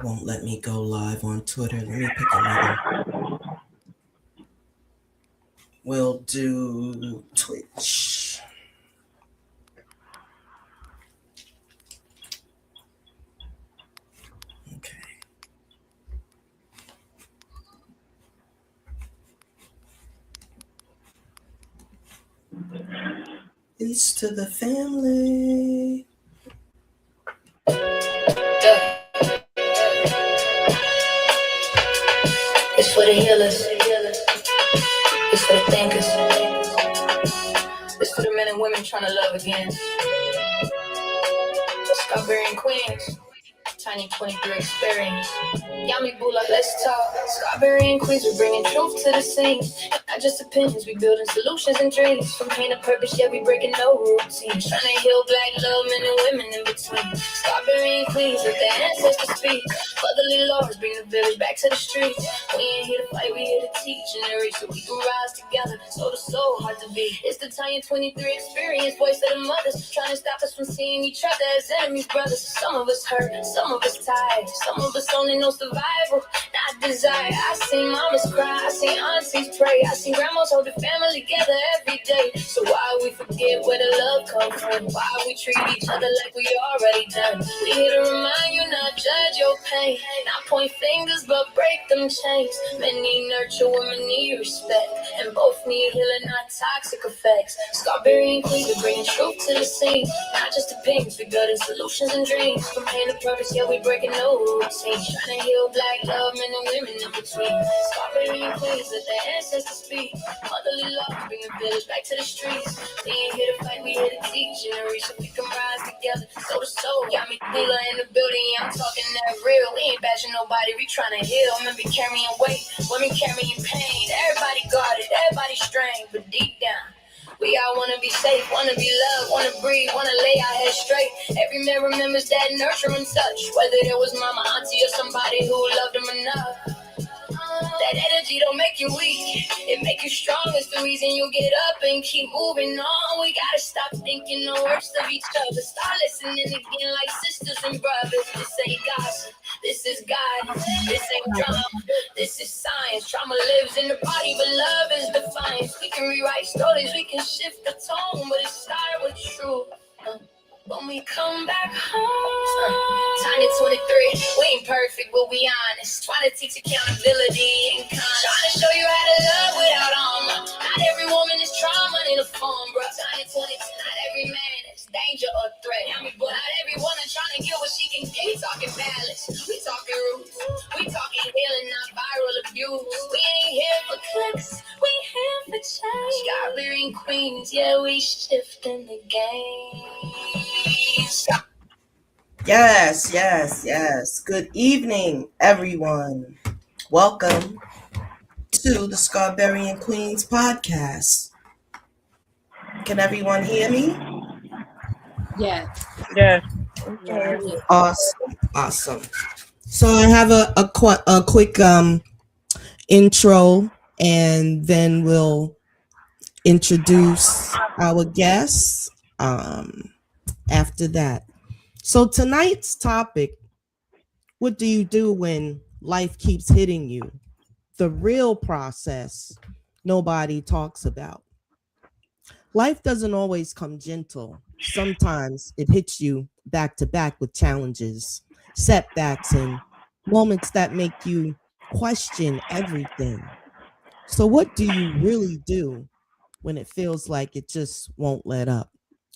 won't let me go live on Twitter. Let me pick another. We'll do Twitch. Okay. Peace to the family. It's for the healers. It's for the thinkers. It's for the men and women trying to love again. Strawberry and Queens. Tiny 23 experience. Yummy Bula, let's talk. Strawberry and Queens, we're bringing truth to the scene. Not just opinions, we building solutions and dreams. From pain to purpose, yeah, we breaking no routines. Trying to heal black love, men and women in between. Strawberry and Queens, let the ancestors speak. Motherly laws, bring the village back to the streets. We ain't here to fight, we here to teach and enrich so we can rise together. Soul to soul, hard to beat. It's the Tiny 23 experience, voice of the mothers. Trying to stop us from seeing each other as enemies, brothers. Some of us hurt, some of us tired, some of us only know survival, not desire. I seen mamas cry, I seen aunties pray, I seen grandmas hold the family together every day. So why we forget where the love comes from? Why we treat each other like we already done? We here to remind you, not judge your pain, not point fingers but break them chains. Men need nurture, women need respect, and both need healing, not toxic effects. Strawberry and Queens, we're bringing truth to the scene. Not just opinions, we building solutions and dreams. From pain to purpose, yeah, we breaking no routines. Trying to heal black love, men and women in between. Strawberry and Queens, let the ancestors speak. Motherly love, bring the village back to the streets. We ain't here to fight, we here to teach and reach so we can rise together. Soul to soul, got me Wheeler in the building, yeah, I'm talking that real. We ain't bashing nobody, we trying to heal. Men be carrying weight, women carrying pain. Everybody guarded, everybody strained, but deep down we all wanna be safe, wanna be loved, wanna breathe, wanna lay our heads straight. Every man remembers that nurturing touch, whether it was mama, auntie, or somebody who loved them enough. That energy don't make you weak, it make you strong. It's the reason you get up and keep moving on. We gotta stop thinking the worst of each other. Start listening again like sisters and brothers. This ain't gossip, this is God. This ain't drama, this is science. Trauma lives in the body, but love is defiance. We can rewrite stories, we can shift the tone, but it started with truth. When we come back home, Tiny 23, we ain't perfect, but we honest. Trying to teach accountability and kindness. Trying to show you how to love without armor. Not every woman is trauma in a form, bro. Tiny 22, not every man is danger or threat. But not every woman trying to get what she can get. We talking balance, we talking roots, we talking healing, not viral abuse. We ain't here for clicks, we here for change. Strawberry and Queens, yeah, we shifting the game. Yes. Good evening, everyone. Welcome to the Strawberry and Queens podcast. Can everyone hear me? Yes. Okay. Awesome. So I have a quick intro, and then we'll introduce our guests after that. So tonight's topic: what do you do when life keeps hitting you? The real process nobody talks about. Life doesn't always come gentle. Sometimes it hits you back to back with challenges, setbacks, and moments that make you question everything. So what do you really do when it feels like it just won't let up?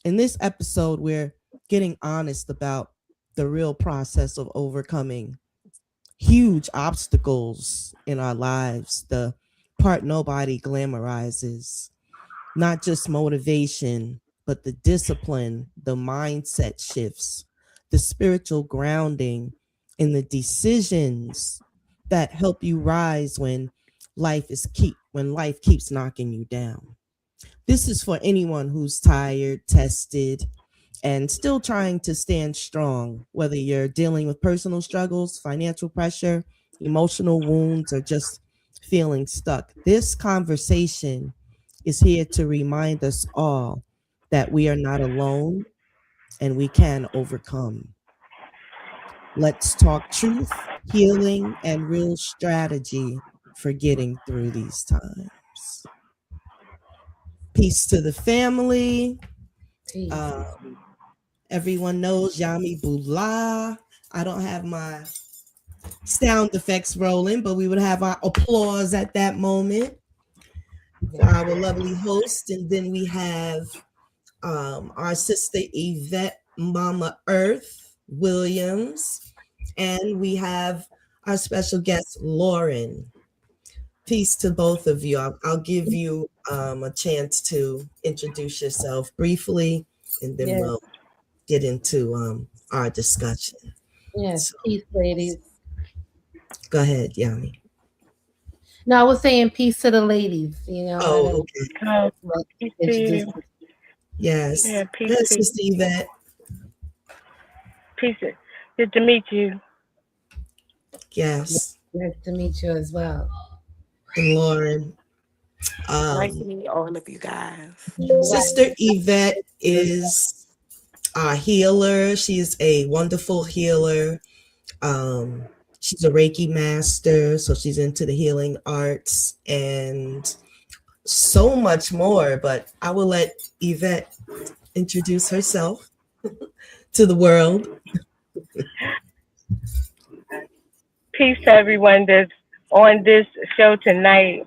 In this episode, we're getting honest about the real process of overcoming huge obstacles in our lives, the part nobody glamorizes, not just motivation, but the discipline, the mindset shifts, the spiritual grounding, and the decisions that help you rise when life keeps knocking you down. This is for anyone who's tired, tested, and still trying to stand strong, whether you're dealing with personal struggles, financial pressure, emotional wounds, or just feeling stuck. This conversation is here to remind us all that we are not alone and we can overcome. Let's talk truth. healing, and real strategy for getting through these times. Peace to the family. Peace. Uh, everyone knows Yami Bula. I don't have my sound effects rolling, but we would have our applause at that moment for Yeah. our lovely host. And then we have our sister Yvette Mama Earth Williams. And we have our special guest, Lauren. Peace to both of you. I'll give you a chance to introduce yourself briefly, and then Yes. we'll get into our discussion. Yes. So Peace, ladies. go ahead, Yami. No, I was saying peace to the ladies. I Oh, don't okay. Oh, like peace to introduce. you. Yes. Yeah, peace Good, to Sister Yvette. peace. Good to meet you. Yes. Nice to meet you as well. And Lauren. Nice to Um, meet all of you guys. Right. Sister Yvette is a healer. She's a wonderful healer. Um, she's a Reiki master, so she's into the healing arts and so much more. But I will let Yvette introduce herself to the world. Peace to everyone that's on this show tonight.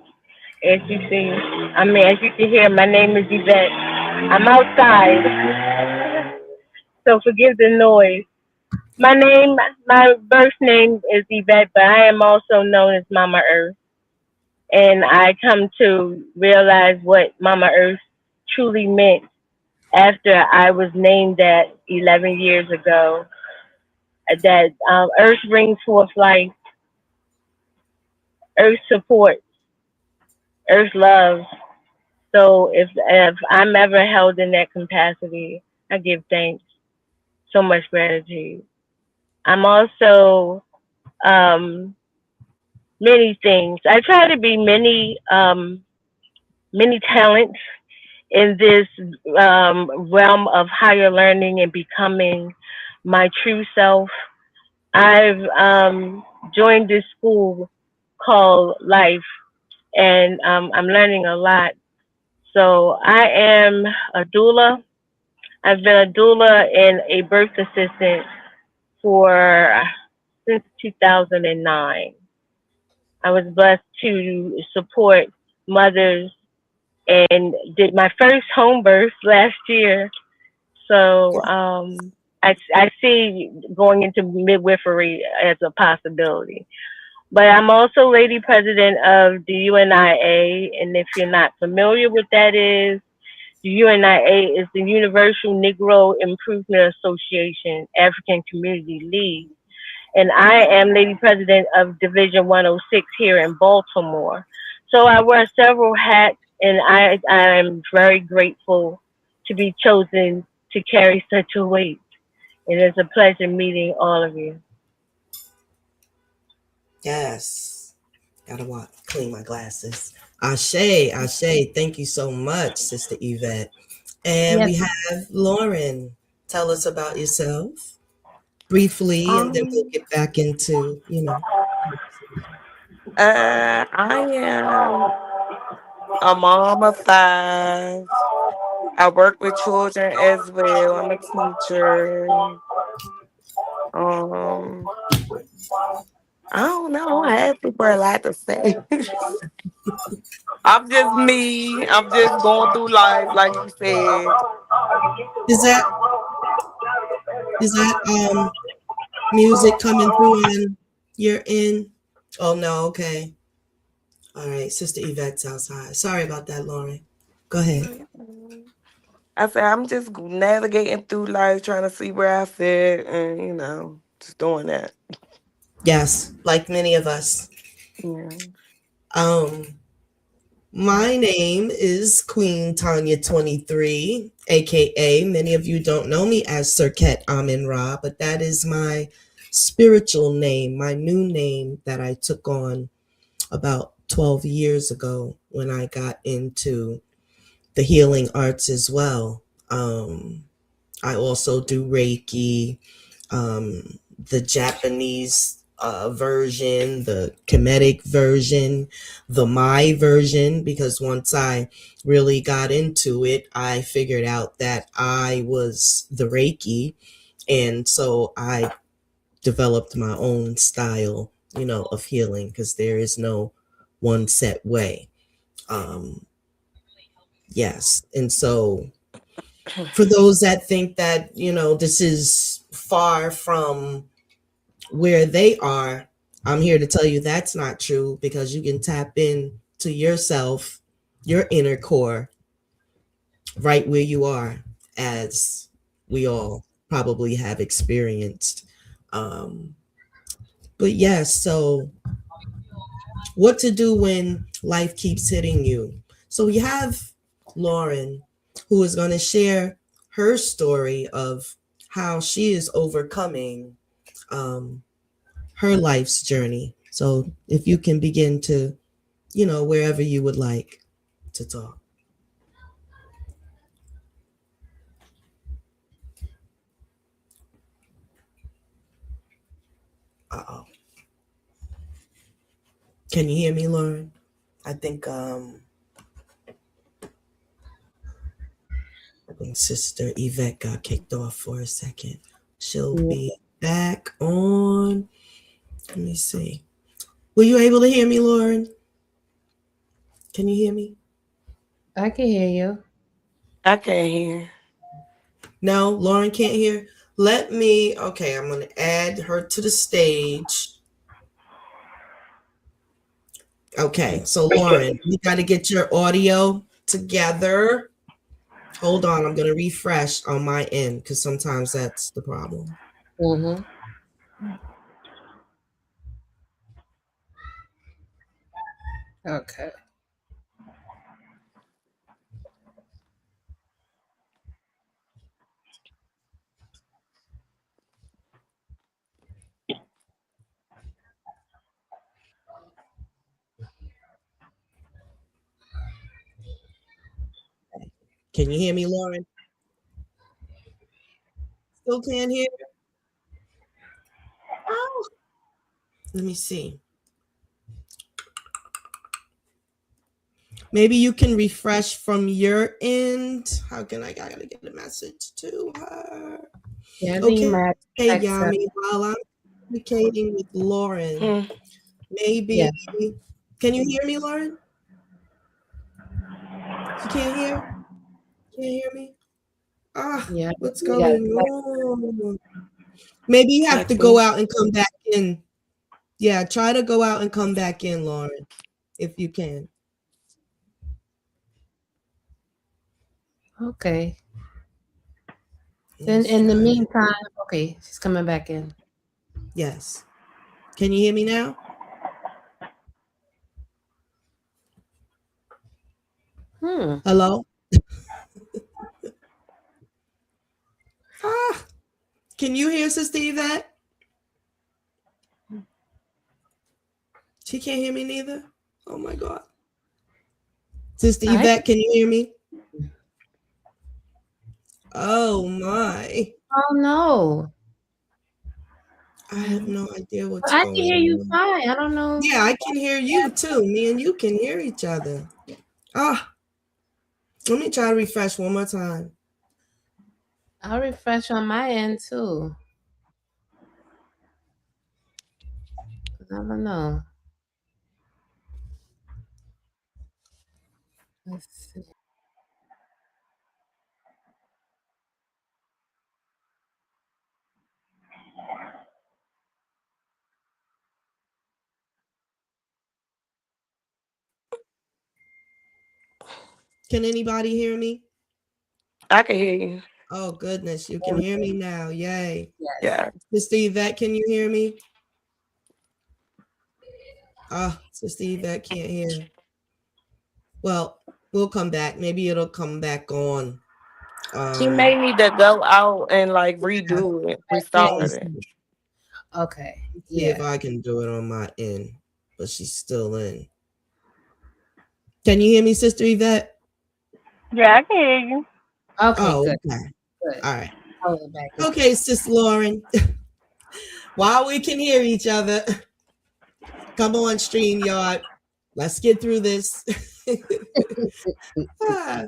As you see, as you can hear, my name is Yvette. I'm outside, so forgive the noise. My birth name is Yvette, but I am also known as Mama Earth. And I come to realize what Mama Earth truly meant after I was named that 11 years ago. That Earth brings forth life, Earth supports, Earth loves. So if I'm ever held in that capacity, I give thanks, so much gratitude. I'm also um, many things. I try to be many talents in this realm of higher learning and becoming my true self. I've joined this school called Life, and I'm learning a lot. So I am a doula. I've been a doula and a birth assistant for since 2009. I was blessed to support mothers and did my first home birth last year. So I see going into midwifery as a possibility. But I'm also lady president of the UNIA, and if you're not familiar with that is, the UNIA is the Universal Negro Improvement Association African Community League, and I am lady president of Division 106 here in Baltimore. So I wear several hats, and I'm very grateful to be chosen to carry such a weight. It is a pleasure meeting all of you. Yes. Gotta clean my glasses. Ashe, Ashe. Thank you so much, Sister Yvette. And Yes. we have Lauren. Tell us about yourself briefly, and then we'll Um, get back into, I am a mom of five. I work with children as well. I'm a teacher. Um, I don't know. I have super a lot to say. I'm just me. I'm just going through life, like you said. Is that music coming through on your end? Oh no, okay. All right, Sister Yvette's outside. Sorry about that, Lauren. Go ahead. I said I'm just navigating through life, trying to see where I fit, and just doing that. Yes, like many of us. Yeah. Um, my name is Queen Tanya 23, aka many of you don't know me as Serket Amin Ra, but that is my spiritual name, my new name that I took on about 12 years ago when I got into the healing arts as well. I also do Reiki, the Japanese version, the comedic version, the my version, because once I really got into it, I figured out that I was the Reiki. And so I developed my own style, of healing because there is no one set way. Um, yes. And so for those that think that, this is far from where they are, I'm here to tell you that's not true because you can tap in to yourself, your inner core, right where you are, as we all probably have experienced. Um, but yes, so what to do when life keeps hitting you. So we have Lauren, who is going to share her story of how she is overcoming um, her life's journey. So if you can begin to, wherever you would like to talk. Uh-oh. Can you hear me, Lauren? I think Sister Yvette got kicked off for a second. She'll Yeah, be back on. Let me see. Were you able to hear me, Lauren? Can you hear me? I can hear you. I can't hear. No, Lauren can't hear. Okay, I'm going to add her to the stage. Okay, so Lauren, you got to get your audio together. Hold on, I'm going to refresh on my end because sometimes that's the problem. Mm-hmm. Okay. Can you hear me, Lauren? Still can't hear? Oh, let me see. Maybe you can refresh from your end. How can I gotta get a message to her? Yeah, I think you Okay, might text her. Yami, while I'm communicating with Lauren, Hmm. maybe, Yeah, can you hear me, Lauren? You can't hear? Can't hear me? Ah, yeah. what's You got to going text. on? Maybe you have to Text go me. out and come back in. Yeah, try to go out and come back in, Lauren, if you can. Okay. Then Let's in the try it. meantime, okay, she's coming back in. Yes. Can you hear me now? Hmm. Hello? Ah, can you hear Sister Yvette? She can't hear me neither. Oh my God. Sister I Yvette, can you hear me? Oh my. oh no. I have no idea what's I can going hear you on. fine. I don't know. Yeah, I can hear you too. Me and you can hear each other. Ah, let me try to refresh one more time. I'll refresh on my end too. I don't know. Let's see. Can anybody hear me? I can hear you. Oh goodness, you can hear me now. Yay. Yes. Yeah. Sister Yvette, can you hear me? Ah, Sister Yvette can't hear. Well, we'll come back. Maybe it'll come back on. She may Um, need to go out and like yeah, redo it, let Yeah. me restart it. see. Okay. See if Yeah. I can do it on my end. But she's still in. Can you hear me, Sister Yvette? Yeah, I can hear you. Okay, Oh, good. okay. Good. All right. I'll go back in. Okay, Sis Lauren. While we can hear each other, come on, StreamYard. Let's get through this. Ah,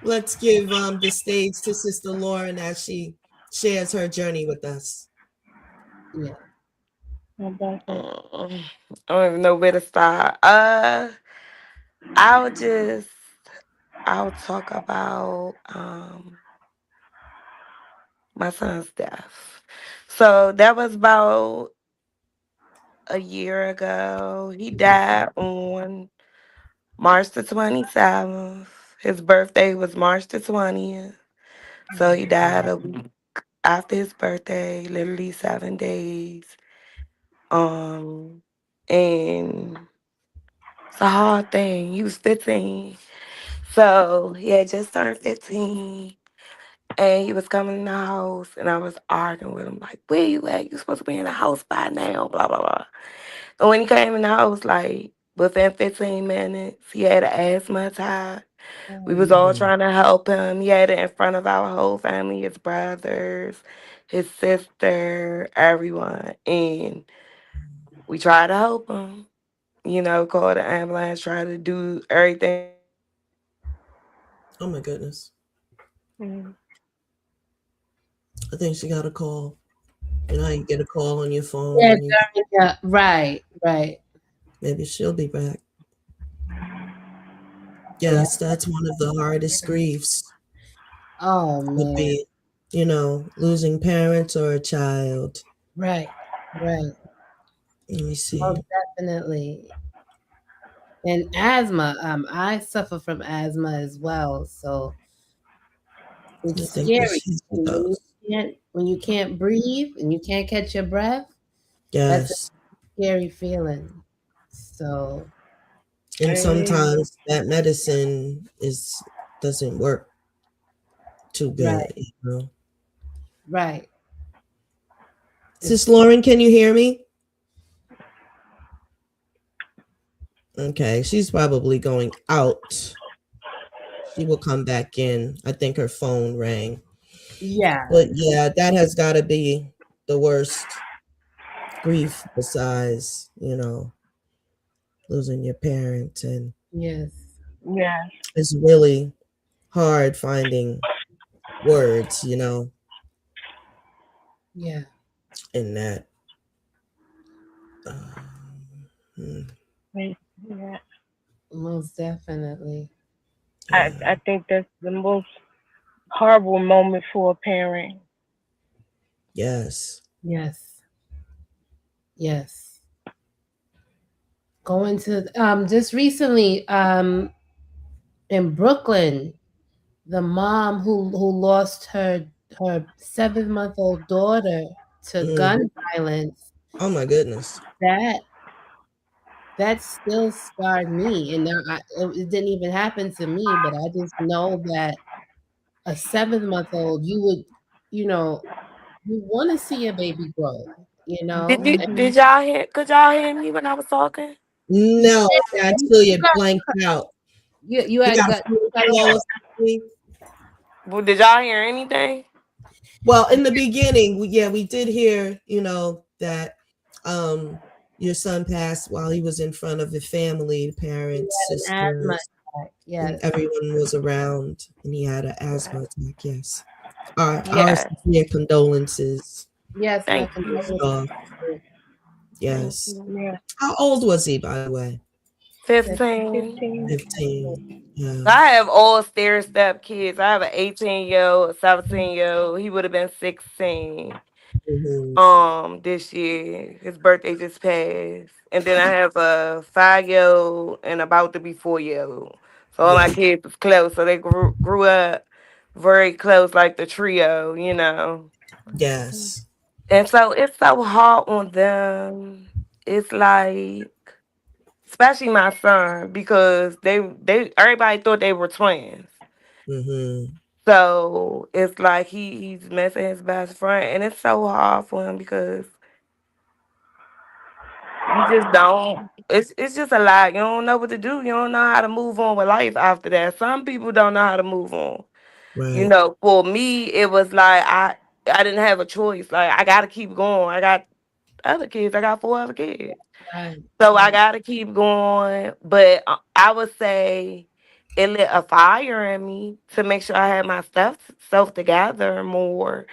let's give the stage to Sister Lauren as she shares her journey with us. Yeah. Mm, I don't even know where to start. I'll just I'll talk about my son's death. So that was about a year ago. He died on March the 27th. His birthday was March the 20th. So he died a week after his birthday, literally 7 days. Um, and it's a hard thing. He was 15. So he had just turned 15. And he was coming in the house, and I was arguing with him, like, where you at? You supposed to be in the house by now, blah, blah, blah. And when he came in the house, like, within 15 minutes, he had an asthma attack. We was all Mhm. trying to help him. He had it in front of our whole family, his brothers, his sister, everyone. And we tried to help him. Call the ambulance, try to do everything we could to get him to the Oh my hospital. goodness. Mm. I think she got a call. You know how you get a call on your phone Yeah, and you yeah, right, right. maybe she'll be back. Yeah. Yes, that's one of the hardest griefs Oh would man. be, losing parents or a child. Right, right. Let me Most see. definitely. And asthma. I suffer from asthma as well, so I it's think scary. this here she When you goes. can't breathe and you can't catch your breath, that's a Yes. scary feeling. So And Hey. sometimes that medicine is doesn't work too right, good. right. It's Sis Lauren, can you hear me? Okay, she's probably going out. She will come back in. I think her phone rang. yeah, But yeah, that has got to be the worst grief besides, losing your parent. And yes, Yeah. it's really hard finding words, yeah, in that. Hmm, Wait, yeah. most definitely. I yeah. think that's the most horrible moment for a parent. Yes. Yes, yes. Going to just recently in Brooklyn, the mom who lost her 7-month old daughter to Mm. gun violence, Oh my goodness. that that still scarred me. And now it didn't even happen to me, but I just know that a 7-month old, you would, you know, you want to see a baby grow, you Did know. you, And Hmm. did y'all hear? Could y'all hear me when I was talking? No, actually it blanked out. you You had got got food cut call or off. something? Well, did y'all hear anything? Well, in the beginning, we did hear, that um your son passed while he was in front of the family, He parents, had an asthma sisters, attack. and Yes, everyone was around, and he had an asthma attack. Yes, our Yeah. sincere condolences. yes, my Thank you. First condolences. off, Thank yes. you. Yeah. How old was he, by the way? 15. 15. 15. Yeah. I have all stair step kids. I have an 18-year-old, a 17-year-old. He would have been 16 Hmm. this year. His birthday just passed. And then I have a 5-year-old and about to be 4-year-old. So all my Yeah. kids was close. So they grew up very close, like the trio. Yes. And so it's so hard on them. It's like, especially my son, because they everybody thought they were twins. Hmm. So it's like he's missing his best friend, and it's so hard for him because you just don't. It's just a lot. You don't know what to do. You don't know how to move on with life after that. Some people don't know how to move on. Right. For me, it was like I didn't have a choice. Like I gotta keep going. I got other kids. I got 4 other kids. Right. So I Right. gotta keep going. But I would say it lit a fire in me to make sure I had my self together more,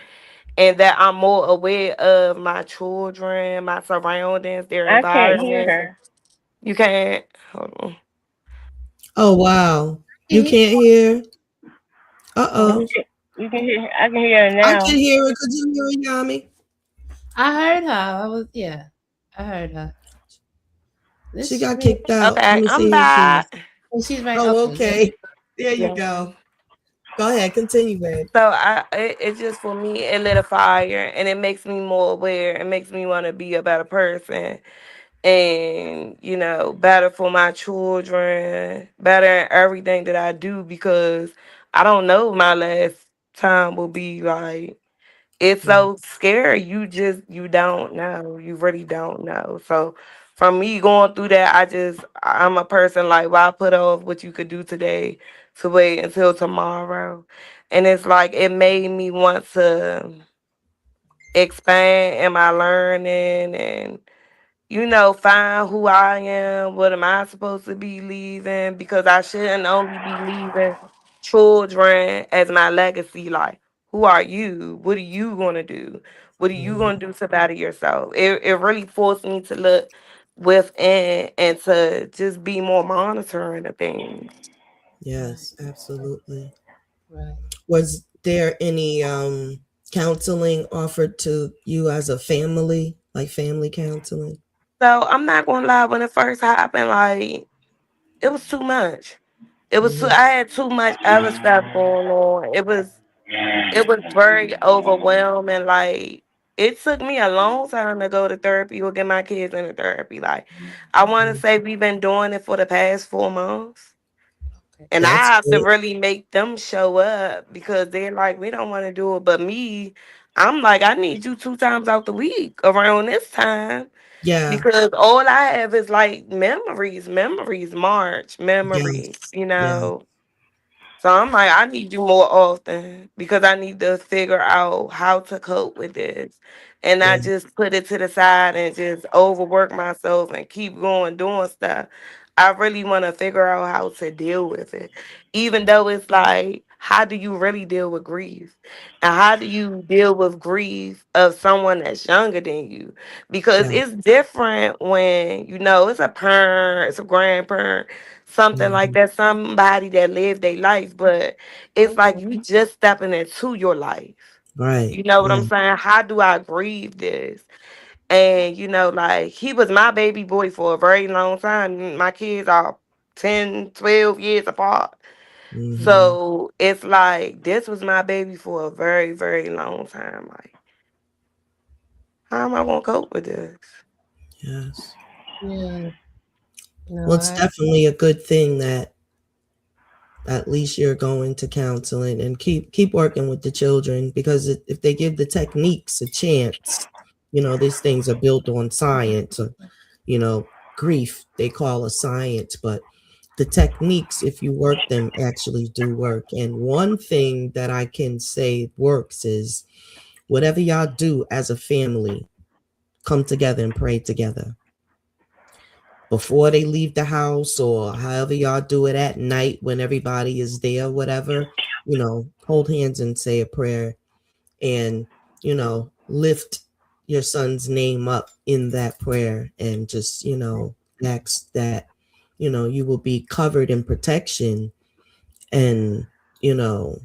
and that I'm more aware of my children, my surroundings, their I can't hear environment. her. You can't. Hold on. Oh wow. You Yeah, can't hear? You Uh-oh. can, you can hear. I can hear her I now. can hear it. Could you hear it, Yami? I heard her. I was yeah. I heard her. She This got man, kicked out. Let Okay, me I'm see if she's. back. oh, she's right. Oh, Okay, yeah. okay. There you Yeah. go. Go ahead, continue, babe. So it's just for me, it lit a fire, and it makes me more aware. It makes me want to be a better person, and better for my children, better in everything that I do, because I don't know what my last time will be like. It's Yeah. so scary. You don't know. You really don't know. So from me going through that, I'm a person like, why put off what you could do today to wait until tomorrow? And it's like it made me want to expand in my learning, and find who I am. What am I supposed to be leaving? Because I shouldn't only be leaving children as my legacy. Like, who are you? What are you gonna do? What are you Mhm. gonna do to better yourself? It really forced me to look within and to just be more monitoring of things. Right. Yes, absolutely. Right. Was there any counseling offered to you as a family, like family counseling? So I'm not gonna lie, when it first happened, like it was too much. Hmm. I had too much other stuff going on. It was very overwhelming. Like it took me a long time to go to therapy or get my kids into therapy. Like I want to say we've been doing it for the past 4 months. Okay. And I That's have to good. really make them show up because they're like, we don't want to do it. But me, I'm like, I need you 2 times out the week around this time Yeah, because all I have is like memories, memories, March, memories, yes, you yeah, know. So I'm like, I need you more often because I need to figure out how to cope with this and yeah, not just put it to the side and just overwork myself and keep going doing stuff. I really want to figure out how to deal with it. Even though it's like, how do you really deal with grief? And how do you deal with grief of someone that's younger than you? Because yeah. it's different when, it's a parent, it's a grandparent, something like Hmm. that, somebody that lived their life, but it's like you just stepping into your life. Right. You know what I'm Yeah. saying? How do I grieve this? And like he was my baby boy for a very long time. My kids are 10, 12 years apart. Hmm. So it's like this was my baby for a very, very long time. Like, how am I gonna cope with this? Yes. Yeah. No, Well, it's I definitely a good thing that at least you're going to counseling and keep working with the children, because if they give the techniques a chance, these things are built on science. Or, you know, grief they call a science, but the techniques, if you work them, actually do work. And one thing that I can say works is whatever y'all do as a family, come together and pray together before they leave the house, or however y'all do it at night when everybody is there, whatever. Hold hands and say a prayer, and lift your son's name up in that prayer, and just ask that you will be covered in protection. And you know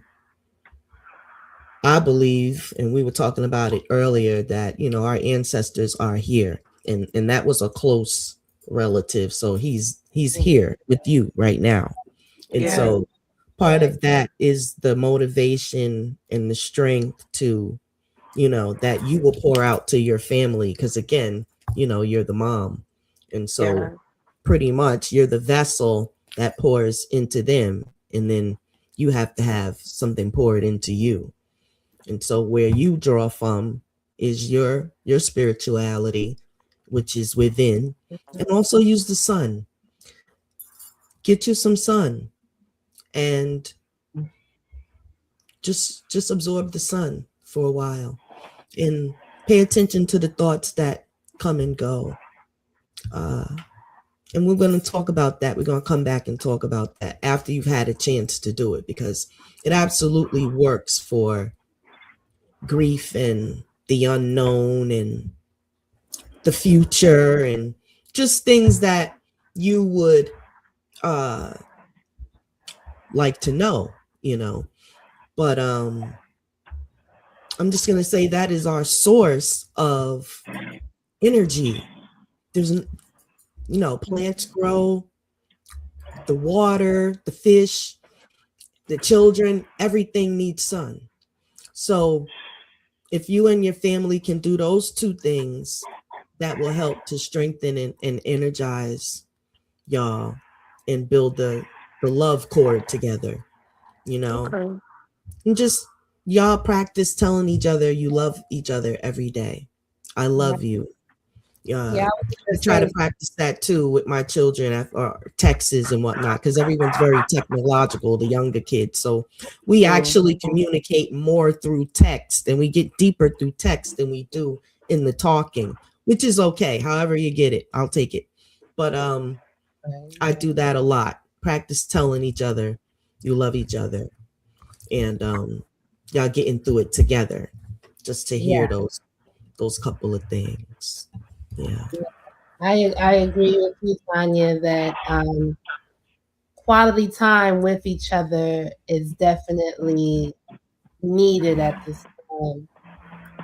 I believe, and we were talking about it earlier, that our ancestors are here, and that was a close relative, so he's here with you right now. And Yeah, right. so part Right. of that is the motivation and the strength to that you will pour out to your family, because again, you're the mom, and so yeah, pretty much you're the vessel that pours into them, and then you have to have something poured into you. And so where you draw from is your spirituality, which is within. And also use the sun. Get you some sun, and just absorb the sun for a while and pay attention to the thoughts that come and go. Uh, and we're going to talk about that. We're going to come back and talk about that after you've had a chance to do it because it absolutely works for grief and the unknown and the future and just things that you would uh like to know, you know. But I'm just going to say that is our source of energy. There's plants grow, the water, the fish, the children, everything needs sun. So if you and your family can do those two things, that will help to strengthen and energize y'all and build the love cord together, you know. Okay. And just y'all practice telling each other you love each other every day. I Yeah, love you. yeah, uh, I was I gonna try to say, practice that too with my children or texts and whatnot because everyone's very technological, the younger kids. So we mm, actually communicate more through text and we get deeper through text than we do in the talking, which is okay. However you get it, I'll take it. But right, I do that a lot. Practice telling each other you love each other and y'all getting through it together just to hear yeah, those couple of things. Yeah. yeah. I agree with you, Tanya, that quality time with each other is definitely needed at this time,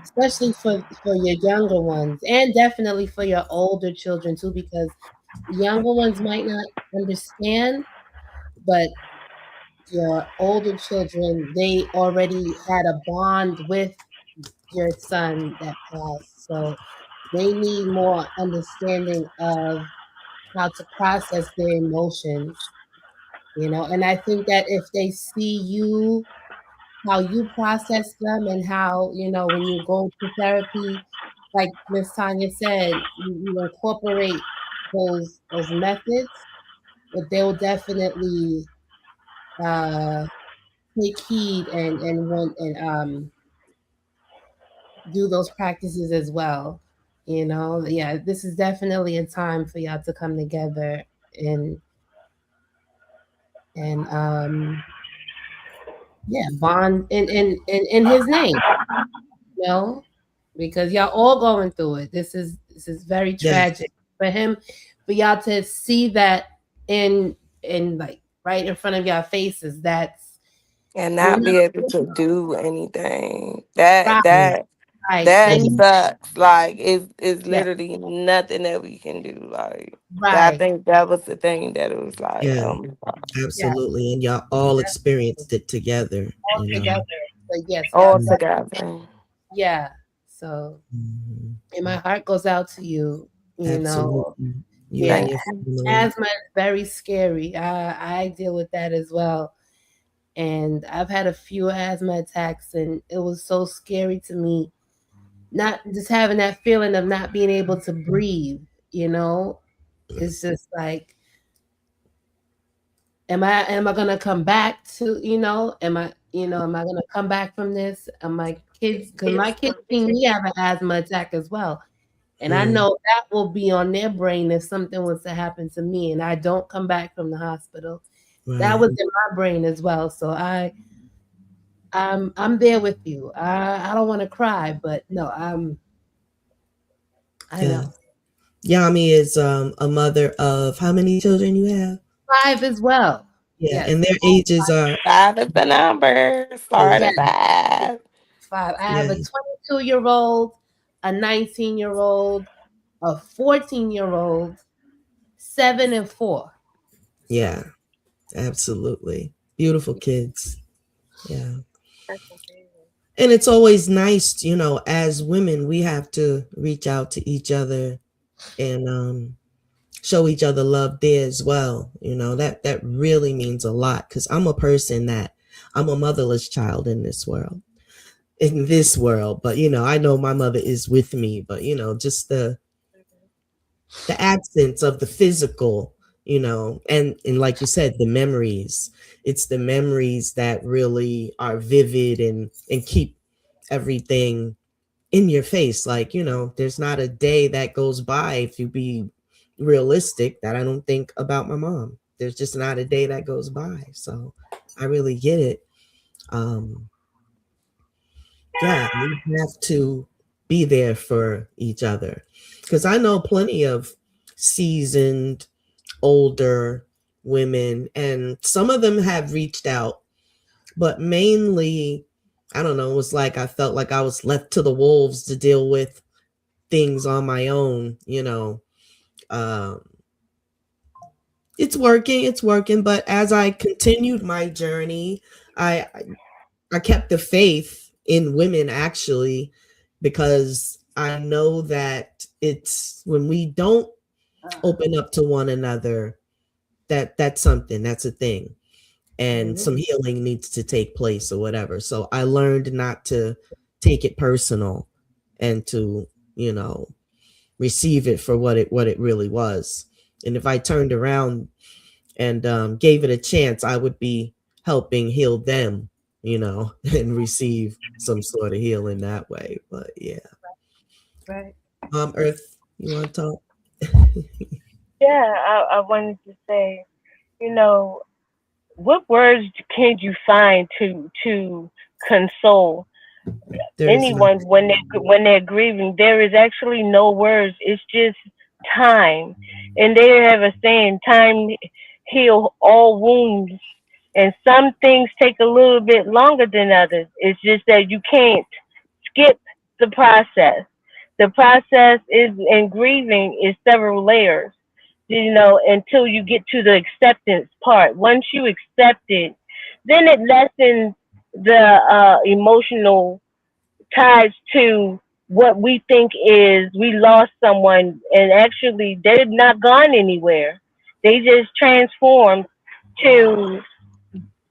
especially for your younger ones, and definitely for your older children too, because the younger ones might not understand, but your older children, they already had a bond with your son that passed, so they need more understanding of how to process their emotions, and I think that if they see you, how you process them, and how, when you go to therapy, like Miss Tanya said, you incorporate those methods, but they'll definitely uh take heed and want and do those practices as well. Yeah, this is definitely a time for y'all to come together and and yeah, bond in his name, you know, because y'all all going through it. This is very Yeah. tragic for him, for y'all to see that in like right in front of y'all faces. That's And you not know be able to do anything. That right, Yeah. that right. that Then Yeah. you sucks. Like it's yeah, literally nothing that we can do. Like I right, think that was the thing that it was like, Yeah. yeah, Absolutely. And y'all all experienced it together, all you know. together. But yes, y'all all Mm. together. yeah. So Mhm. and my heart goes out to you. You know, Absolutely. You yeah, and Thank your you. family. asthma is very scary. I deal with that as well. And I've had a few asthma attacks, and it was so scary to me, not just having that feeling of not being able to breathe, you know? It's just like, am I gonna come back to, am I gonna come back from this? Am my kids, because my kids seen me have an asthma attack as well. And I Mm. know that will be on their brain if something was to happen to me and I don't come back from the hospital. That Right. was in my brain as well. So I'm there with you. I don't want to cry, but no, I Yeah. know. Yami is a mother of how many children you have? 5 as well. Yeah. Yes. And their ages are Five is the number. Start Yeah, at five. 5. I have a yeah. 22-year-old, a 19-year-old, a 14-year-old, 7 and 4. So, Yeah. Absolutely. Beautiful kids. Yeah. And it's always nice, as women, we have to reach out to each other and show each other love there as well. That really means a lot because I'm a person that I'm a motherless child in this world, but I know my mother is with me, but just the absence of the physical, and like you said, the memories. It's the memories that really are vivid and keep everything in your face. Like, there's not a day that goes by, if you be realistic, that I don't think about my mom. There's just not a day that goes by. So I really get it. Um, yeah, we have to be there for each other. Because I know plenty of seasoned, older women, and some of them have reached out, but mainly, I don't know, it was like I felt like I was left to the wolves to deal with things on my own. Um, it's working, but as I continued my journey, I I kept the faith in women, actually, because I know that it's when we don't open up to one another, that's something, that's a thing, and some healing needs to take place or whatever. So I learned not to take it personal, and to, receive it for what it really was. And if I turned around and gave it a chance, I would be helping heal them, and receive some sort of healing that way. But yeah, Right. Earth, you want to talk? Yeah, I wanted to say, you know, what words can you find to console There's not. anyone when they're grieving? There is actually no words. It's just time. And they have a saying, time heal all wounds. And some things take a little bit longer than others. It's just that you can't skip the process. The process is in grieving is several layers, until you get to the acceptance part. Once you accept it, then it lessens the emotional ties to what we think is we lost someone, and actually they're not gone anywhere. They just transformed to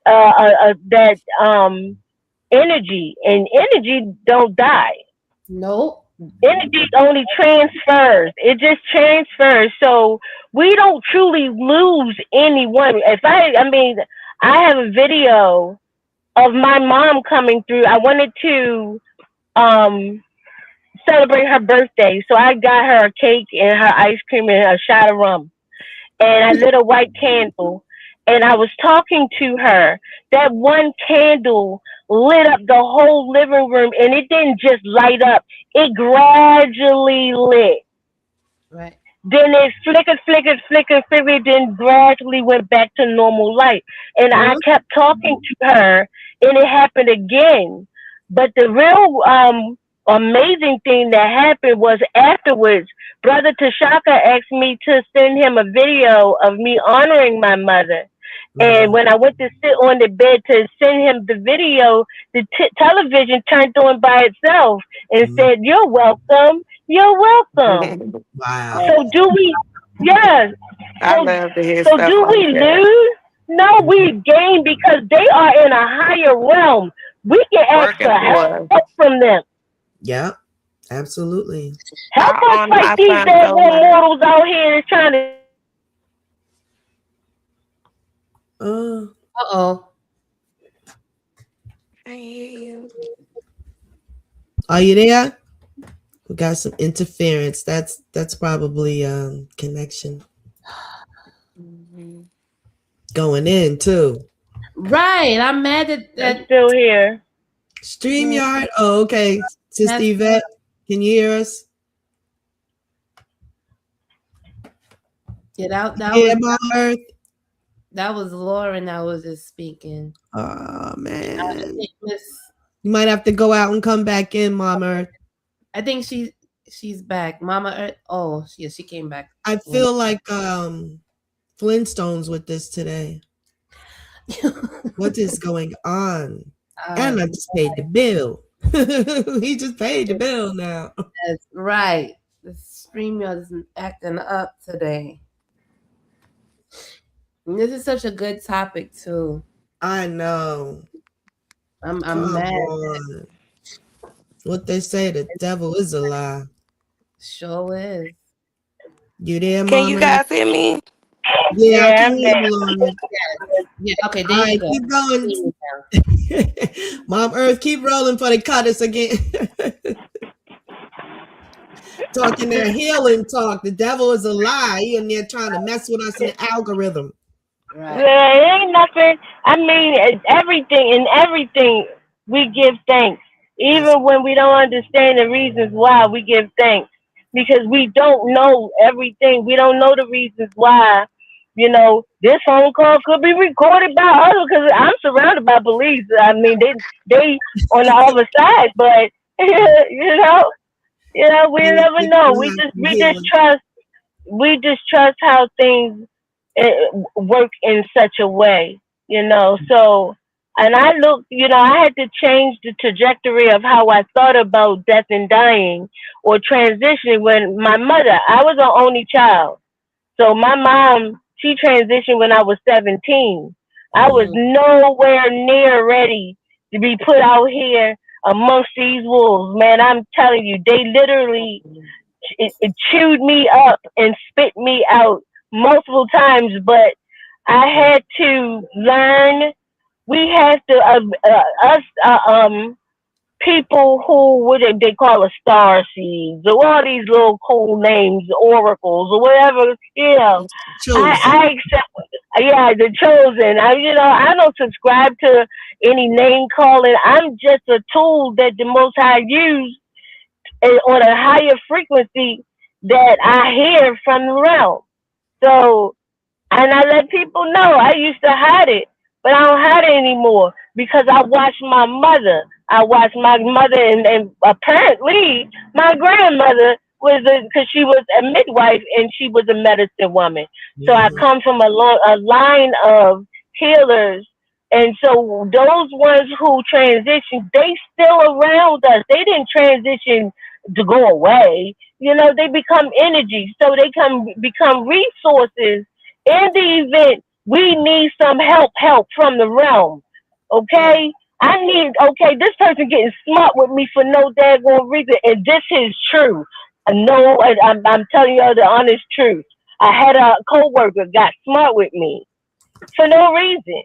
that energy, and energy don't die. Nope. Energy only transfers. It just transfers. So we don't truly lose anyone. I mean, I have a video of my mom coming through. I wanted to um celebrate her birthday, so I got her a cake and her ice cream and a shot of rum, and I lit a white candle, and I was talking to her. That one candle lit up the whole living room, and it didn't just light up, it gradually lit. Right. Then it flickered, then gradually went back to normal light. And I Mhm. kept talking to her, and it happened again. But the real amazing thing that happened was afterwards, Brother Tashaka asked me to send him a video of me honoring my mother. And Mhm. when I went to sit on the bed to send him the video, the television turned on by itself and Mhm. said, "You're welcome. You're welcome." Wow. So do we? Yes. I So love to hear so stuff do we like that. lose? No, we Mhm. gain because they are in a higher realm. We can ask Working for help for us. from them. Yeah, absolutely. Help I us honor fight my these son so daggone much. mortals out here that's trying to. Uh, Uh-oh. I hear you. are you there? We got some interference. That's probably connection Mhm. going in too. Right. I'm mad at I'm that. still here. StreamYard. Oh, okay. Sister That's Yvette, can you hear us? yeah, that that Yeah, was Mama Earth. that was Lauren that was just speaking. Oh I man, think Miss you might have to go out and come back in, Mama Earth. I think she's back. Mama Earth. Oh, she came back. I Yeah. feel like Flintstones with this today. What is going on? uh, And I just paid the bill. He just paid the bill now. that's right. The StreamYard is acting up today. And this is such a good topic too. I know. I'm Come mad. on. What they say, the devil is a lie. Sure is. You there, Can you Mama? guys hear me? Yeah, I Yeah, can I'm hear back. you, Lauren. Yes. Yeah. Okay. There All you right, go. keep going. See you now. Mom Earth, keep rolling for they cut us again. Talking their healing talk. The devil is a lie. He in there trying to mess with us in the algorithm. Right. Yeah, it ain't nothing. I mean, everything in everything we give thanks. That's Even when we don't understand the reasons why, we give thanks because we don't know everything. We don't know the reasons why. You know, this phone call could be recorded by others because I'm surrounded by police. I mean, they on the other side, but we never it's know. gonna happen, We just healing. trust how things work in such a way, So, and I looked, I had to change the trajectory of how I thought about death and dying or transitioning when my mother, I was an only child. So my mom, she transitioned when I was 17. I was Mm, Mm. nowhere near ready to be put out here amongst these wolves, man. I'm telling you, they literally it chewed me up and spit me out multiple times, but I mm, had to learn. We have to us people who what they call a star seeds or all these little cool names, oracles or whatever. chosen. I accept. Yeah, the chosen. I don't subscribe to any name calling. I'm just a tool that the Most High used on a higher frequency that I hear from the realm. So, and I let people know I used to hide it, but I don't hide it anymore because I watched my mother. I watched my mother, and apparently my grandmother was because she was a midwife and she was a medicine woman. So I Mm-hmm. come from a line of healers. And so those ones who transition, they still around us. They didn't transition to go away. They become energy, so they can become resources in the event we need some help from the realm. Right. Okay? This person getting smart with me for no daggone reason, and this is true. I know, I'm telling you the honest truth. I had a coworker got smart with me for no reason.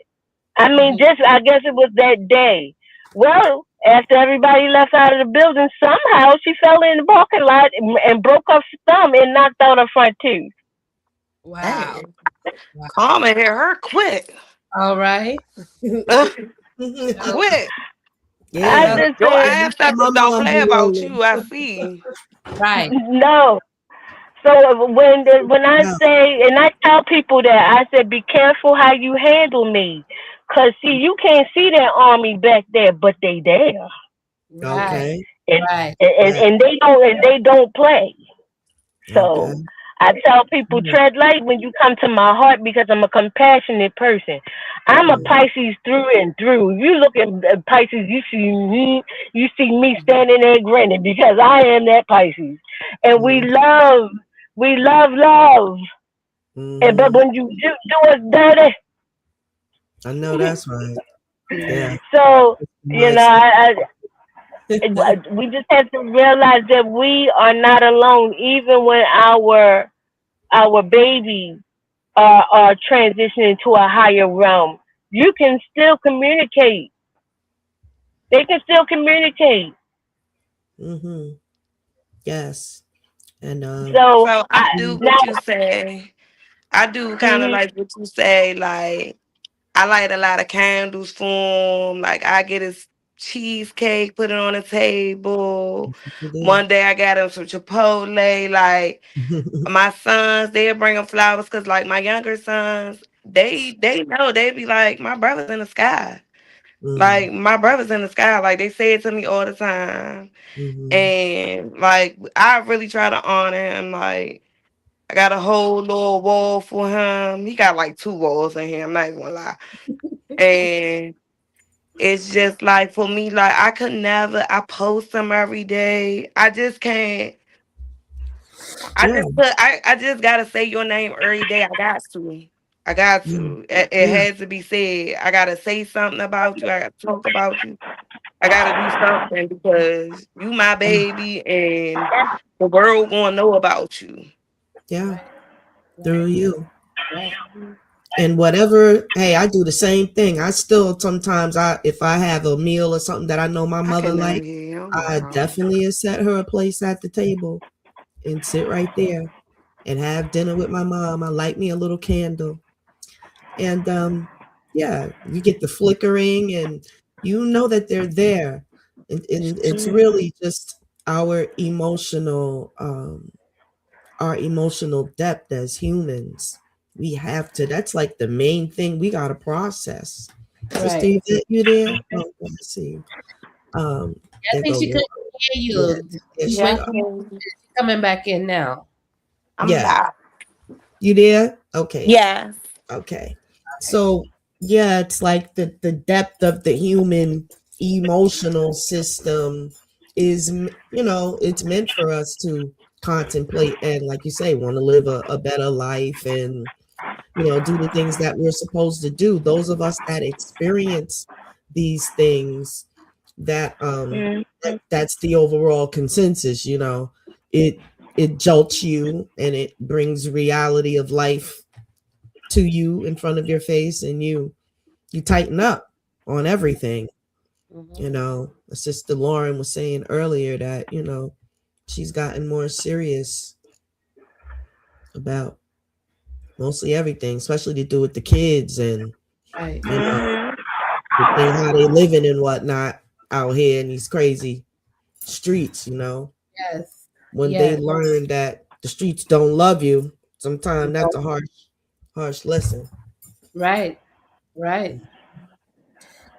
I mean, Mhm. just I guess it was that day. Well, after everybody left out of the building, somehow she fell in the parking lot and broke her thumb and knocked out her front tooth. Wow. Dang. Wow. Karma hit her quick. All right. Quick. I Yeah. just Your said ancestors Mama don't gonna play be about rolling. you, I see. Right. no. So when I Yeah. say and I tell people that I said be careful how you handle me, cause see you can't see that army back there, but they there, Right. Okay. and Right. and, Yeah. and they don't play. Okay. So I tell people Yeah. tread light when you come to my heart because I'm a compassionate person. I'm a Mm, Pisces through and through. You look at Pisces, you see me standing there grinning because I am that Pisces, and we mm, love, love. And but mm-hmm. when you do us dirty, I know that's right. Yeah. so you know, Mindset. I, we just have to realize that we are not alone, even when our babies are transitioning to a higher realm. You can still communicate. They can still communicate. Mm-hmm. Yes. And So So I do now, what you say. I do kind of mhm, like what you say. Like, I light a lot of candles for him. Like, I get his cheesecake, put it on the table. you do. One day I got him some Chipotle. Like, my sons, they'll bring him flowers because, like, my younger sons, they know. They be like, my brother's in the sky. Mm, Like, my brother's in the sky. Like, they say it to me all the time. mm-hmm. And, like, I really try to honor him. Like, I got a whole little wall for him. He got like two walls in here. I'm not even gonna lie. And it's just like for me, like I could never. I post him every day. I just can't. Yeah. I just gotta say your name every day. I got to. I got Mm, to. It yeah. has to be said. I gotta say something about you. I gotta talk about you. I gotta do something because you my baby and the world gonna know about you. Yeah. Right. Through Right. you. Right. And whatever, hey, I do the same thing. I still sometimes, if I have a meal or something that I know my I mother can never like, hear you. Oh my I god. definitely set her a place at the table and sit right there and have dinner with my mom. I light me a little candle. And yeah, you get the flickering and you know that they're there. And it's really just our emotional depth as humans. We have to, that's like the main thing we got to process. Sister Right. Yvette, you there? Oh, let's see. Um, I there think go she Laura. couldn't hear Yeah, you. there She she Yeah, went go. she's coming back in now. I'm Yeah, back. you there? Okay. Yes. Okay. So yeah, it's like the depth of the human emotional system is, it's meant for us to contemplate and, like you say, want to live a better life and, do the things that we're supposed to do. Those of us that experience these things, that that's the overall consensus. It jolts you and it brings reality of life to you in front of your face, and you tighten up on everything. Hmm. Sister Lauren was saying earlier that she's gotten more serious about mostly everything, especially to do with the kids and Right. you know the thing how they living and whatnot out here in these crazy streets. Yes. When they Yes. learn that the streets don't love you, sometimes that's No. a harsh lesson. Right. Right.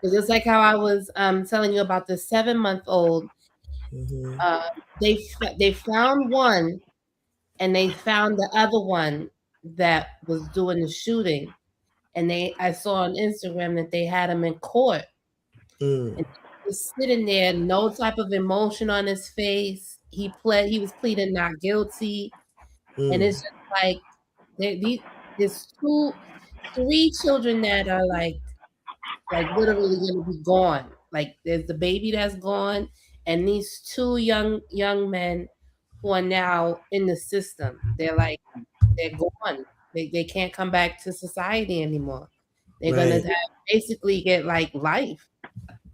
It's just like how I was telling you about the 7 month old. Hmm. Uh, they found one, and they found the other one that was doing the shooting. And I saw on Instagram that they had him in court, Mm, and he was sitting there, no type of emotion on his face. He was pleading not guilty, and mm, it's just like there's three children that are like literally gonna be gone. Like there's the baby that's gone, and these two young men who are now in the system. They're gone. They can't come back to society anymore. They're gonna right. basically get like life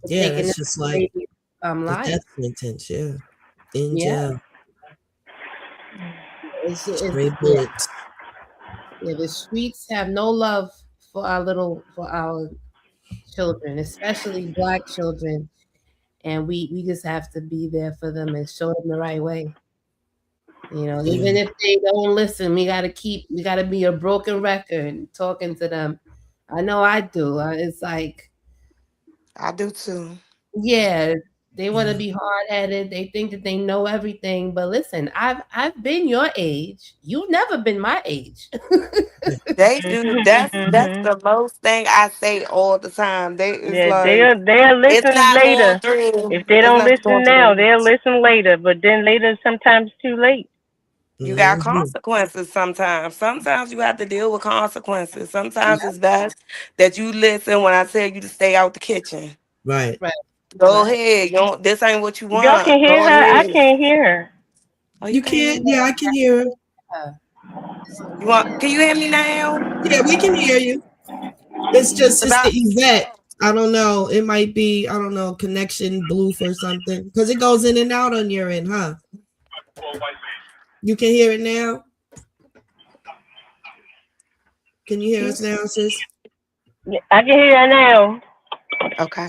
for Yeah, taking that's this just like baby the life. death sentence. Yeah, in Yeah, jail, it's stray yeah, bullets. yeah. The streets have no love for our children, especially black children, and we just have to be there for them and show them the right way. Yeah, Even if they don't listen, we gotta be a broken record talking to them. I know I do. It's like, I do too. yeah, they want to yeah, be hard headed. They think that they know everything. But listen, I've been your age. You've never been my age. They do. That's the most thing I say all the time. They is Yeah, like they'll it's listen not going later. through. If they It's don't not going listen through now, the they'll listen later. But then later, sometimes too late. You got hmm, consequences sometimes. Sometimes you have to deal with consequences. Sometimes it's best that you listen when I tell you to stay out the kitchen. right. Right, Go right. ahead. You don't, this ain't what you Y'all can want. hear Go her? I ahead. can't hear her. Oh, you You can't hear can't. me? Yeah, I can hear her. Yeah, it's so You want? weird. Can you hear me now? Yeah, we can hear you. It's just 'Cause Sister Yvette. I don't know. It might be, I don't know, connection bloof or something. Because it goes in and out on your end, huh? You can hear it now? Can you hear us now, sis? Yeah, I can hear her now. okay.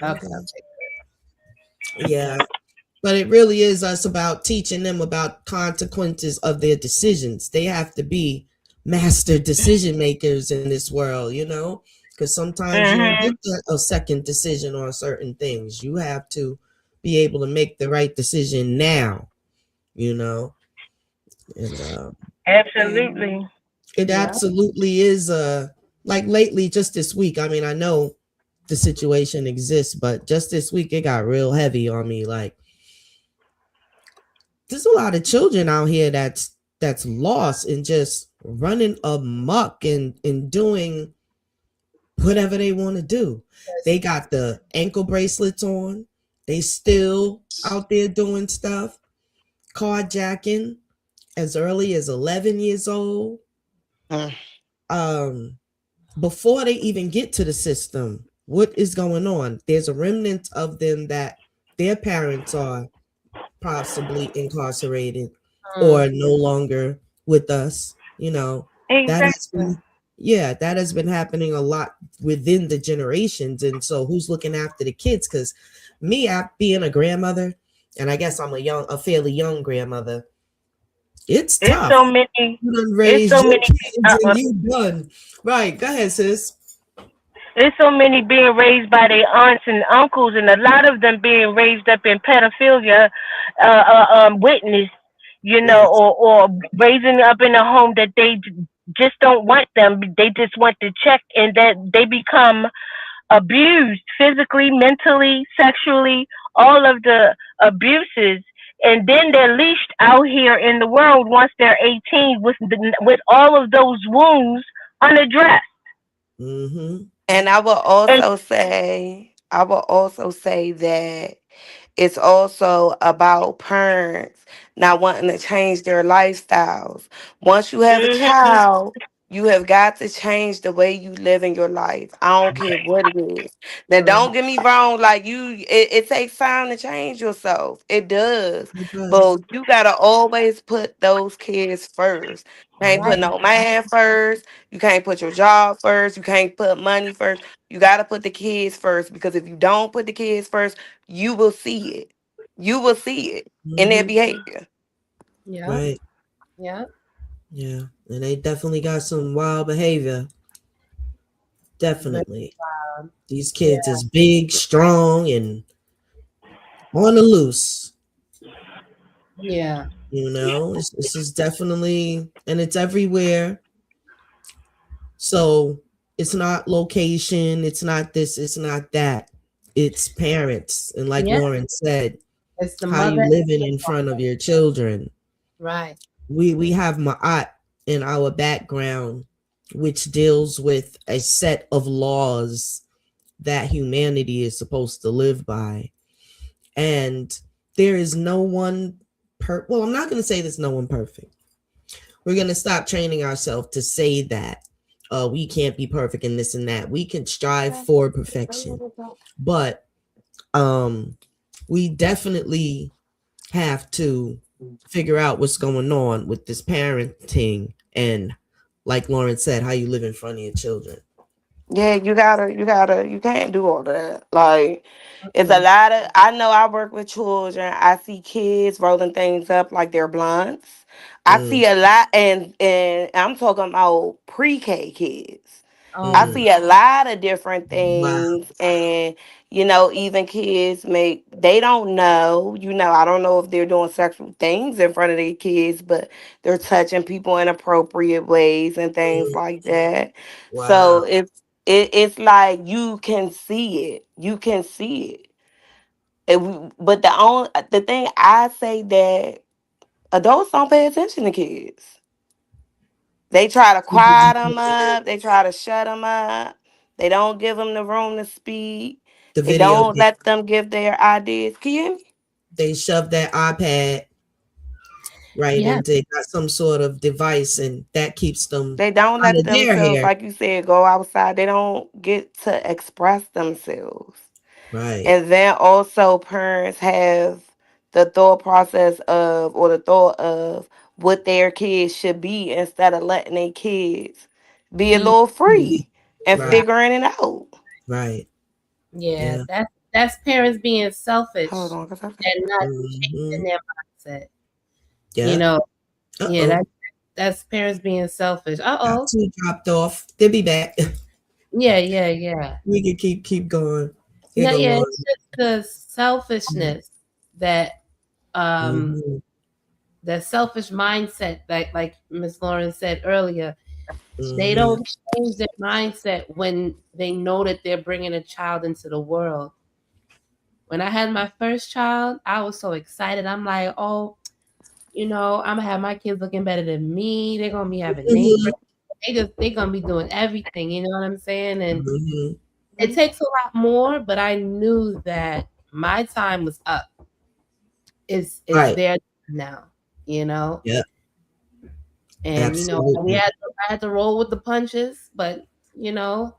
Okay, Okay. Yeah. But it really is us about teaching them about consequences of their decisions. They have to be master decision makers in this world, because sometimes you don't get Mhm. a second decision on certain things. You have to be able to make the right decision now, you know, and Absolutely. it yeah. absolutely is. Like lately, just this week. I mean, I know the situation exists, but just this week it got real heavy on me. Like, there's a lot of children out here that's lost and just running amok and doing whatever they want to do. They got the ankle bracelets on. They still out there doing stuff, carjacking as early as 11 years old. Mm. um before they even get to the system, what is going on? There's a remnant of them that their parents are possibly incarcerated or Mm, no longer with us. That has Exactly. been, yeah, that has been happening a lot within the generations. And so who's looking after the kids? Because me, being a grandmother, and I guess I'm a fairly young grandmother, it's It's tough. so many. You done It's raised so your many. kids and you done. Right. Go ahead, sis. There's so many being raised by their aunts and uncles, and a lot of them being raised up in pedophilia, witness, Yes. or raising up in a home that they just don't want them. They just want to check, and that they become abused physically, mentally, sexually, all of the abuses. And then they're leashed out here in the world once they're 18 with all of those wounds unaddressed. Mm-hmm. And And I will also say that it's also about parents not wanting to change their lifestyles. Once you have a mhm, child, you have got to change the way you live in your life. I don't care what it is. Now, don't mm, get me wrong. Like it takes time to change yourself. It does. It does. But you gotta always put those kids first. You can't put right. no man first. You can't put your job first. You can't put money first. You gotta put the kids first because if you don't put the kids first, you will see it. You will see it in their Mm-hmm. behavior. Yep. Right. Yep. Yeah. And they definitely got some wild behavior. Very Definitely. proud. These Yeah. kids is big, strong, and on the loose. Yeah. This is definitely, and it's everywhere. So it's not location, it's not this, it's not that. It's parents. And like Yeah. Lauren said, It's the how you mother. living in front of your children. Right. We have Ma'at in our background, which deals with a set of laws that humanity is supposed to live by. And there is no one well, I'm not going to say there's no one perfect. We're going to stop training ourselves to say that we can't be perfect in this and that. We can strive for perfection, but um we definitely have to figure out what's going on with this parenting and, like Lauren said, how you live in front of your children. Yeah, you can't do all that. Like, it's a Mm, lot of, I know I work with children. I see kids rolling things up like they're blunts. I Mm, see a lot, and I'm talking about pre-K kids. I oh, mm. see a lot of different Wow. things, and even kids they don't know. I don't know if they're doing sexual things in front of their kids, but they're touching people in appropriate ways and things Mm, like that. wow. So it's like you can see it. You can see it. But the thing I say that adults don't pay attention to kids. They try to quiet them up. They try to shut them up. They don't give them the room to speak. The They video don't game, let them give their ideas. Can you hear me? they shove that iPad right yeah. into, got some sort of device, and that keeps them They don't out let of their themselves, hair. like you said, go outside. They don't get to express themselves. Right. And then also parents have the thought process of or the thought of what their kids should be instead of letting their kids be a Be little free and Right. right. figuring it out. Right. Yeah. Yeah. That's parents being Hold selfish on, cause I and not Hmm. changing their mindset. You Yeah. know. Yeah. Uh-oh. That's parents being selfish. Got Oh. two dropped off. They'll be back. Yeah. Yeah. Yeah. We can keep going. Here No. go Yeah. Lauren. It's just the selfishness that um Mm-hmm. that selfish mindset, like Miss Lauren said earlier. They Mm-hmm. don't change their mindset when they know that they're bringing a child into the world. When I had my first child, I was so excited. I'm like, oh, I'm gonna have my kids looking better than me. They're gonna be having neighbors. They're gonna be doing everything. You know what I'm saying? And Mm-hmm. it takes a lot more, but I knew that my time was up. It's Right. their time now. You know. Yeah. And Absolutely. I had to roll with the punches, but you know,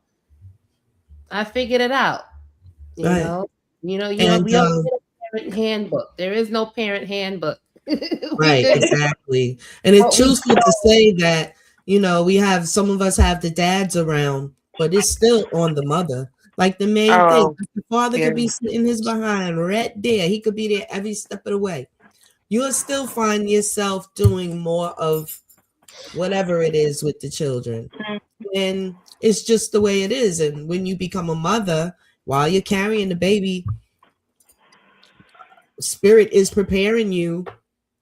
I figured it out. You Right. know, And we don't get a parent handbook. There is no parent handbook. We right, just exactly. And it's what we truthful to say that, we have some of us have the dads around, but it's still on the mother. Like the main thing, Oh, the father yeah. could be sitting his behind right there. He could be there every step of the way. You'll still find yourself doing more of whatever it is with the children. And it's just the way it is. And when you become a mother, while you're carrying the baby, spirit is preparing you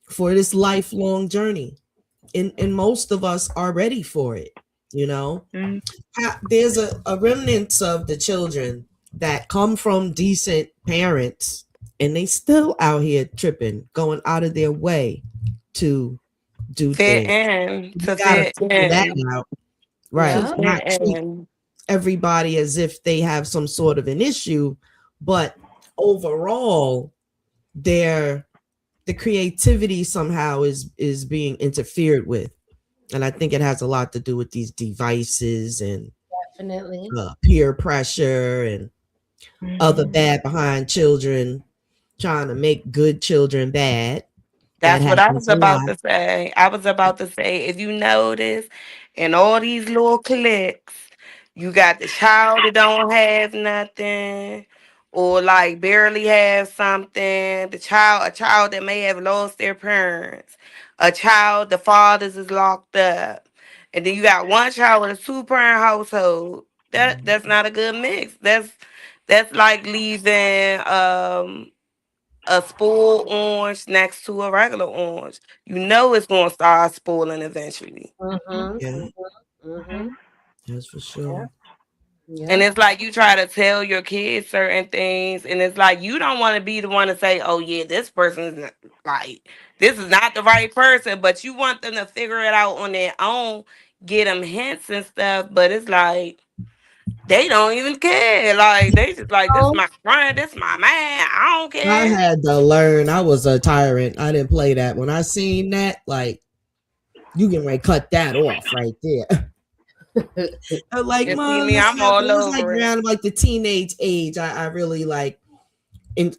for this lifelong journey. And most of us are ready for it, you know. Mm. There's a remnants of the children that come from decent parents and they still out here tripping, going out of their way to do Fit things. in We to gotta fit figure that in out. to Right. yeah. Not fit treat in. everybody as if they have some sort of an issue, but overall, their the creativity somehow is being interfered with. And I think it has a lot to do with these devices and Definitely. peer pressure and other Mhm. bad behind children trying to make good children bad. That That's what I happens was a about lot. to say. I was about to say, if you notice, in all these little cliques, you got the child that don't have nothing, or like barely have something. A child that may have lost their parents, a child the fathers is locked up, and then you got one child with a two-parent household. That's not a good mix. That's like leaving a spoiled orange next to a regular orange. You know it's gonna start spoiling eventually. Mhm. Yeah, Mhm. Mhm. Mhm. that's for Yeah. sure. And Yeah. it's like you try to tell your kids certain things, and it's like you don't want to be the one to say, "Oh yeah, this person is not, like this is not the right person," but you want them to figure it out on their own, get them hints and stuff. But it's like they don't even care. Like they just like this Oh, my friend, this my man. I don't I care. had to learn. I was a tyrant. I didn't play that. When I seen that, like, you can like cut that off right there. I'm like, You see mom, me, this I'm stuff. all It was like over it. around like the teenage age. I really like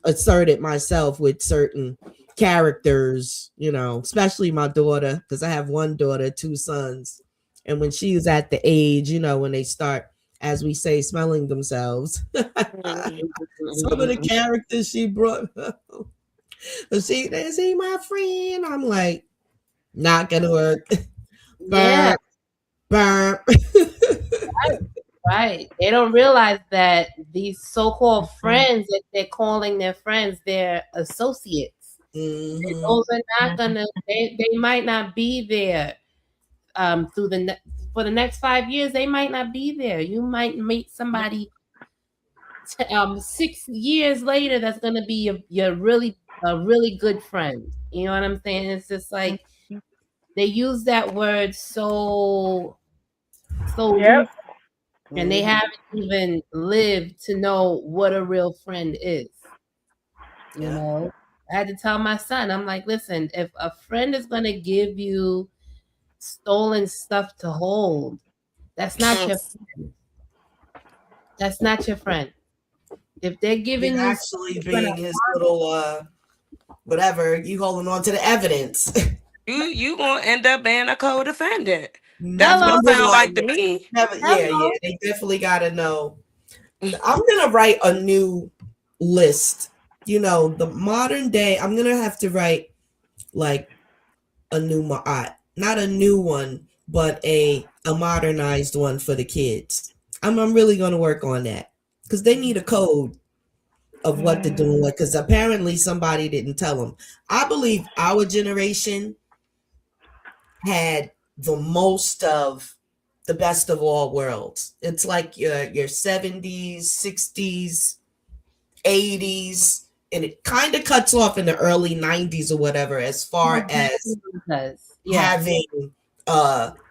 asserted myself with certain characters, especially my daughter, because I have one daughter, two sons. And when she was at the age, when they start, as we say, smelling themselves, Mhm. some of the characters she brought, they say, my friend. I'm like, not gonna work. yeah. Burp, burp. Right. They don't realize that these so-called friends that they're calling their friends, they're associates. And Hmm. those are not gonna. They might not be there through for the next 5 years. They might not be there. You might meet somebody 6 years later that's gonna be your really a really good friend. You know what I'm saying? It's just like they use that word so Yep. loose, and they Hmm. haven't even lived to know what a real friend is. You Yeah. know, I had to tell my son, I'm like, listen, if a friend is gonna give you stolen stuff to hold, that's not your that's not your friend. If they're It giving you stuff actually that's gonna being his little whatever, you holding on to the evidence. You gonna end up being a co-defendant. That's what hello, it Number sounds like one, to me. never, yeah, hello. yeah, they definitely got to know. I'm gonna write a new list. The modern day. I'm gonna have to write like a new, not a new one, but a modernized one for the kids. I'm really gonna work on that because they need a code of what to do and what. Because apparently somebody didn't tell them. I believe our generation had the most of the best of all worlds. It's like your 70s, 60s, 80s, and it kind of cuts off in the early 90s or whatever as far It as definitely does. Yes. having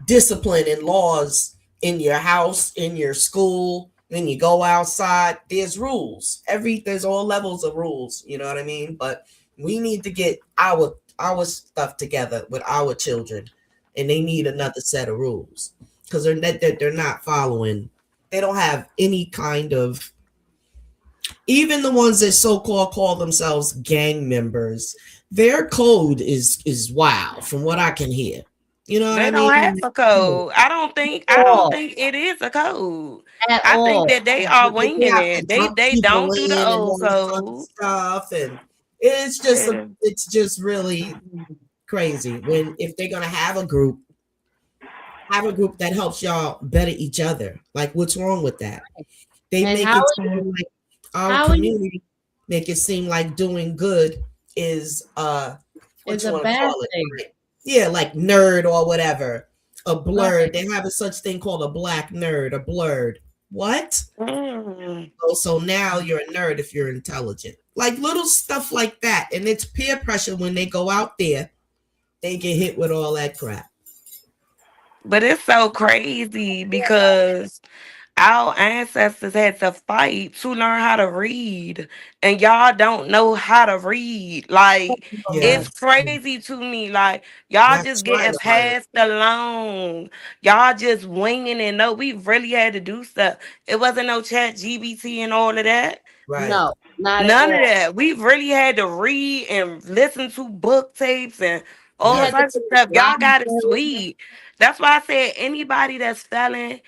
discipline and laws in your house, in your school. When you go outside, there's rules. There's all levels of rules. You know what I mean? But we need to get our stuff together with our children and they need another set of rules because they're not following. They don't have any kind of, even the ones that so-called call themselves gang members, their code is wild from what I can hear. You know what They I don't have mean? a code. I don't think it is a code. at I think all. that they are They winging have to it. They dump they people don't do the in and old all this other code. stuff, and it's just really crazy when if they're gonna have a group that helps y'all better each other. Like, what's wrong with that? They And make how it are seem like our how are you community make it seem like doing good is what is you a want to bad call it. thing. Like, yeah, like nerd or whatever. A blurred. Right. They have a such thing called a black nerd, a blurred. What? Mm. So now you're a nerd if you're intelligent. Like little stuff like that. And it's peer pressure when they go out there, they get hit with all that crap. But it's so crazy because our ancestors had to fight to learn how to read, and y'all don't know how to read. Like, Yeah. it's crazy to me. Like, y'all Not just trying getting to learn. passed along. Y'all just winging it. No, we really had to do stuff. It wasn't no chat GBT and all of that. Right. No, not at None of all. that. We really had to read and listen to book tapes and We all Yeah. had to types go of to stuff. the Y'all got it library sweet. That's why I said anybody that's failing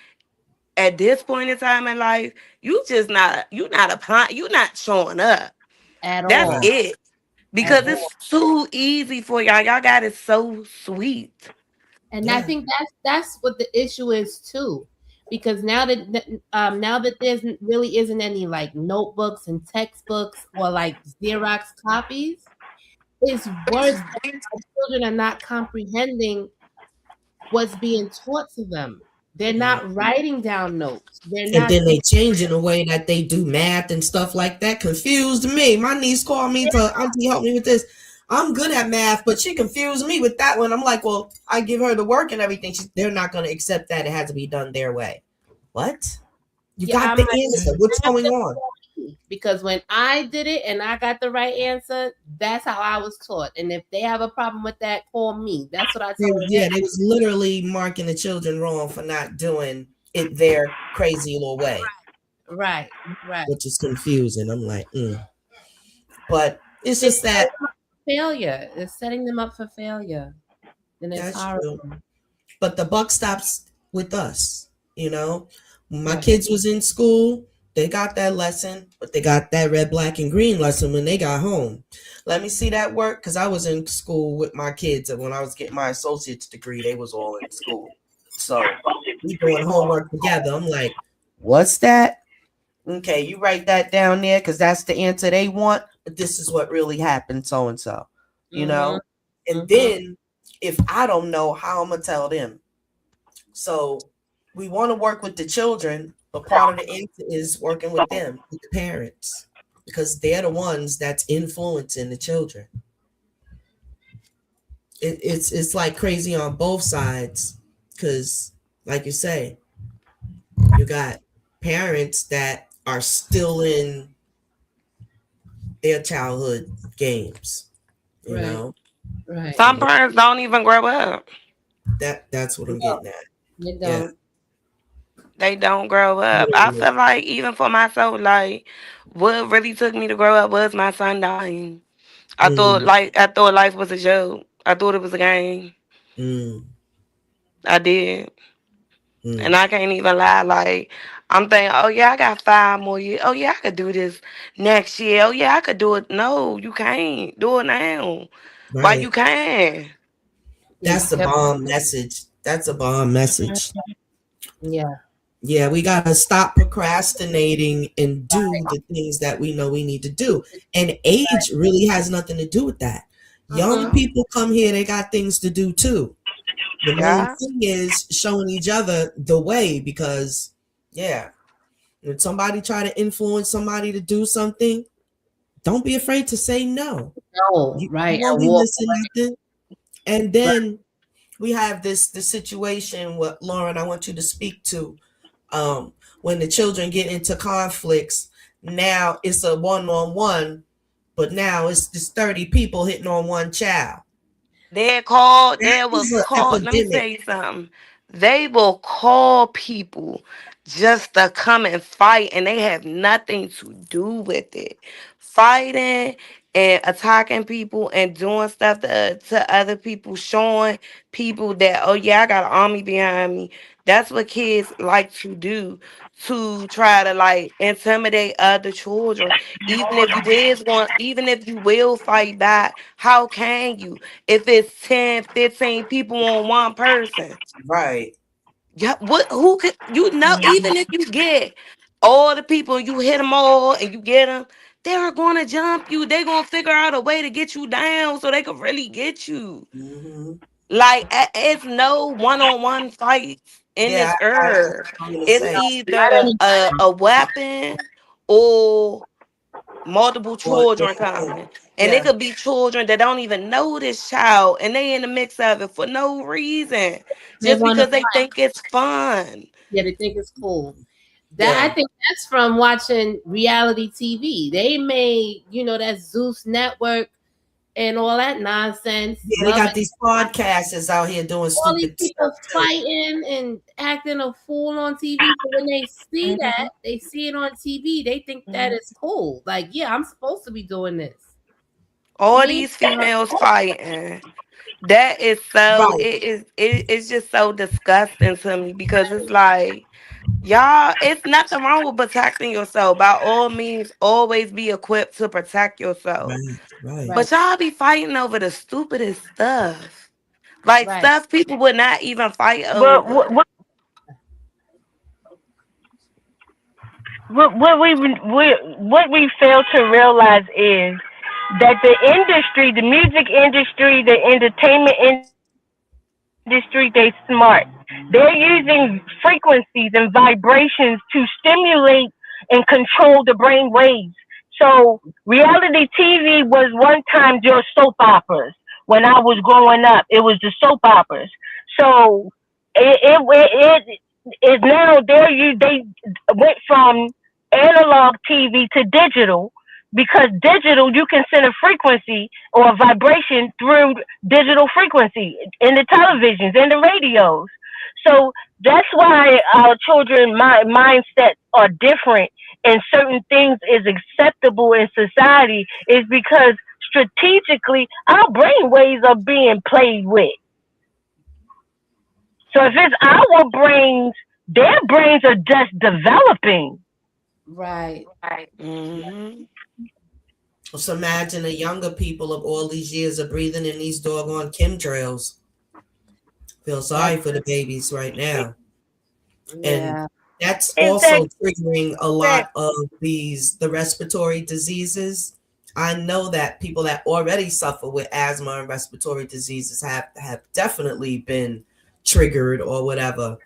at this point in time in life, you not applying, you not showing up. at That's Right. all. it. At Because all. it's too easy for y'all. Y'all got it so sweet. And I Yeah. think that's what the issue is too, because now that there's really isn't any like notebooks and textbooks or like Xerox copies, it's worse that our children are not comprehending what's being taught to them. They're Mm. not writing down notes. They're And not then they taking. change in a way that they do math and stuff like that. Confused me. My niece called me to auntie help me with this. I'm good at math, but she confused me with that one. I'm like, well, I give her the work and everything. They're not going to accept that. It has to be done their way. What? You Yeah, got I'm the like, answer. What's have going them on? call me, because when I did it and I got the right answer, that's how I was taught. And if they have a problem with that, call me. That's what I told him. Yeah, they was literally marking the children wrong for not doing it their crazy little way, Right, right. which is confusing. I'm like, but it's It's just that failure. It's setting them up for failure. And it's that's true. horrible. But the buck stops with us, you know. When my Right. kids was in school, they got that lesson, but they got that red, black, and green lesson when they got home. Let me see that work because I was in school with my kids, and when I was getting my associate's degree, they was all in school. So we doing homework together. I'm like, what's that? Okay, you write that down there because that's the answer they want. But this is what really happened, so and so, you Mm-hmm. know. And Mm-hmm. then if I don't know how I'm gonna tell them, so we want to work with the children, but part of the answer is working with them, with the parents, because they're the ones that's influencing the children. It's like crazy on both sides, because like you say, you got parents that are still in their childhood games, you Right. know. Right. Some parents don't even grow up. That's what I'm No, getting at. they Yeah. don't. They don't grow up. I Literally. feel like even for myself, like what really took me to grow up was my son dying. Mm, I thought life was a joke. I thought it was a game. mm, I did. And mm. I can't even lie. Like, I'm thinking, oh, yeah, I got 5 more years. Oh, yeah, I could do this next year. Oh, yeah, I could do it. No, you can't. Do it now. Why you Right. can? You That's the kept. bomb message. That's a bomb message. Yeah. Yeah, we got to stop procrastinating and do the things that we know we need to do. And age really has nothing to do with that. Young Mm-hmm. people come here, they got things to do too. The main Yeah. thing is showing each other the way because, yeah, when somebody try to influence somebody to do something, don't be afraid to say no. No. You Right. won't And be walk missing away. nothing. And then we have this situation what Lauren I want you to speak to when the children get into conflicts. Now it's a one-on-one, but now it's 30 people hitting on one child. That There will is an call, let me epidemic. tell you something. They will call people just to come and fight, and they have nothing to do with it. Fighting and attacking people and doing stuff to other people, showing people that, oh yeah, I got an army behind me. That's what kids like to do, to try to like intimidate other children. Even if you will fight back, how can you? If it's 10, 15 people on one person. Right. Yeah, what who could even if you get all the people and you hit them all and you get them, they're gonna jump you. They're gonna figure out a way to get you down so they can really get you. Hmm. Like it's no one-on-one fights in Yeah, this that's earth. what I'm gonna It's say. I don't either even, a weapon or multiple Or, children coming. And it yeah, could be children that don't even know this child and they in the mix of it for no reason. they Just want to because they fight. think it's fun. Yeah, they think it's cool. That yeah, I think that's from watching reality TV. They made, that Zeus Network and all that nonsense. yeah. They Love got it. these podcasters out here doing All these stupid people stuff too. fighting and acting a fool on TV. So when they see that, Mhm, they see it on TV, they think that mhm. is cool. Like, yeah, I'm supposed to be doing this. All Me, these females fighting. That is so Right. it's just so disgusting to me because it's like y'all, it's nothing wrong with protecting yourself. By all means, always be equipped to protect yourself. Right. Right. right, But y'all be fighting over the stupidest stuff. Like right, stuff people would not even fight But over. what we fail to realize is that the industry, the music industry, the entertainment industry, they smart. They're using frequencies and vibrations to stimulate and control the brain waves. So reality TV was one time your soap operas. When I was growing up, it was the soap operas. So it is now they went from analog TV to digital, because digital you can send a frequency or a vibration through digital frequency in the televisions and the radios. So that's why our children mindsets are different, and certain things is acceptable in society is because strategically our brain waves are being played with. So if it's our brains, their brains are just developing. right. Hmm. So imagine the younger people of all these years of breathing in these doggone chemtrails. Feel That's sorry for the babies right now. And yeah, that's Exactly. also triggering a lot of the respiratory diseases. I know that people that already suffer with asthma and respiratory diseases have definitely been triggered or whatever,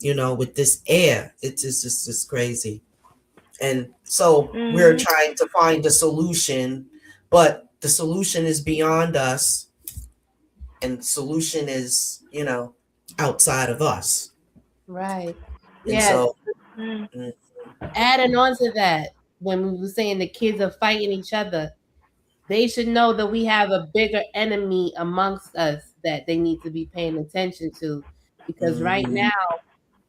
with this air. It's just crazy. And so we're Hmm. trying to find a solution, but the solution is beyond us, and the solution is, outside of us. right. And Yeah, so, Hmm. mm, adding on to that, when we were saying the kids are fighting each other, they should know that we have a bigger enemy amongst us that they need to be paying attention to. Because right mhm. now,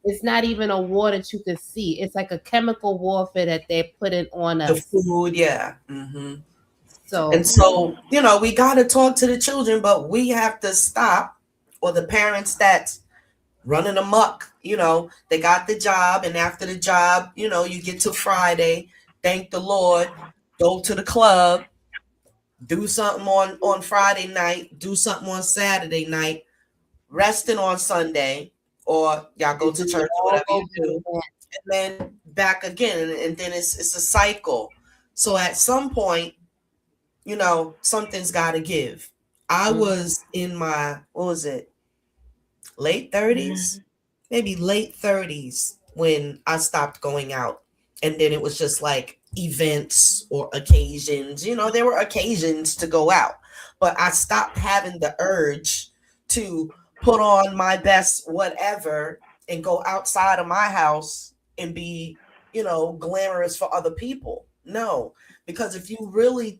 it's not even a war that you can see. It's like a chemical warfare that they're putting on The us. food, yeah. And So, so, we got to talk to the children, but we have to stop, or the parents that's running amok, they got the job, and after the job, you get to Friday, thank the Lord, go to the club, do something on Friday night, do something on Saturday night, resting on Sunday, or y'all go and to do it church or all whatever you over do, again. and then back again, and then it's a cycle. So at some point, something's got to give. I Mm, was in my, what was it, late 30s, maybe late 30s when I stopped going out. And then it was just like events or occasions. There were occasions to go out, but I stopped having the urge to put on my best whatever and go outside of my house and be, glamorous for other people. No, because if you really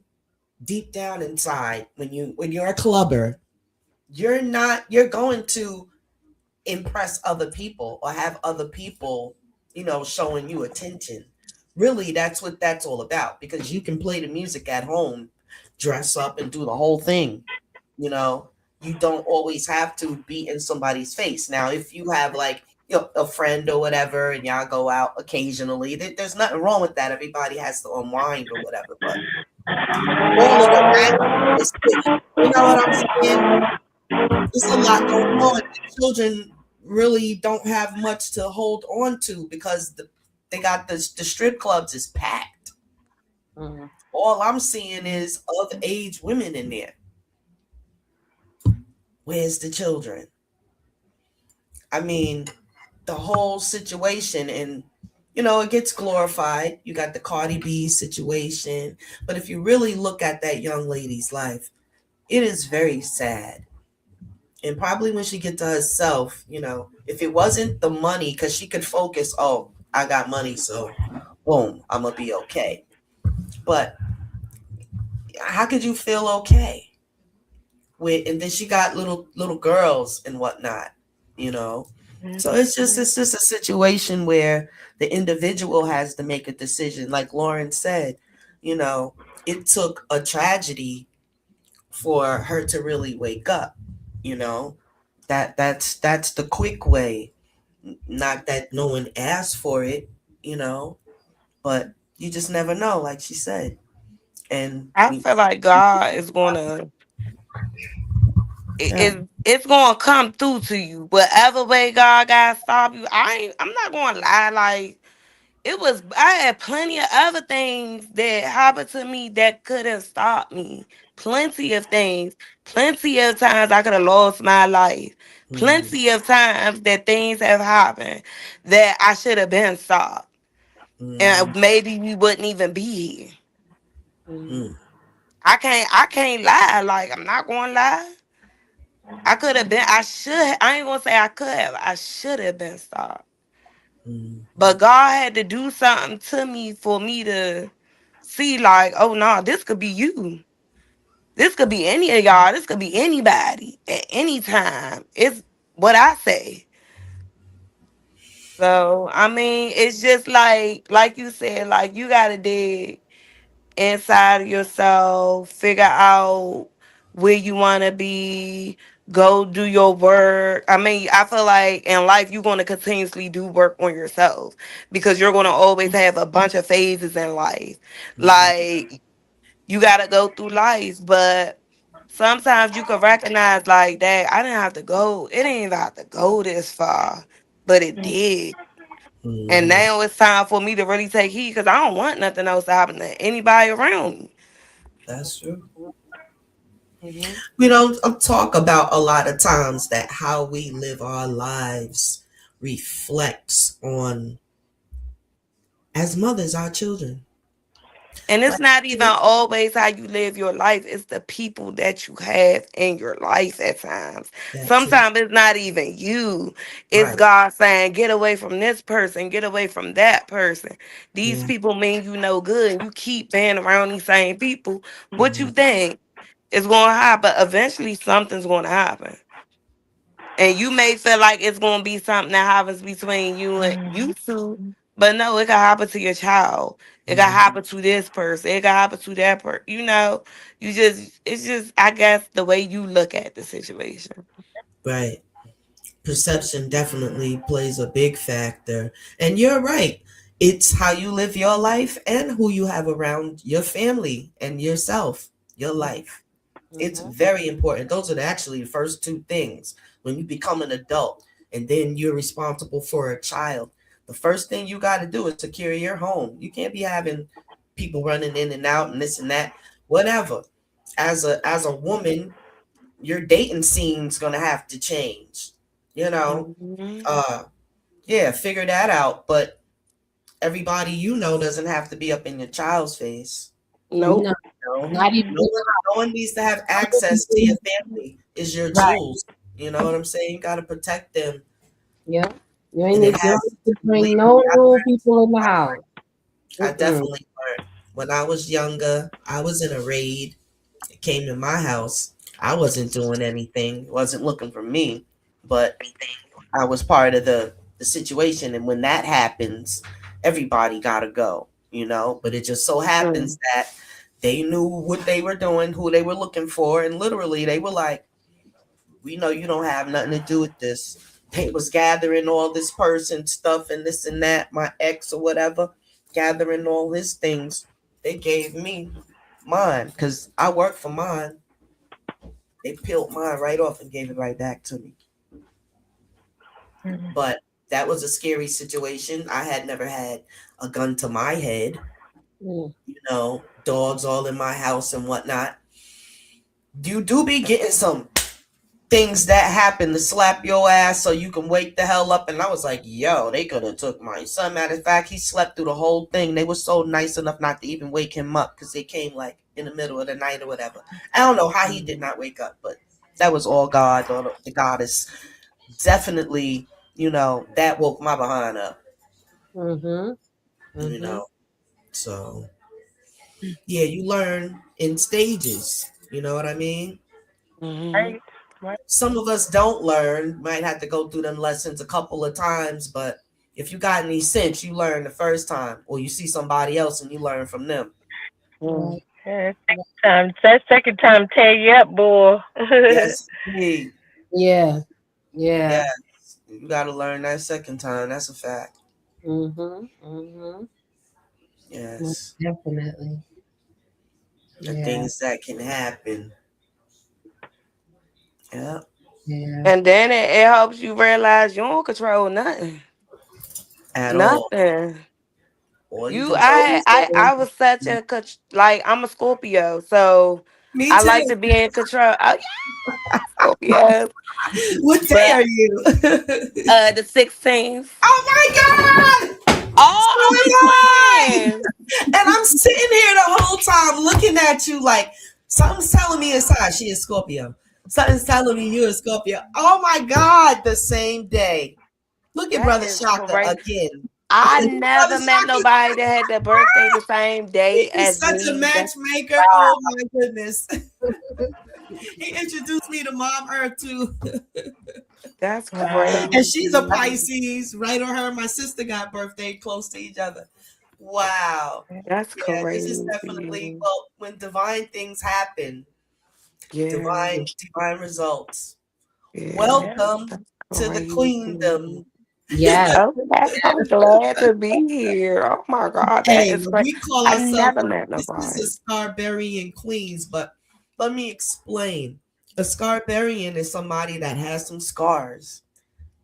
deep down inside, when you're a clubber, you're going to impress other people or have other people, showing you attention. Really, that's what that's all about, because you can play the music at home, dress up and do the whole thing. You know, you don't always have to be in somebody's face. Now, if you have like, a friend or whatever and y'all go out occasionally, there's nothing wrong with that. Everybody has to unwind or whatever, but all of the rap is, you know what I'm saying? There's a lot going on. The children really don't have much to hold on to, because they got the strip clubs is packed. Mhm. All I'm seeing is of age women in there. Where's the children? I mean, the whole situation, and it gets glorified. You got the Cardi B situation, but if you really look at that young lady's life, it is very sad. And probably when she get to herself, if it wasn't the money, because she could focus, oh, I got money, so boom, I'm gonna be okay. But how could you feel okay with? And then she got little girls and whatnot, you know. So it's just a situation where the individual has to make a decision. Like Lauren said, you know, it took a tragedy for her to really wake up. You know, that's the quick way. Not that no one asked for it, but you just never know, like she said. And I feel like God is gonna yeah. it's gonna come through to you. Whatever way God gotta stop you. I'm not gonna lie, like I had plenty of other things that happened to me that could have stopped me. Plenty of things. Plenty of times I could have lost my life. Mm, Plenty of times that things have happened that I should have been stopped. mm, And maybe we wouldn't even be here. Mhm. mm, I can't lie. Like, I'm not gonna lie. I could have been I ain't gonna say I could have. I should have been stopped. mm, But God had to do something to me for me to see, like, oh no, this could be you. This could be any of y'all. This could be anybody at any time. It's what I say. So I mean, it's just like you said, like you gotta dig inside of yourself, figure out where you wanna be, go do your work. I mean, I feel like in life you're gonna continuously do work on yourself because you're gonna always have a bunch of phases in life. mm, Like you gotta go through life, but sometimes you can recognize like that I didn't have to go. It didn't even have to go this far, but it did. And mm. now it's time for me to really take heed because I don't want nothing else to happen to anybody around me. That's true. Mhm. We don't talk about a lot of times that how we live our lives reflects on, as mothers, our children. And it's Like, not even always how you live your life. It's the people that you have in your life at times. that too. Sometimes it's not even you. It's Right. God saying, get away from this person, get away from that person. These Yeah. people mean you no good. And you keep being around these same people. What you Mm, think is going to happen? Eventually, something's going to happen. And you may feel like it's going to be something that happens between you and you two, but no, it can happen to your child. It can mm, happen to this person. It can happen to that person. It's just, I guess, the way you look at the situation. right. Perception definitely plays a big factor. And you're right. It's how you live your life and who you have around your family and yourself, your life. It's Mhm. very important. Those are actually the first two things. When you become an adult and then you're responsible for a child, the first thing you got to do is secure your home. You can't be having people running in and out and this and that, whatever. As a woman, your dating scene's gonna have to change. You know, Mhm. uh, yeah, figure that out. But everybody doesn't have to be up in your child's face. No, Nope. No, not even no one, no one needs to have other access to your people. family. Is your Right. jewels. You know what I'm saying? You got to protect them, Yeah. and it You don't has need to bring lately. no rude people in the house. I Mm-mm. definitely learned when I was younger. I was in a raid. It came in my house. I wasn't doing anything, wasn't looking for me, but I was part of the situation. And when that happens, everybody gotta go, you know. But it just so happens Mm. that they knew what they were doing, who they were looking for, and literally they were like, "We know you don't have nothing to do with this." They was gathering all this person stuff and this and that, my ex or whatever, gathering all his things. They gave me mine because I worked for mine. They peeled mine right off and gave it right back to me. Mm. But that was a scary situation. I had never had a gun to my head, Mm. you know, dogs all in my house and whatnot. You do be getting some things that happen to slap your ass so you can wake the hell up. And I was like, yo, they could have took my son. Matter of fact, he slept through the whole thing. They were so nice enough not to even wake him up because they came like in the middle of the night or whatever. I don't know how he did not wake up, but that was all God or the goddess. Definitely, you know, that woke my behind up, Mhm. you Mhm. know. So yeah, you learn in stages. You know what I mean? Right. Mhm. Right. Some of us don't learn, might have to go through them lessons a couple of times, but if you got any sense, you learn the first time, or you see somebody else and you learn from them. Right. Mm. Yeah, Right. that second time tear you up, boy. Yes, indeed. Yeah. Yeah. Yes. You got to learn that second time. That's a fact. Mhm. Mhm. Most Yes. definitely. The Yeah. things that can happen. Yeah. Yeah. And then it helps you realize you don't control nothing. At all. Nothing. All you You, control is your I own. was such a like I'm a Scorpio, so Me I too. like to be in control. Oh yeah, Scorpio. What day But are you? the 16th. Oh my God! Oh, So I'm a am I! twin. And I'm sitting here the whole time looking at you like something's telling me inside she is Scorpio. Something's telling me you're a Scorpio. Oh my God, the same day. Look at That Brother is Shaka correct. again. I Brother never met Shaka, nobody that had their birthday the same he day is as such a me. That's matchmaker. Oh my goodness. He introduced me to Mom Earth too. that's Wow. And she's a crazy. Pisces. Right on her and my sister got birthday close to each other. Wow. That's Yeah, this is crazy. definitely, well, when divine things happen, Yeah, divine results. yeah. Yeah. Welcome That's to the crazy. queendom. Yes. Okay, I'm glad to be here. Oh my God, that Hey, is great. we call I ourselves never met this is nobody. a Scarbarian Queens, but let me explain. A Scarbarian is somebody that has some scars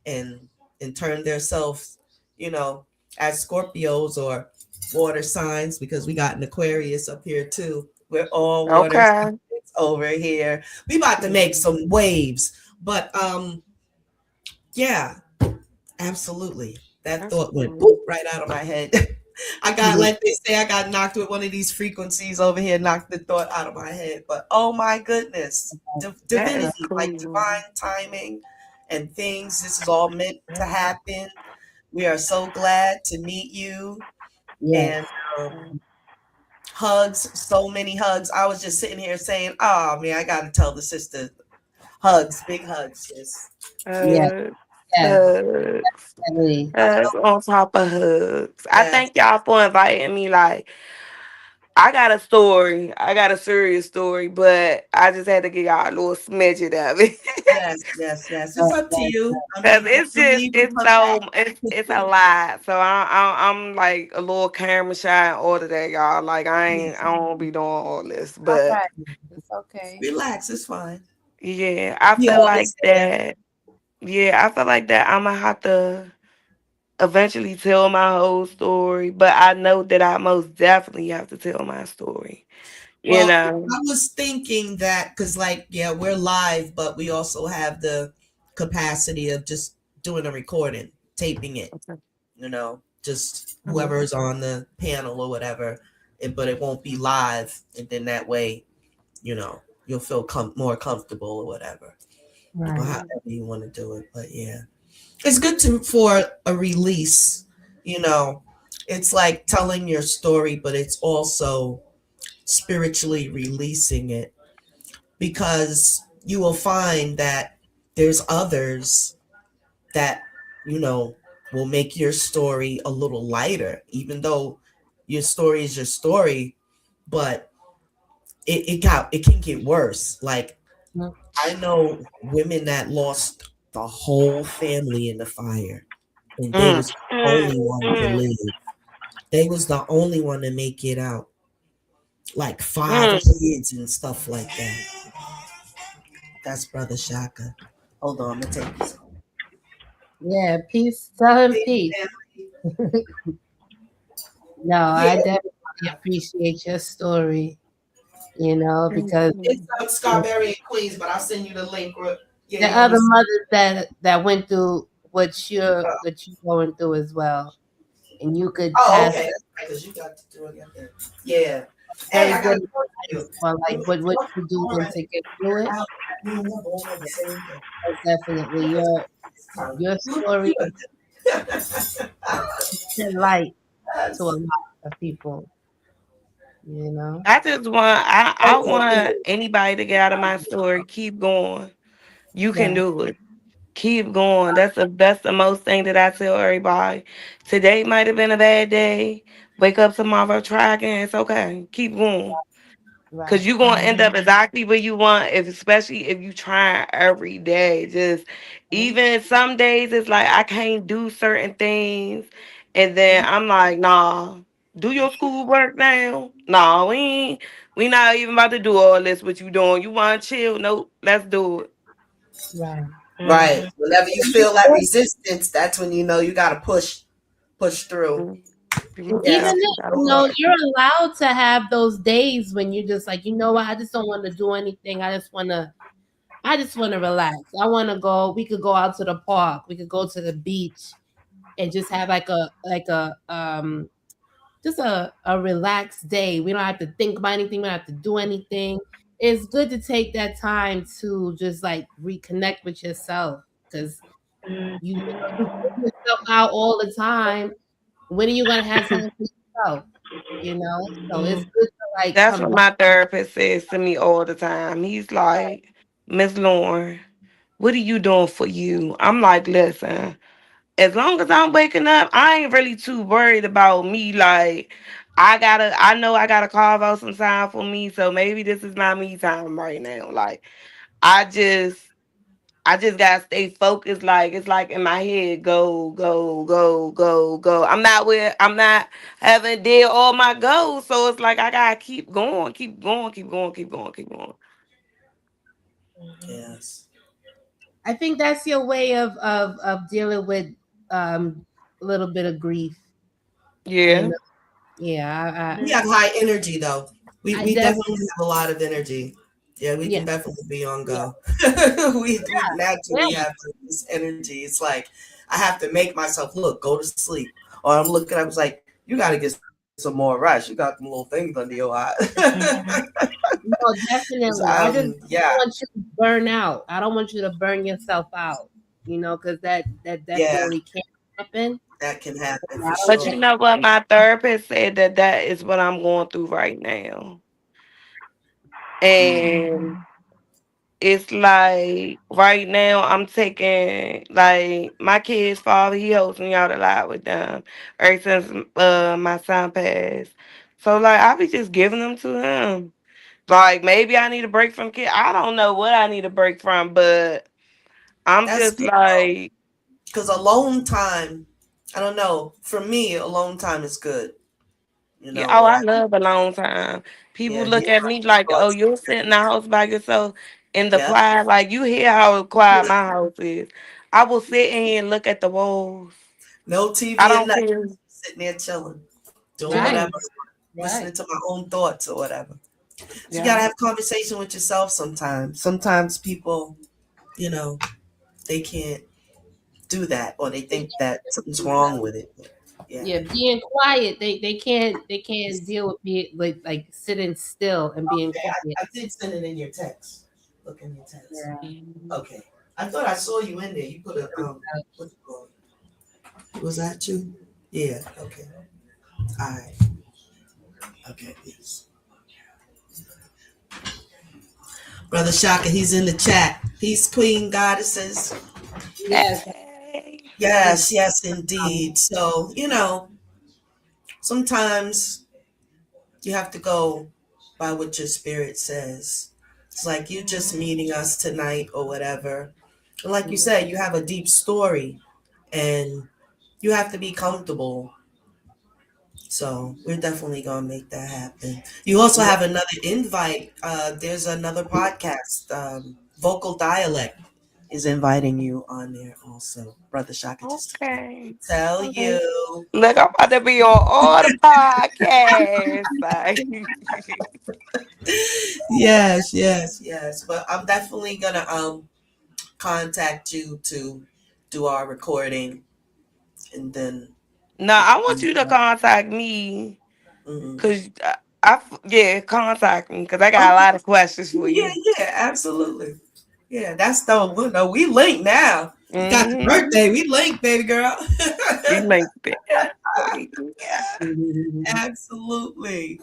and turn themselves, you know, as Scorpios or water signs because we got an Aquarius up here too. We're all water Okay. signs over here. We about to make some waves, but yeah, absolutely. That That's thought went boop cool. right out of my head. I got, Mhm. like they say, I got knocked with one of these frequencies over here, knocked the thought out of my head. But oh my goodness, That is divinity, like cool. divine timing and things. This is all meant to happen. We are so glad to meet you. And Yes. um, hugs, so many hugs. I was just sitting here saying, oh man, I got to tell the sister hugs, big hugs, sis. Yes. Hugs, Yes. hugs, Definitely. hugs on top of hugs. I Yes, thank y'all for inviting me. Like, I got a story. I got a serious story, but I just had to give y'all a little smidget of it. yes, yes, yes. It's Right, up to right. you. I Cause mean, it's some just people come back. it's a lot. So I'm like a little camera shy in order that y'all. Like I don't wanna be doing all this. All But right. It's okay. Relax, it's fine. yeah, I We feel all like is here. that. Yeah, I feel like that I'ma have to eventually tell my whole story. But I know that I most definitely have to tell my story. You Well, know. I was thinking that because, like, yeah, we're live, but we also have the capacity of just doing a recording, taping it, you know, just Mhm. whoever's on the panel or whatever, but it won't be live. And then that way, you know, you'll feel more comfortable or whatever, or Right. however you want to do it. But yeah, it's good for a release, you know. It's like telling your story, but it's also spiritually releasing it because you will find that there's others that, you know, will make your story a little lighter, even though your story is your story, but it can get worse. Like, Mhm. I know women that lost the whole family in the fire, and they Mm. was the Mm, only one to mm, live. They was the only one to make it out. Like five mm. kids and stuff like that. That's Brother Shaka. Hold on, I'm gonna take this. Yeah, peace. Tell him Hey, peace. family. No, Yeah, I definitely appreciate your story. Because it's Scarberry and Queens, but I'll send you the link. Yeah, the you want me other to send mothers that went through what you're going through as well, and you could Oh, pass okay. That's right, because you got to do it again. Yeah. Hey, very I got good a question for you. advice on When like what once you're you're born, doing to get you're through it. out. Me and her born on the Yeah, same day. most definitely. This time. Your You look story good. shed light to a Yes. lot of people. You know. I just want I Okay. want anybody to get out of my story. Keep going. You can Right. do it. Keep going. That's the most thing that I tell everybody. Today might have been a bad day. Wake up tomorrow, try again. It's okay. Keep going. Cause Right. you're gonna end up exactly where you want, if especially if you try every day. Just even some days it's like I can't do certain things, and then I'm like, nah, do your schoolwork now. Nah, we not even about to do all this. What you doing? You want to chill? Nope, let's do it. Right. Right. Mhm. Whenever you feel that resistance, that's when you know you got to push through. Mm, And You Yes. even definitely if, gotta push you're allowed to have those days when you're just like, what, I just don't want to do anything. I just want to relax. I want to go. We could go out to the park. We could go to the beach and just have like a just a relaxed day. We don't have to think about anything. We don't have to do anything. It's good to take that time to just like reconnect with yourself because you put yourself out all the time. When are you gonna have time for yourself? So it's good to like That's come what back. my therapist says to me all the time. He's like, Miss Lauren, what are you doing for you? I'm like, listen, as long as I'm waking up, I ain't really too worried about me. Like, I know I gotta carve out some time for me. So maybe this is my me time right now. Like, I just, I just gotta stay focused. Like, it's like in my head, go, go, go, go, go. I'm not having did all my goals. So it's like I gotta keep going, keep going, keep going, keep going, keep going. Yes. I think that's your way of dealing with um a little bit of grief. You Yeah. know, yeah, We have high energy though. I We definitely, definitely have a lot of energy. Yeah, we yeah, can definitely be on yeah, go. We naturally yeah, have this energy. It's like I have to make myself look, go to sleep. Or I'm looking, I was like, you gotta get some more rest. You got them little things under your eye. no, 'Cause, definitely. I just yeah, don't want you to burn out. I don't want you to burn yourself out. Because that yeah, definitely can happen. that can happen I for don't But sure. you think. know what? My therapist said that that is what I'm going through right now. And it's like right now I'm taking like my kid's father, he helps me out a lot with them ever since my son passed. So like I be just giving them to him. Like maybe I need a break from kid. I don't know what I need a break from, but I'm That's just good like, because alone time, I don't know. For me, alone time is good. You yeah, know, oh, where I I, love alone time. People yeah, look hear at my me like, oh, thoughts. you're sitting in the house by yourself in the Yeah. quiet. Like you hear how quiet my house is. I will sit in here and look at the walls. No I TV and don't nothing. care. Sitting there chilling, doing Yeah, Right, whatever, right. listening to my own thoughts or whatever. So you gotta yeah. have conversation with yourself sometimes. Sometimes people, you know, they can't do that or they They think can't that listen something's to wrong themselves. with it. Yeah. Yeah, being quiet, they can't deal with being like sitting still and being Okay, quiet. I did send it in your text. Look in your text. Yeah. Mhm. Okay. I thought I saw you in there. You put a what you call it? Was that you? Yeah. Okay. All right. Okay. Yes. Brother Shaka, he's in the chat. Peace, Queen Goddesses. Yes. Hey. Yes. Yes, yes, indeed. So, sometimes you have to go by what your spirit says. It's like you just meeting us tonight or whatever. And like you said, you have a deep story and you have to be comfortable. So we're definitely gonna make that happen. You also Yeah. have another invite. There's another podcast. Vocal Dialect is inviting you on there also. Brother Shaka just told me Okay. to tell Okay. you. Look, I'm about to be on all the podcasts. Like, Yes, yes, yes. But I'm definitely gonna contact you to do our recording and then no, we I can want do you to that. contact me Hmm. because yeah, contact me because I got a Okay. lot of questions for Yeah, you. yeah, absolutely. Yeah, that's the no, we link now. You got the Mm-hmm. birthday. We link, baby girl. We make that. Yeah. Absolutely.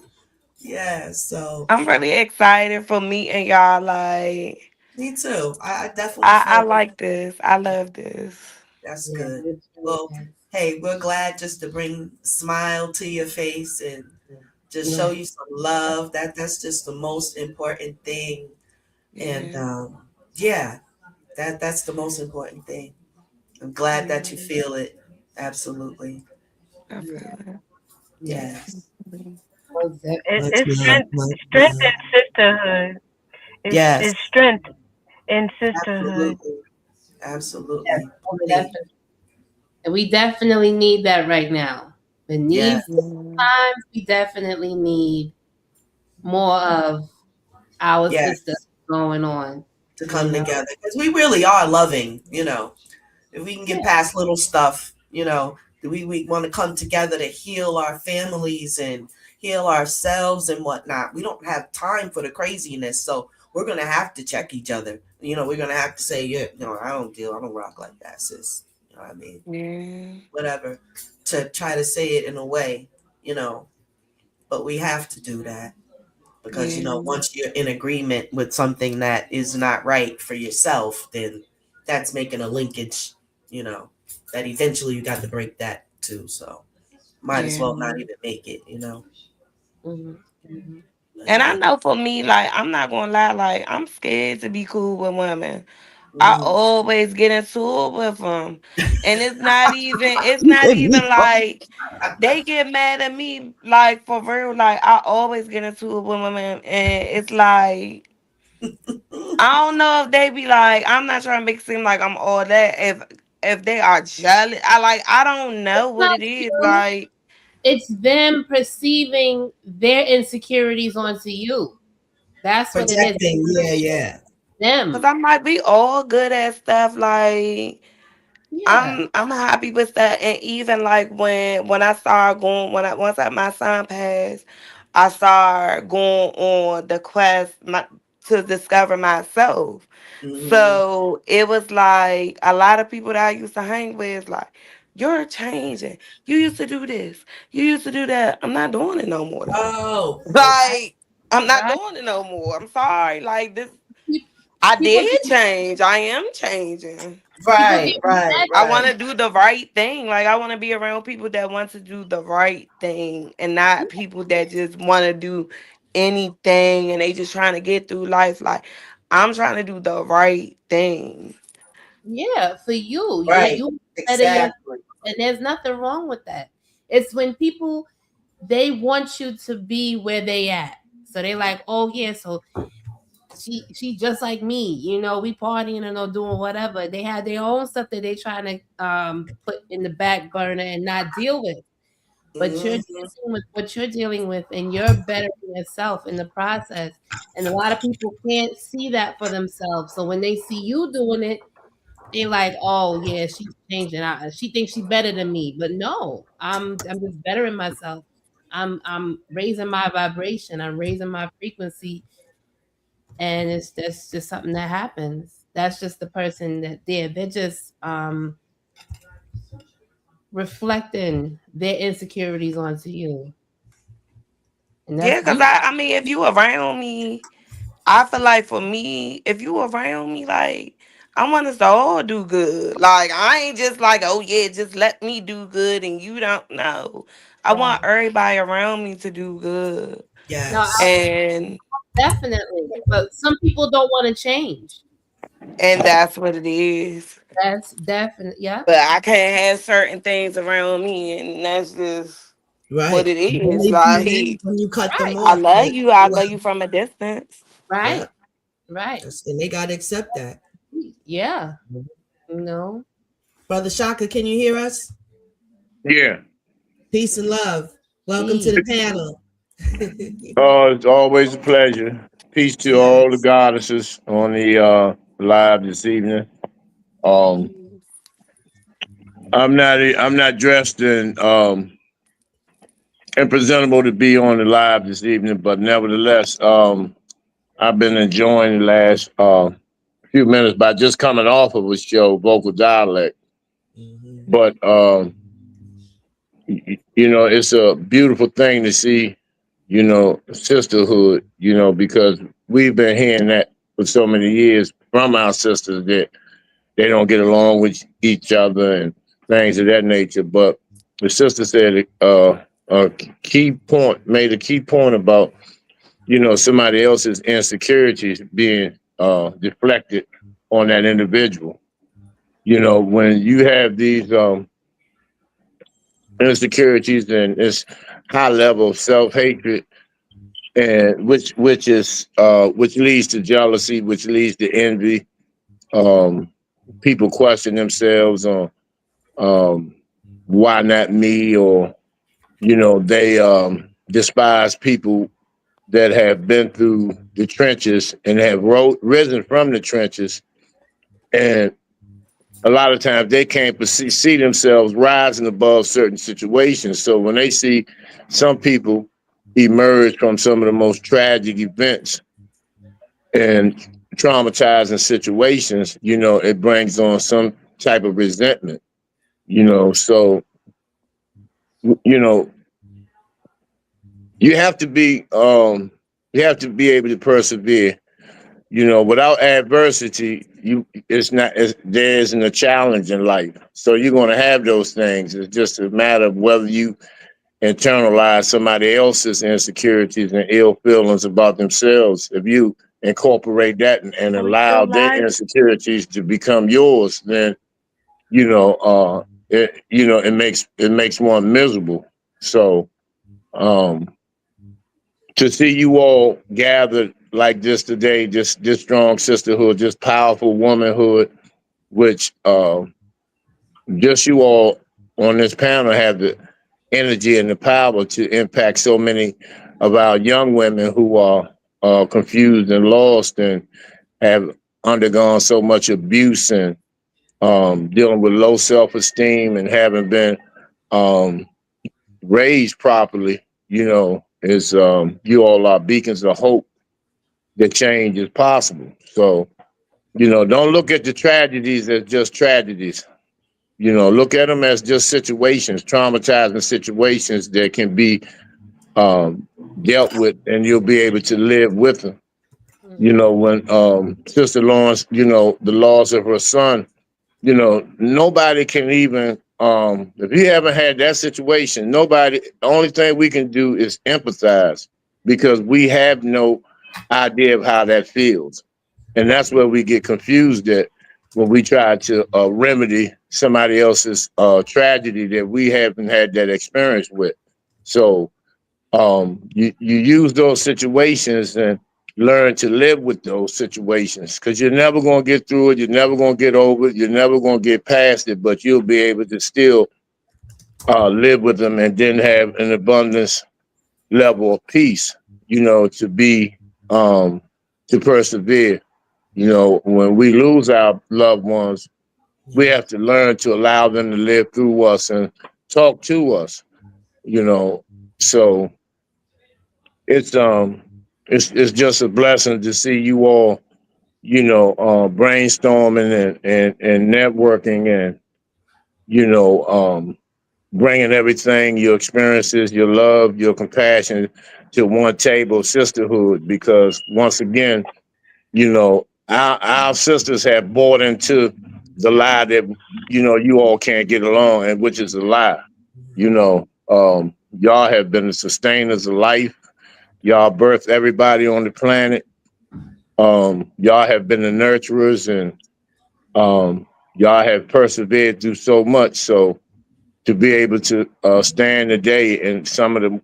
Yeah. So I'm really excited for meeting y'all. Like, me too. I definitely I feel like this. I love this. that's Yeah, good. it's really Well, nice. hey, we're glad just to bring a smile to your face and just show Right. you some love. That's just the most important thing. And Yeah, yeah, that's the most important thing. I'm glad yeah, that you feel it. Absolutely. I Yeah. feel it. Yeah. Yes. Definitely. Most Much It's love. Much strength love. and sisterhood. Yes. It's strength in sisterhood. Absolutely. Yes, Absolutely. most Hey, definitely. And we definitely need that right now. In yeah. these Yeah, times, we definitely need more of our sister Yes. going on. To You come know? together. Because we really are loving. If we can get Yeah. past little stuff, we want to come together to heal our families and heal ourselves and whatnot. We don't have time for the craziness. So we're gonna have to check each other. We're gonna have to say, yeah, no, I don't rock like that, sis. You know what I mean? yeah, Whatever. To try to say it in a way, you know, but we have to do that because yeah, once you're in agreement with something that is not right for yourself, then that's making a linkage, you know, that eventually you got to break that too. So might as well not yeah. even make it. Hmm. Hmm. But And I yeah. know for me, like, I'm not gonna lie, like, I'm scared to be cool with women. I Mhm. always get into it with them, and it's You not and me even both. like they get mad at me, like for real. Like I always get into it with women, and it's like I don't know if they be like I'm not trying to make it seem like I'm all that. If they are jealous, I don't know It's what not it is. you. Like It's them perceiving their insecurities onto you. That's what it is. Projecting, yeah, yeah. because Them. I'm like we all good at stuff. Like Yeah. I'm happy with that, and even like when I started going when I once my son passed, I started going on the to discover myself. Hmm. So it was like a lot of people that I used to hang with, like you're changing. You used to do this. You used to do that. I'm not doing it no more though. Oh, okay. Right. Like I'm not Right. doing it no more. I'm sorry. Like this, Pe- I People did get change. I am changing. people Right, get right, mad. I right. want to do the right thing. Like I want to be around people that want to do the right thing and not people that just want to do anything and they just trying to get through life. Like I'm trying to do the right thing. Yeah, for you. Right. You better yourself. Exactly. And there's nothing wrong with that. It's when people they want you to be where they at. So they like, oh yeah, so she just like me, we partying and or doing whatever. They have their own stuff that they trying to put in the back burner and not deal with. But you're Hmm. dealing with what you're dealing with and you're bettering yourself in the process. And a lot of people can't see that for themselves. So when they see you doing it, they like, oh yeah, she's changing. She thinks she's better than me, but no, I'm just bettering myself. I'm raising my vibration. I'm raising my frequency, and that's just something that happens. That's just the person that they're just reflecting their insecurities onto you, and Yeah, that's cause you. I mean if you around me, I feel like for me, if you around me, like I want us to all do good. Like I ain't just like, oh yeah, just let me do good and you don't know. I want Right. everybody around me to do good, No, Yes. and definitely. But some people don't want to change. that's what it is. That's definitely, yeah. But I can't have certain things around me, and that's just what Right. it When is. they be there, Like when you cut them Right. I off, love like, you. I wow. love you from a distance. Yeah. Right. Right. And they gotta accept that. Yeah. No. Brother Shaka, can you hear us? Yeah. Peace and love. Welcome to Peace. the panel. It's always a pleasure. Peace to all the Yes. goddesses on the live this evening. Um, Peace. I'm not dressed and presentable to be on the live this evening, but nevertheless, I've been enjoying the last few minutes by just coming off of a show, vocal dialect. Hmm. But it's a beautiful thing to see, sisterhood, because we've been hearing that for so many years from our sisters that they don't get along with each other and things of that nature. But the sister said a made a key point about, somebody else's insecurities being deflected on that individual. When you have these insecurities and this high level of self hatred, and which leads to jealousy, which leads to envy. Um, People question themselves on why not me, or they despise people that have been through the trenches and have risen from the trenches, and a lot of times they can't see themselves rising above certain situations. So when they see some people emerge from some of the most tragic events and traumatizing situations, it brings on some type of resentment, So, you know, you have to be, you have to be able to persevere. Without adversity, there isn't a challenge in life. So you're going to have those things. It's just a matter of whether you internalize somebody else's insecurities and ill feelings about themselves. If you incorporate that and Are we allow still their live? insecurities to become yours, then it makes one miserable. So um, to see you all gathered like this today, this strong sisterhood, this powerful womanhood, which just you all on this panel have the energy and the power to impact so many of our young women who are confused and lost and have undergone so much abuse and dealing with low self-esteem and haven't been um, raised properly. Is you all are beacons of hope that change is possible. So don't look at the tragedies as just tragedies. Look at them as just situations, traumatizing situations that can be um, dealt with, and you'll be able to live with them. When Sister Lawrence, the loss of her son, nobody can even, if you haven't had that situation, nobody, the only thing we can do is empathize because we have no idea of how that feels. And that's where we get confused at when we try to remedy somebody else's tragedy that we haven't had that experience with. So you use those situations and learn to live with those situations because you're never going to get through it. You're never going to get over it. You're never going to get past it, but you'll be able to still live with them and then have an abundance level of peace, to be, um, to persevere. When we lose our loved ones, we Yeah. have to learn to allow them to live through us and talk to us, you know. So it's just a blessing to see you all, brainstorming and networking and, you know, um, bringing everything, your experiences, your love, your compassion to one table sisterhood, because once again, our sisters have bought into the lie that you all can't get along, and which is a lie. Y'all have been the sustainers of life. Y'all birthed everybody on the planet. Y'all have been the nurturers, and y'all have persevered through so much. So to be able to stand today in some of the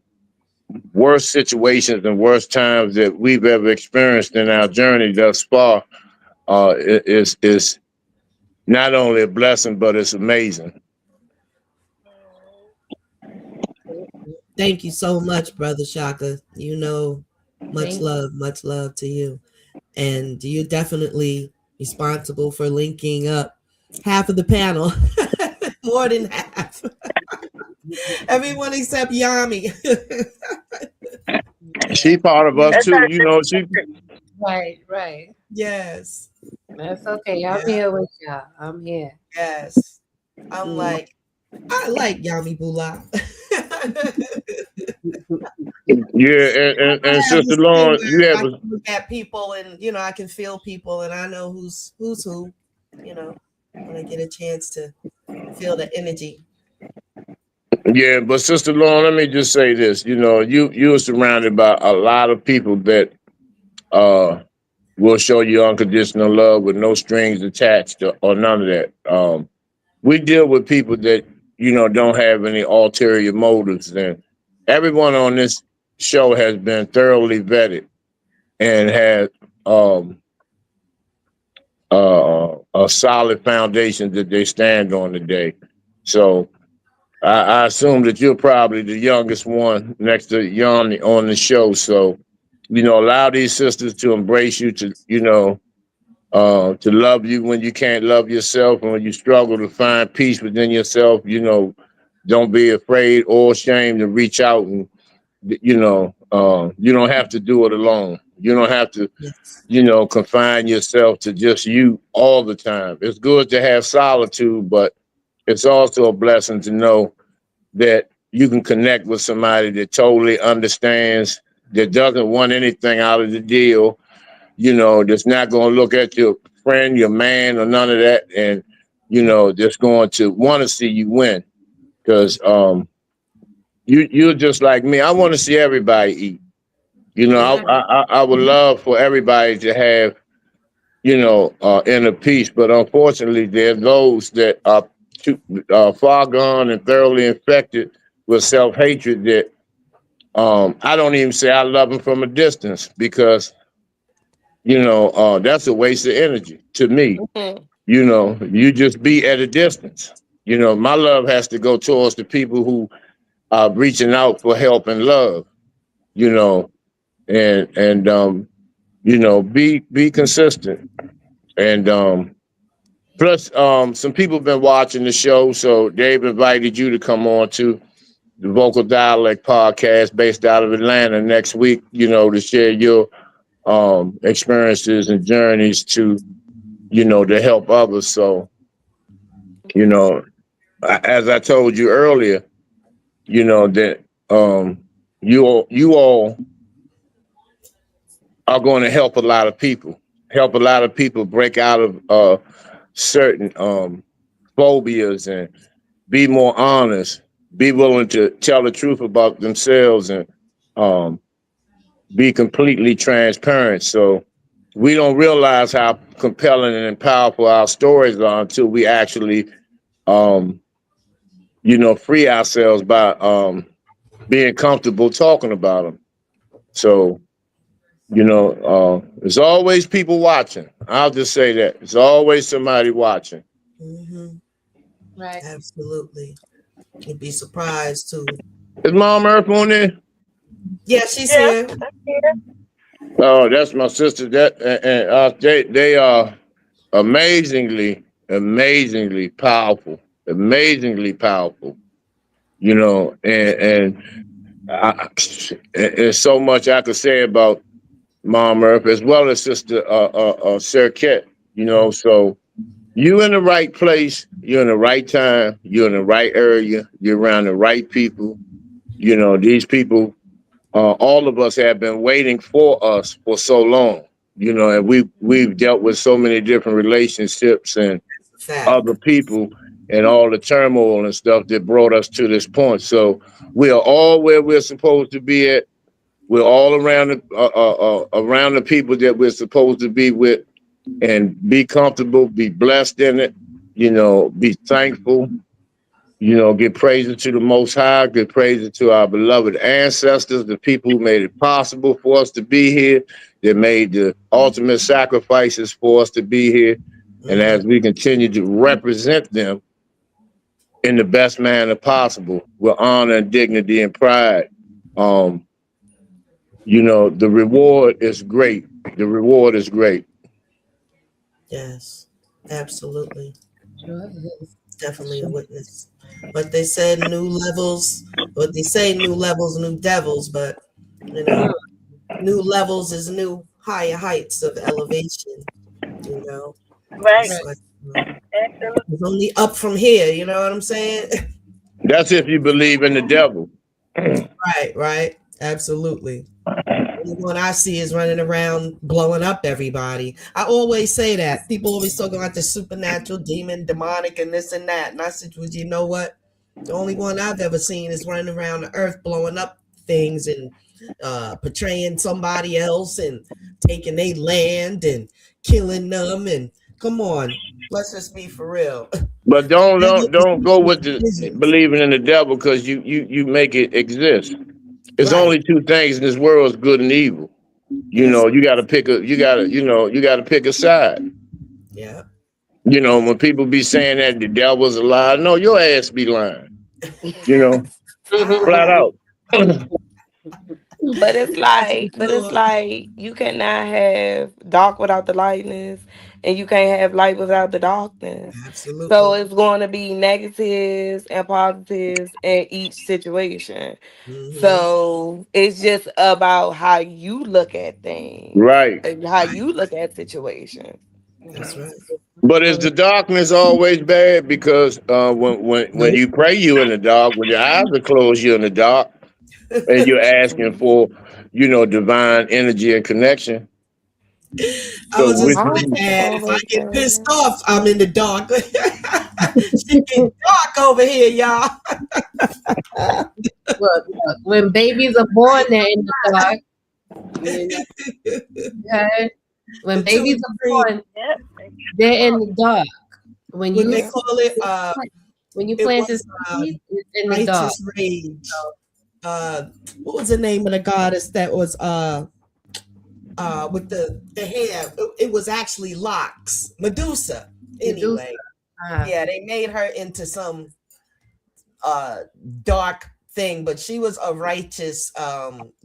worst situations and worst times that we've ever experienced in our journey thus far, is not only a blessing, but it's amazing. Thank you so much, Brother Shaka. Thank Much love to you. And you're definitely responsible for linking up half of the panel, more than half. Everyone except Yami. She part of us That's too. our She. Right, right. Yes. That's okay. I'm Yeah. here with y'all. I'm here. Yes. I'm Mm. like, I like Yami Bula. Yeah, and I have Sister this thing Lauren, you where have I a, can look at people and I can feel people and I know who's who, when I get a chance to feel the energy. yeah, but Sister Lauren, let me just say this. You are surrounded by a lot of people that uh will show you unconditional love with no strings attached or none of that. We deal with people that don't have any ulterior motives, and everyone on this show has been thoroughly vetted and had um a solid foundation that they stand on today. So I assume that you're probably the youngest one next to Yanni on the show. So, allow these sisters to embrace you, to love you when you can't love yourself, and when you struggle to find peace within yourself. Don't be afraid or ashamed to reach out, and you don't have to do it alone. You don't have to Yes. confine yourself to just you all the time. It's good to have solitude, but it's also a blessing to know that you can connect with somebody that totally understands, that doesn't want anything out of the deal, that's not going to look at your friend, your man, or none of that, and, just going to want to see you win. Because you're just like me. I want to see everybody eat. Yeah. I would love for everybody to have inner peace. But unfortunately, there are those that are far gone and thoroughly infected with self hatred that I don't even say I love them from a distance, because that's a waste of energy to me. Mhm. You just be at a distance. My love has to go towards the people who are reaching out for help and love. You know, and be consistent. And plus, some people have been watching the show, so they've invited you to come on to the Vocal Dialect podcast based out of Atlanta next week. To share your experiences and journeys to help others. So, you know, as I told you earlier, that you all are going to help a lot of people break out of certain phobias, and be more honest, be willing to tell the truth about themselves, and um, be completely transparent. So we don't realize how compelling and powerful our stories are until we actually, um, free ourselves by being comfortable talking about them. So, there's always people watching. I'll just say that. There's always somebody watching. Mm-hmm. Right. Absolutely. You'd be surprised too. Is Mom Earth on there? Yeah, she's yeah, here. that's here. Oh, that's my sister. That and they are amazingly powerful, amazingly powerful. And there's so much I could say about Mom Earth, as well as Sister Serket. So you in the right place, you're in the right time, you're in the right area, you're around the right people. These people all of us have been waiting for us for so long. And we've dealt with so many different relationships and Fact. other people and all the turmoil and stuff that brought us to this point. So we are all where we're supposed to be at. We're all around the people that we're supposed to be with, and be comfortable, be blessed in it. Be thankful. Give praises to the Most High. Give praises to our beloved ancestors, the people who made it possible for us to be here. That made the ultimate sacrifices for us to be here. And Mm-hmm. as we continue to represent them in the best manner possible, with honor and dignity and pride, the reward is great. The reward is great. Yes, absolutely. Sure is. Definitely a Sure. witness. But they said new levels, but they say new levels, new devils, but you Mm, know, new levels is new higher heights of elevation, you know. Right. It's right. like Absolutely. it's only up from here, you know what I'm saying? That's if you believe in the devil. Right, right. Absolutely. Only one I see is running around blowing up everybody. I always say that. People always talking about the supernatural, demon, demonic, and this and that. And I said, well, you know what? The only one I've ever seen is running around the earth blowing up things and portraying somebody else and taking their land and killing them. And come on, let's just be for real. But don't Devil don't is don't go making with the decisions. believing in the devil because you make it exist. It's Right. only two things in this world: is good and evil. That's You got to pick a you got to pick a side. yeah. When people be saying that the devil's a lie, no, your ass be lying. You know, flat out. But it's That's for like, sure. you cannot have dark without the lightness, and you can't have light without the darkness. So Absolutely. it's going to be negatives and positives in each situation. Hmm. So it's just about how you look at things Right. and how Right. you look at situations. That's right. But is So the darkness always bad? Because when Nope. you pray, you in the dark. When your eyes are closed, you're in the dark, and you're asking for divine energy and connection. I So was just which I like don't that. If I always get pissed say off, I'm in the dark. Shit get dark over here, y'all. look, when babies are born, they're in the dark. You know, okay? When The two babies are extremes. born, Yeah. they're in the dark. When What you they yeah. call it, when you it plant a was seed, it's in the dark. righteous rage. What was the name of the goddess that was with the hair? It was actually locks. Medusa. Medusa. Anyway, Uh, yeah, they made her into some uh dark thing, but she was a righteous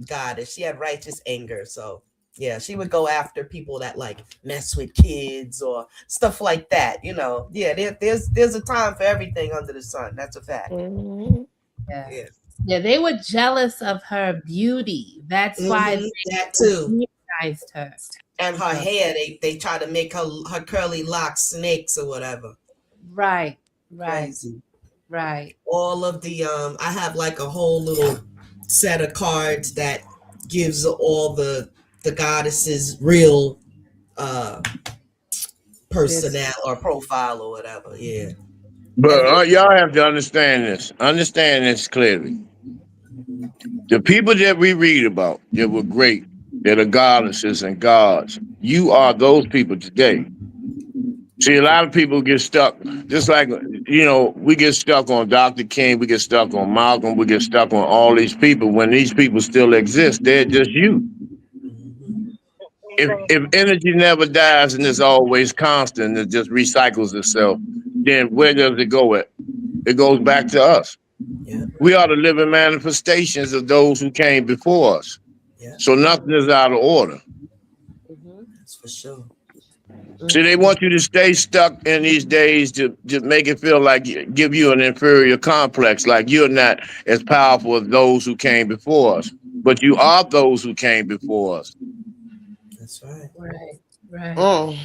goddess. She had righteous anger. So yeah, she would go after people that like mess with kids or stuff like that. Yeah, there's a time for everything under the sun. That's a fact. Mhm. yeah. Yeah. Yeah, they were jealous of her beauty. That's why Hmm. That too. they demonized her. And her So, hair, they try to make her curly locks snakes or whatever. right, right, Crazy. right. All of the I have like a whole little set of cards that gives all the goddesses real uh This personnel or profile or whatever. Yeah. But Every y'all have to understand this. Understand this clearly. The people that we read about that were great, that are goddesses and gods, you are those people today. See, a lot of people get stuck, just like, we get stuck on Dr. King, we get stuck on Malcolm, we get stuck on all these people. When these people still exist, they're just you. Mhm. If energy never dies and it's always constant, it just recycles itself, then where does it go at? It goes back to us. Yeah, We are the living manifestations of those who came before us. yeah, So nothing is out of order. Mhm, that's for sure. See, they mhm. want you to stay stuck in these days to make it feel like give you an inferior complex, like you're not as powerful as those who came before us. But you are those who came before us. That's right. Right, right. Mm.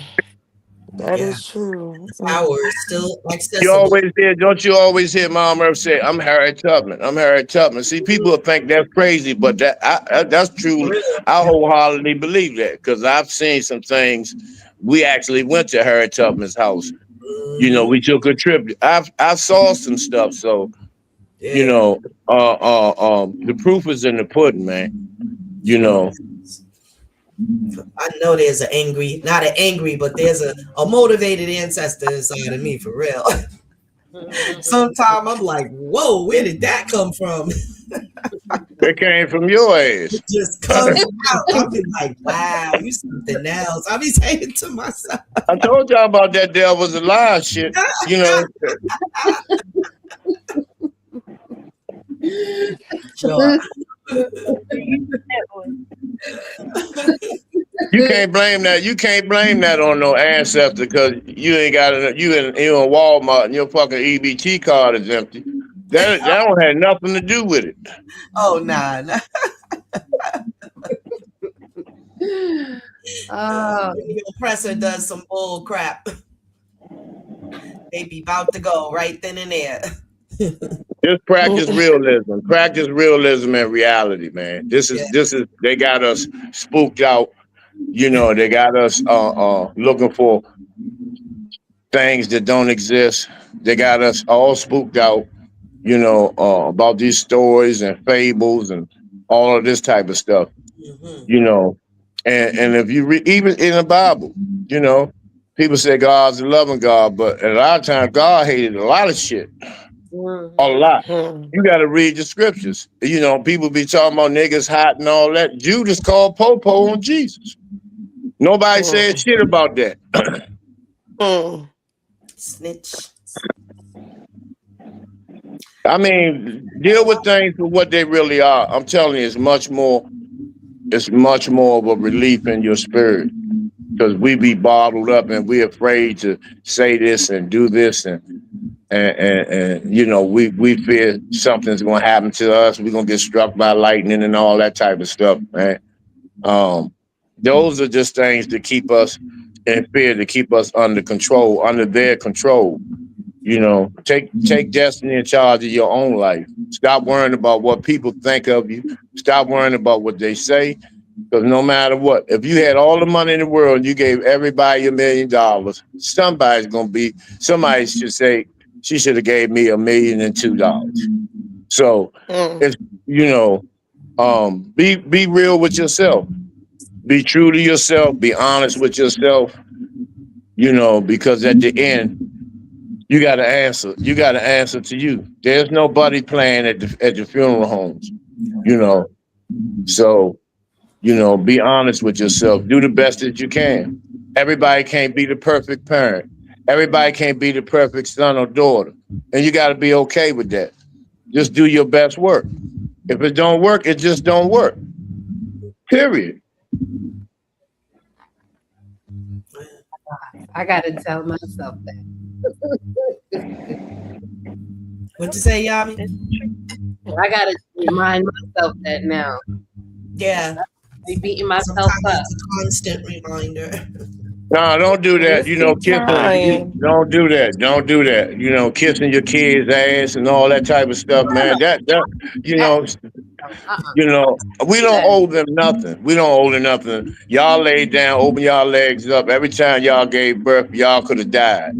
That Yeah, is true. power is still You accessible. always hear, don't you always hear Mom Earth say, "I'm Harriet Tubman. I'm Harriet Tubman." See, people will think that's crazy, but that's For true. real. I wholeheartedly believe that because I've seen some things. We actually went to Harriet Tubman's house. Hmm. We took a trip. I saw some stuff. So you Yeah. know, the proof is in the pudding, man. You Sure know, is. I know there's an angry, not an angry, but there's a motivated ancestor inside of me for real. Sometimes I'm like, whoa, where did that come from? it came from your ass. It just comes out. I'll be like, wow, you something else. I'll be saying to myself, I told y'all about that devil's a lie shit. You know, sure. you can't blame that. You can't blame that on no ancestor because you ain't got enough. You in Walmart and your fucking EBT card is empty. That don't have nothing to do with it. Oh, nah, nah. Oh, When the oppressor does some bull crap, they be about to go right then and there. Just practice realism. Practice realism and reality, man. This Yeah. is they got us spooked out. They got us looking for things that don't exist. They got us all spooked out, about these stories and fables and all of this type of stuff, Hmm. you know. And if you read, even in the Bible, you know, people say God's a loving God, but a lot of times God hated a lot of shit, a mhm. lot. Hmm. You got to read the scriptures. People be talking about niggas hot and all that. Judas called Popo on Jesus. Nobody said Hmm. shit about that. Hmm. Snitch. I mean, deal with things for what they really are. I'm telling you, it's much more of a relief in your spirit because we be bottled up and we afraid to say this and do this and we fear something's gonna happen to us. We're gonna get struck by lightning and all that type of stuff, man. Um, those are just things to keep us in fear, to keep us under control, under their control. Take destiny in charge of your own life. Stop worrying about what people think of you. Stop worrying about what they say. Because no matter what, if you had all the money in the world and you gave everybody $1 million, somebody should say, she should have gave me $1,002,000. So Hmm. it's be real with yourself. Be true to yourself. Be honest with yourself. Because at the end, you got to answer. You got to answer to you. There's nobody playing at the funeral homes. You know, so be honest with yourself. Do the best that you can. Everybody can't be the perfect parent. Everybody can't be the perfect son or daughter, and you got to be okay with that. Just do your best work. If it don't work, it just don't work. Period. I gotta tell myself What'd you say, Yami? that. I gotta remind myself that now. Yeah. Be beating myself Sometimes up. it's a constant reminder. No, don't do that. Just keep Kissing. trying. Don't do that. Don't do that. Kissing your kids' ass and all that type of stuff, No, no, man. That you that, know, no, we do don't that. owe them nothing. We don't owe them nothing. Y'all laid down, open y'all legs up. Every time y'all gave birth, y'all could have died.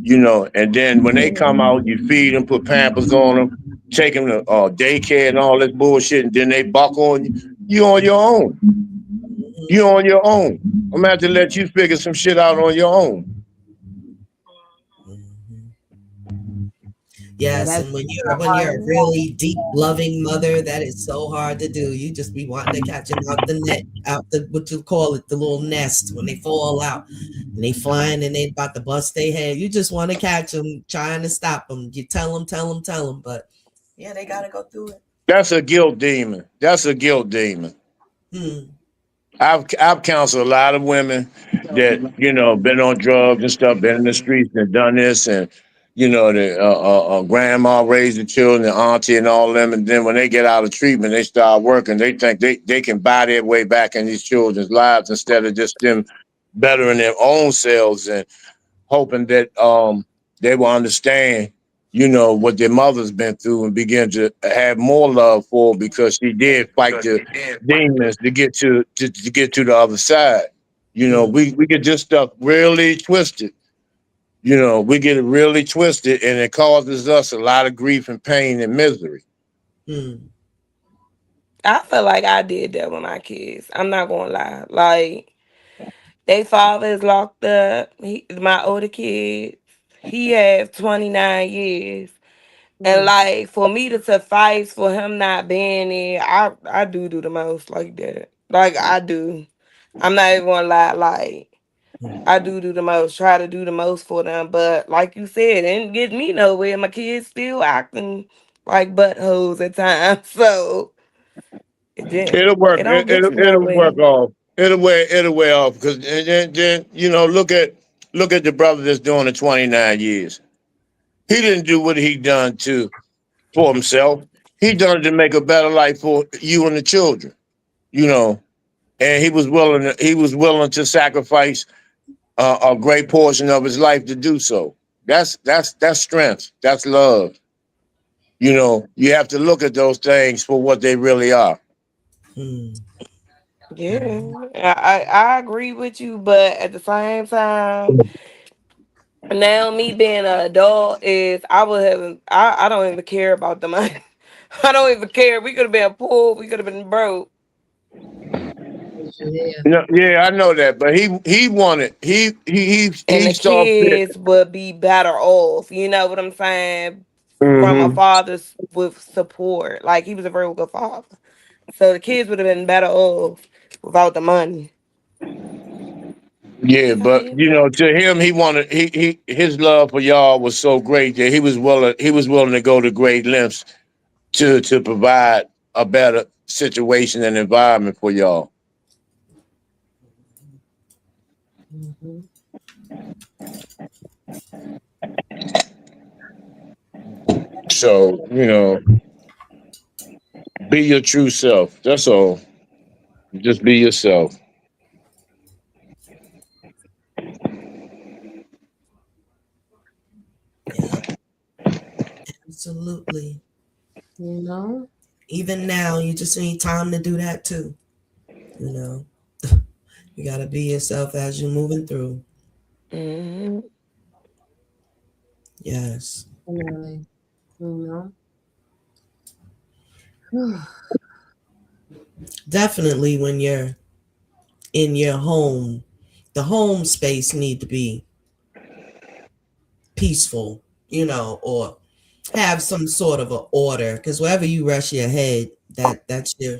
And then when they come out, you feed them, put pampers on them, take them to daycare and all this bullshit, and then they buck on you. You on your own. Mhm. You on your own. I'm gonna have to let you figure some shit out on your own. Mhm. Yeah, Yes, that's and when a you're hard a really deep, loving mother, that is so hard to do. You just be wanting to catch them out the net, out the what you call it, the little nest when they fall out and they flying and they about to bust their head. You just want to catch them, trying to stop them. You tell them, but yeah, they gotta go through it. That's a guilt demon. That's a guilt demon. Hmm. I've counseled a lot of women that been on drugs and stuff, been in the streets and done this, and the grandma raised the children, the auntie and all them, and then when they get out of treatment, they start working. They think they can buy their way back in these children's lives instead of just them bettering their own selves and hoping that they will understand, what their mother's been through and begin to have more love for her because she did fight the demons to get to get to the other side. Mm, We get this stuff really twisted. We get it really twisted and it causes us a lot of grief and pain and misery. mm, I feel like I did that with my kids. I'm not gonna lie. Like they father is locked up. My older kid, he has 29 years. And Mm. like for me to suffice for him not being there, I do the most like that. Like I do. I'm not even gonna lie. Like mm. I do the most. Try to do the most for them. But like you said, it didn't get me nowhere. My kids still acting like buttholes at times. So it didn't. It'll work. It don't get you It'll nowhere. work off. It'll wear off because then look at the brother that's doing the 29 years. He didn't do what he done to for himself. He done it to make a better life for you and the children. You know, and he was willing to sacrifice a great portion of his life to do so. That's strength. That's love. You have to look at those things for what they really are. Mm. Yeah, I agree with you, but at the same time, now me being an adult is I would have I don't even care about the money. I don't even care. We could have been poor. We could have been broke. Yeah. Yeah, I know that, but he wanted And he the saw fit. kids would be better off. You know what I'm saying? From a Hmm. father's with support. Like he was a very good father. So the kids would have been better off without the money. Yeah, I but feel to him, he wanted his love for y'all was so great that he was willing to go to great lengths to provide a better situation and environment for y'all. Hmm. So be your true self. That's all. Just be yourself. Yeah, absolutely. You know? Even now, you just need time to do that too. You know, you got to be yourself as you're moving through. hmm Yes, Definitely. You know? definitely. When you're in your home, the home space need to be peaceful. Or have some sort of a order. Because wherever you rush your head, that's your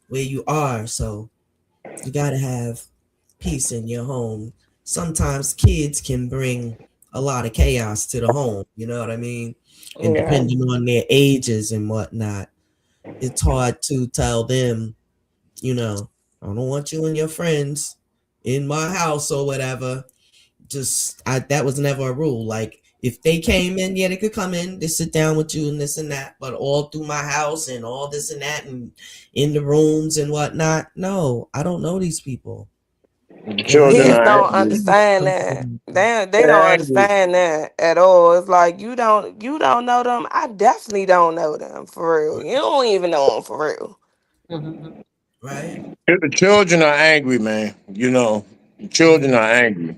where you are. So you got to have peace in your home. Sometimes kids can bring a lot of chaos to the home, you know what I mean? And Yeah. depending on their ages and whatnot, it's hard to tell them, you know, I don't want you and your friends in my house or whatever. That was never a rule. Like if they came in, yeah, they could come in, they sit down with you and this and that, but all through my house and all this and that and in the rooms and whatnot. No, I don't know these people. The And I children Kids can't are don't angry. understand that. They They're don't angry. understand that at all. It's like you don't know them. I definitely don't know them for real. You don't even know them for real. Mhm. right? The children are angry, man. The children Mhm. are angry.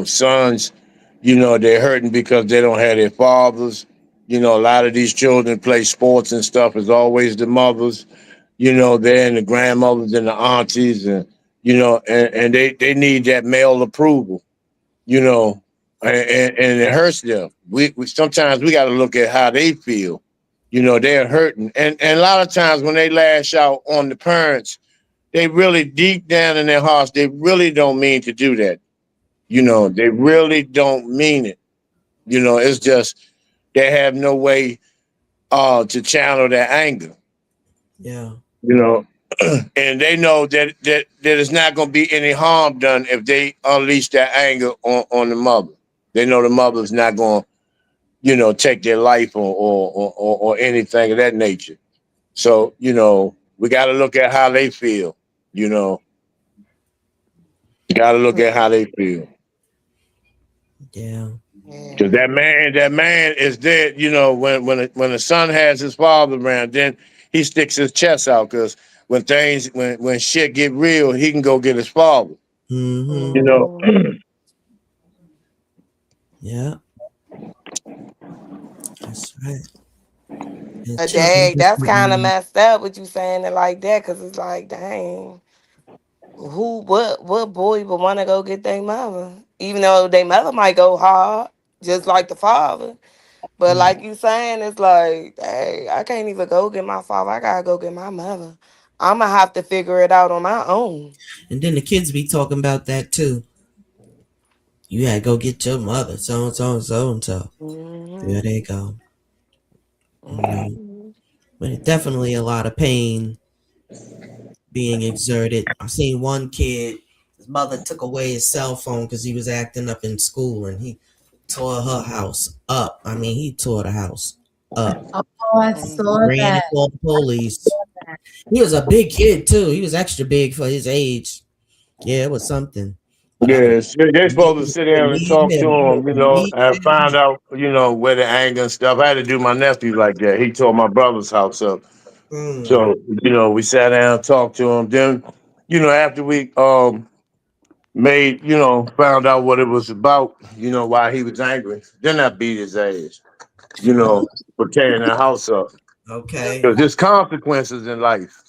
Sons, they're hurting because they don't have their fathers. A lot of these children play sports and stuff. It's always the mothers. They're and the grandmothers and the aunties, and they need that male approval. You know, and it hurts them. We sometimes we got to look at how they feel. They're hurting, and a lot of times when they lash out on the parents, they really deep down in their hearts, they really don't mean to do that. They really don't mean it. It's just they have no way to channel their anger. Yeah. You know, and they know that it's not going to be any harm done if they unleash that anger on the mother. They know the mother's not going to take their life or anything of that nature. So we got to look at how they feel. You know, got to look at how they feel. Yeah. Because Yeah. that man is dead. You know, when the son has his father around, then he sticks his chest out. Because when shit get real, he can go get his father. Mm-hmm. You know, Mhm. Yeah. That's right. And But children dang, that's kind of definitely. messed up with you saying it like that, cause it's like, dang, what boy would want to go get their mother, even though their mother might go hard, just like the father. But Mm. like you saying, it's like, hey, I can't even go get my father. I gotta go get my mother. I'm gonna have to figure it out on my own. And then the kids be talking about that too. You gotta go get your mother, so and so and so and so. There Hmm. they go. You know, Hmm. but it definitely a lot of pain being exerted. I seen one kid, his mother took away his cell phone because he was acting up in school, and he tore her house up. I mean, he tore the house up. Oh, I saw Ran and that. called the police. He was a big kid too. He was extra big for his age. Yeah, it was something. But I could yeah, they're supposed to sit down and believe talk to him. I him. could You know, believe and him. find out, where the anger and stuff. I had to do my nephew like that. He tore my brother's house up. Mm, So, we sat down and talked to him. Then, after we made, found out what it was about, why he was angry. Then I beat his ass, for tearing that house up. okay. Because there's consequences in life.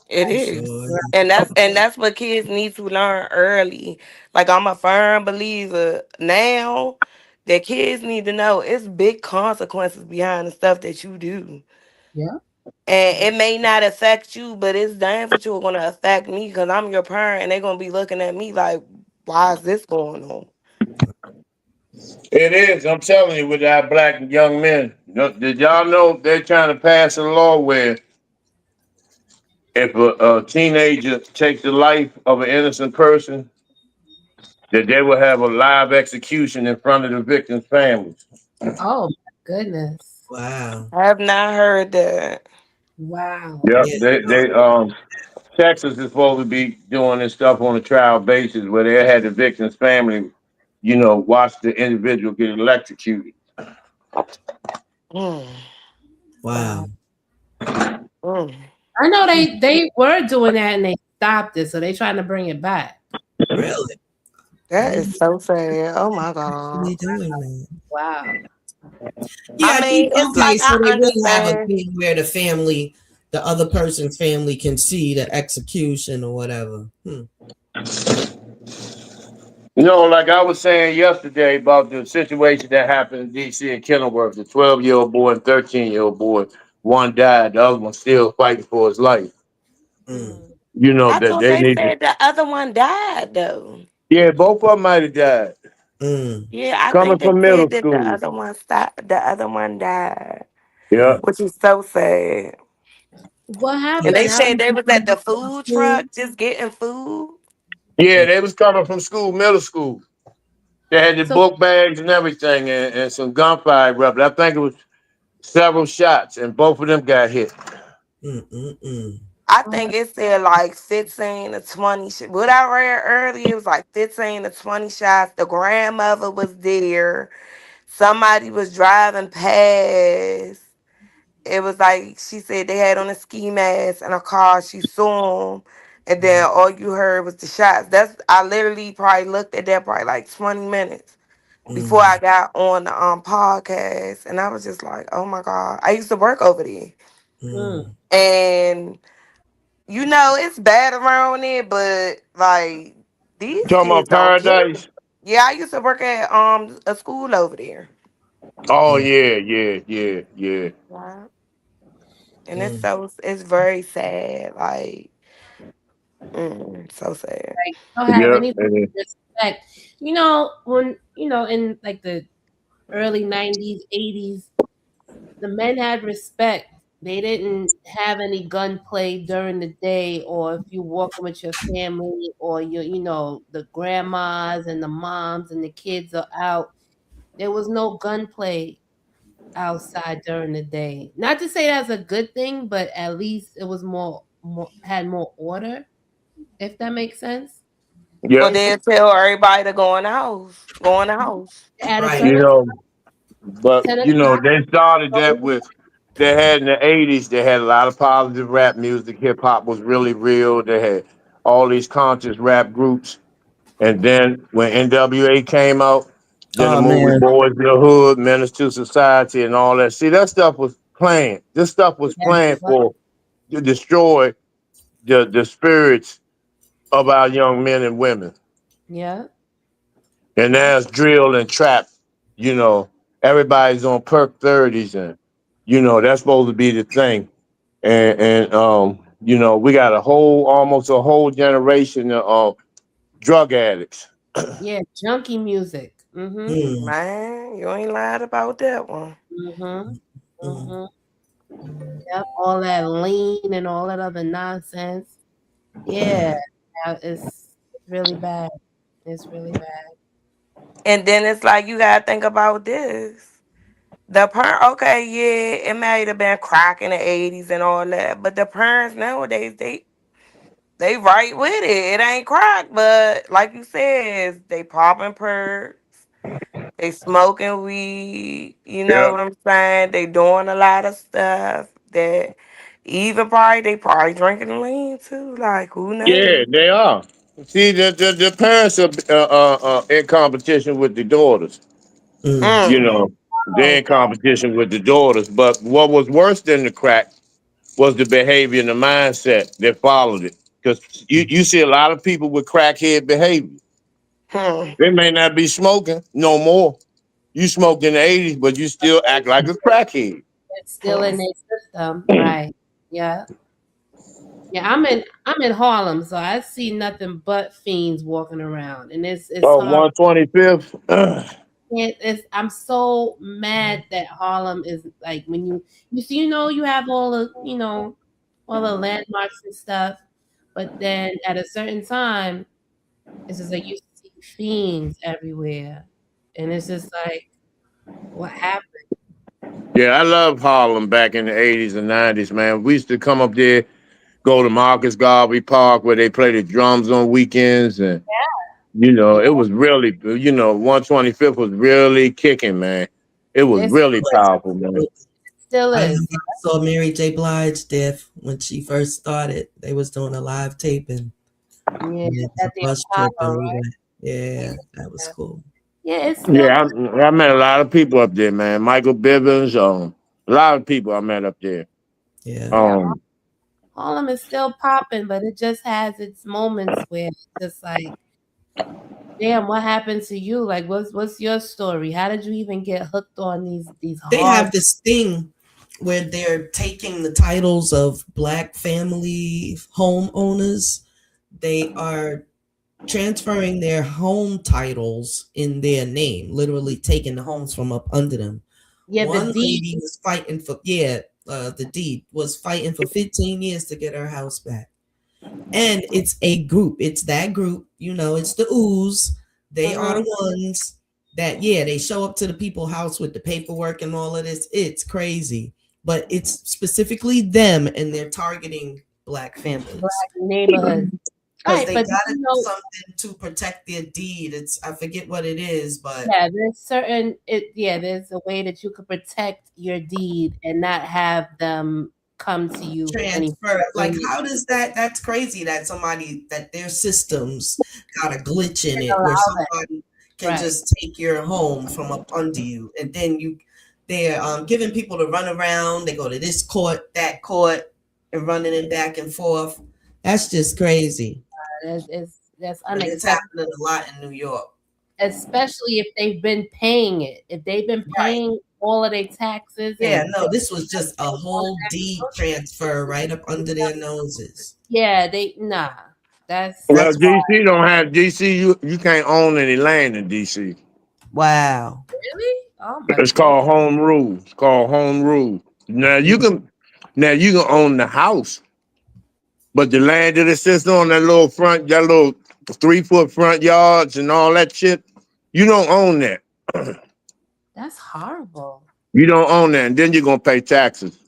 It For is. sure. And that's what kids need to learn early. Like I'm a firm believer now that kids need to know it's big consequences behind the stuff that you do. Yeah. And it may not affect you, but it's damn for sure gonna affect me because I'm your parent and they're gonna be looking at me like, why is this going on? It is. I'm telling you, with our black young men. Did y'all know they're trying to pass a law where if a teenager takes the life of an innocent person, that they will have a live execution in front of the victim's families. Oh my goodness. Wow. I have not heard that. Wow. Yep. Yeah. They Texas is supposed to be doing this stuff on a trial basis where they had the victim's family, watch the individual get electrocuted. Mm, Wow. Wow. mm. I know they were doing that and they stopped it, so they trying to bring it back. Really? I That is didn't so sad. Oh my know they God. doing that. Wow. I Yeah, I mean, think it's okay. like So I they will have a understand. thing where the other person's family, can see the execution or whatever. Hmm. Like I was saying yesterday about the situation that happened in D.C. and Kenilworth, the 12-year-old boy and 13-year-old boy, one died, the other one still fighting for his life. Mm. I That thought they they need to. said the other one died though. Yeah, both of them might have died. Mm. Yeah, I Coming think they from middle said that the school. other one stopped. The other one died, Yeah. Mm. which is so sad. What And Yeah. they happened? How said they was at the food School. truck just getting food. Yeah, Mm. they was coming from school, middle school. They had the so book bags and everything and some gunfire erupted. I think it was several shots, and both of them got hit. Mm. Mm. Mm. I oh, think it said like 15 to 20. What I read earlier, it was like 15 to 20 shots. The grandmother was there. Somebody was driving past. It was like she said they had on a ski mask and a car. She saw them, and then Mm. all you heard was the shots. That's I literally probably looked at that probably like 20 minutes before I Mm. got on the podcast, and I was just like, oh my god. I used to work over there, mm. Mm. and it's bad around there, but like these Talking kids about don't care. paradise. Yeah, I used to work at a school over there. Oh Mm. yeah, yeah, yeah, yeah. Right. And Mm. it's very sad. Like, so sad. Like don't have Yeah, any respect. When in like the early 90s, 80s, the men had respect. They didn't have any gunplay during the day, or if you walking with your family, or the grandmas and the moms and the kids are out. There was no gunplay outside during the day. Not to say that's a good thing, but at least it was more had more order, if that makes sense. But Yeah, they'll tell everybody to go in the house. Go in the house. At a Right. you certain know, but 10 o'clock. they started that with they had in the '80s. They had a lot of positive rap music. Hip hop was really real. They had all these conscious rap groups, and then when NWA came out, then the Oh movie man. Boys in the Hood, Menace to Society, and all that. See, that stuff was planned. This stuff was Yes, it planned was. for to destroy the spirits of our young men and women. Yeah. And Yeah. now it's drill and trap. You know, everybody's on perk 30s, and that's supposed to be the thing. And we got almost a whole generation of drug addicts. Yeah. Junkie music. Mm-hmm. Mm, Man, you ain't lied about that one. Mm-hmm. mm, Mm-hmm. Yep. All that lean and all that other nonsense. Yeah. Yeah, it's really bad. It's really bad. And then it's like you gotta think about this. The parent, okay, yeah, it might have been crack in the '80s and all that, but the parents nowadays they right with it. It ain't crack, but like you said, they popping perks, they smoking weed. You know Yeah, what I'm saying? They doing a lot of stuff that even probably they probably drinking lean too. Like who yeah, knows? they are. See, the parents are in competition with the daughters. mm. You Mm, know, they're Oh, in competition with the daughters. But what was worse than the crack was the behavior and the mindset that followed it. Because you see a lot of people with crackhead behavior. hmm. They may not be smoking no more. You smoked in the '80s, but you still act like a crackhead. it's still Hmm. in their system, right? Yeah. Yeah, I'm in Harlem, so I see nothing but fiends walking around, and it's Oh, hard. 125th. I'm so mad that Harlem is like when you see you have all the landmarks and stuff, but then at a certain time it's just like you see fiends everywhere, and it's just like what happened? Yeah, I love Harlem back in the '80s and '90s, man. We used to come up there, go to Marcus Garvey Park where they play the drums on weekends, and Yeah, it was really, 125th was really kicking, man. It was it really powerful, man. still I is. remember I saw Mary J. Blige death when she first started. They was doing a live taping. Yeah, Yeah, it was at a the bus trip, and Apollo, we right? went. Yeah, that was cool. Yeah, it's still Yeah, I met a lot of people up there, man. Michael Bivins, a lot of people I met up there. Yeah, yeah. Um, Harlem is still popping, but it just has its moments where it's just like, damn, what happened to you? Like, what's your story? How did you even get hooked on these they hard? have this thing where they're taking the titles of black family homeowners. They are transferring their home titles in their name, literally taking the homes from up under them. Yeah, the One deed. lady was fighting for, yeah, the deed was fighting for 15 years to get her house back. And it's a group. It's that group. It's the ooze. They are Mm-hmm. the ones that, yeah, they show up to the people house with the paperwork and all of this. It's crazy. But it's specifically them, and they're targeting black families Black neighborhoods. because Right, they but gotta do something to protect their deed. I forget what it is, but yeah, there's a way that you could protect your deed and not have them come to you anymore. transfer. Like, When you how does that's crazy that somebody that their systems got a glitch in it where allow that, somebody can right? just take your home from up under you, and then they're giving people to run around. They go to this court, that court, and running it back and forth. That's just crazy. That's But it's unacceptable, happening a lot in New York. especially if they've been paying it. If they've been Right. paying all of their taxes Yeah, and no, this was just a all of whole deed that, transfer right up under their noses. yeah, they nah. That's well, That's DC don't have DC. You can't own any land in DC. wow. really, oh my It's goodness. called home rule. It's called home rule. Now you can own the house, but the land that it sits on, that little 3 foot front yards and all that shit, you don't own that. That's horrible. You don't own that, and then you're gonna pay taxes.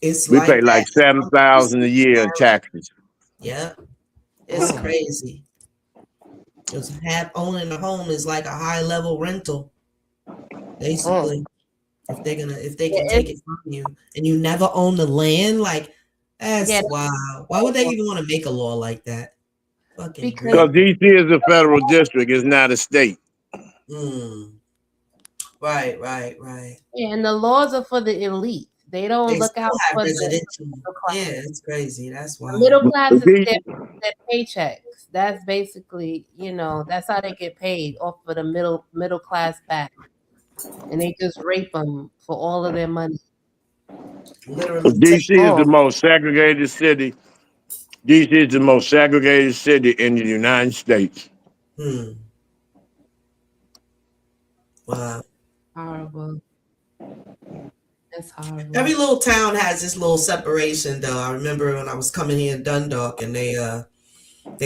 It's We pay like like that. 7,000 a year in taxes. Yeah, it's Mm. crazy. Because half owning a home is like a high level rental, Mm. basically. If they Yeah, can take it from you and you never own the land, like yeah, that's that's wow. Why would they even want to make a law like that? Fucking because Because great. DC is a federal district, it's not a state. Mm. Right, right, right. yeah, and the laws are for the elite. They don't They look still out have for the residential. middle class. Yeah, it's crazy. That's The middle wild. class is D- their paychecks. That's basically, that's how they get paid off of the middle class back, and they just rape them for all of their money. Literally take. DC is the Mm. most segregated city. DC is the most segregated city in the United States. Hmm. Wow. Horrible. That's Every horrible. little town has this little separation, though. I remember when I was coming here in Dundalk, and they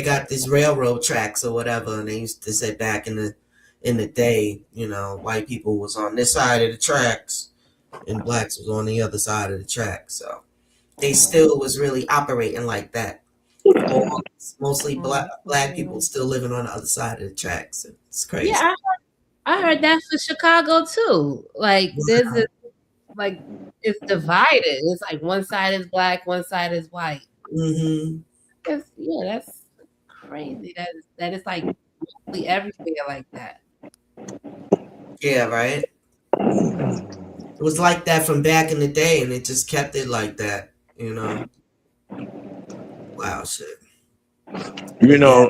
got these railroad tracks or whatever, and they used to say back in the day, white people was on this side of the tracks and blacks was on the other side of the tracks. So they still was really operating like that. All mostly black people Mhm. still living on the other side of the tracks. It's Yeah, crazy. I heard that for Chicago too. Like there's a like it's divided. It's like one side is black, one side is white. Hmm. That's crazy. That is like mostly everywhere like that. Yeah, right. It was like that from back in the day, and it just kept it like that. Wow, shit. You But yeah.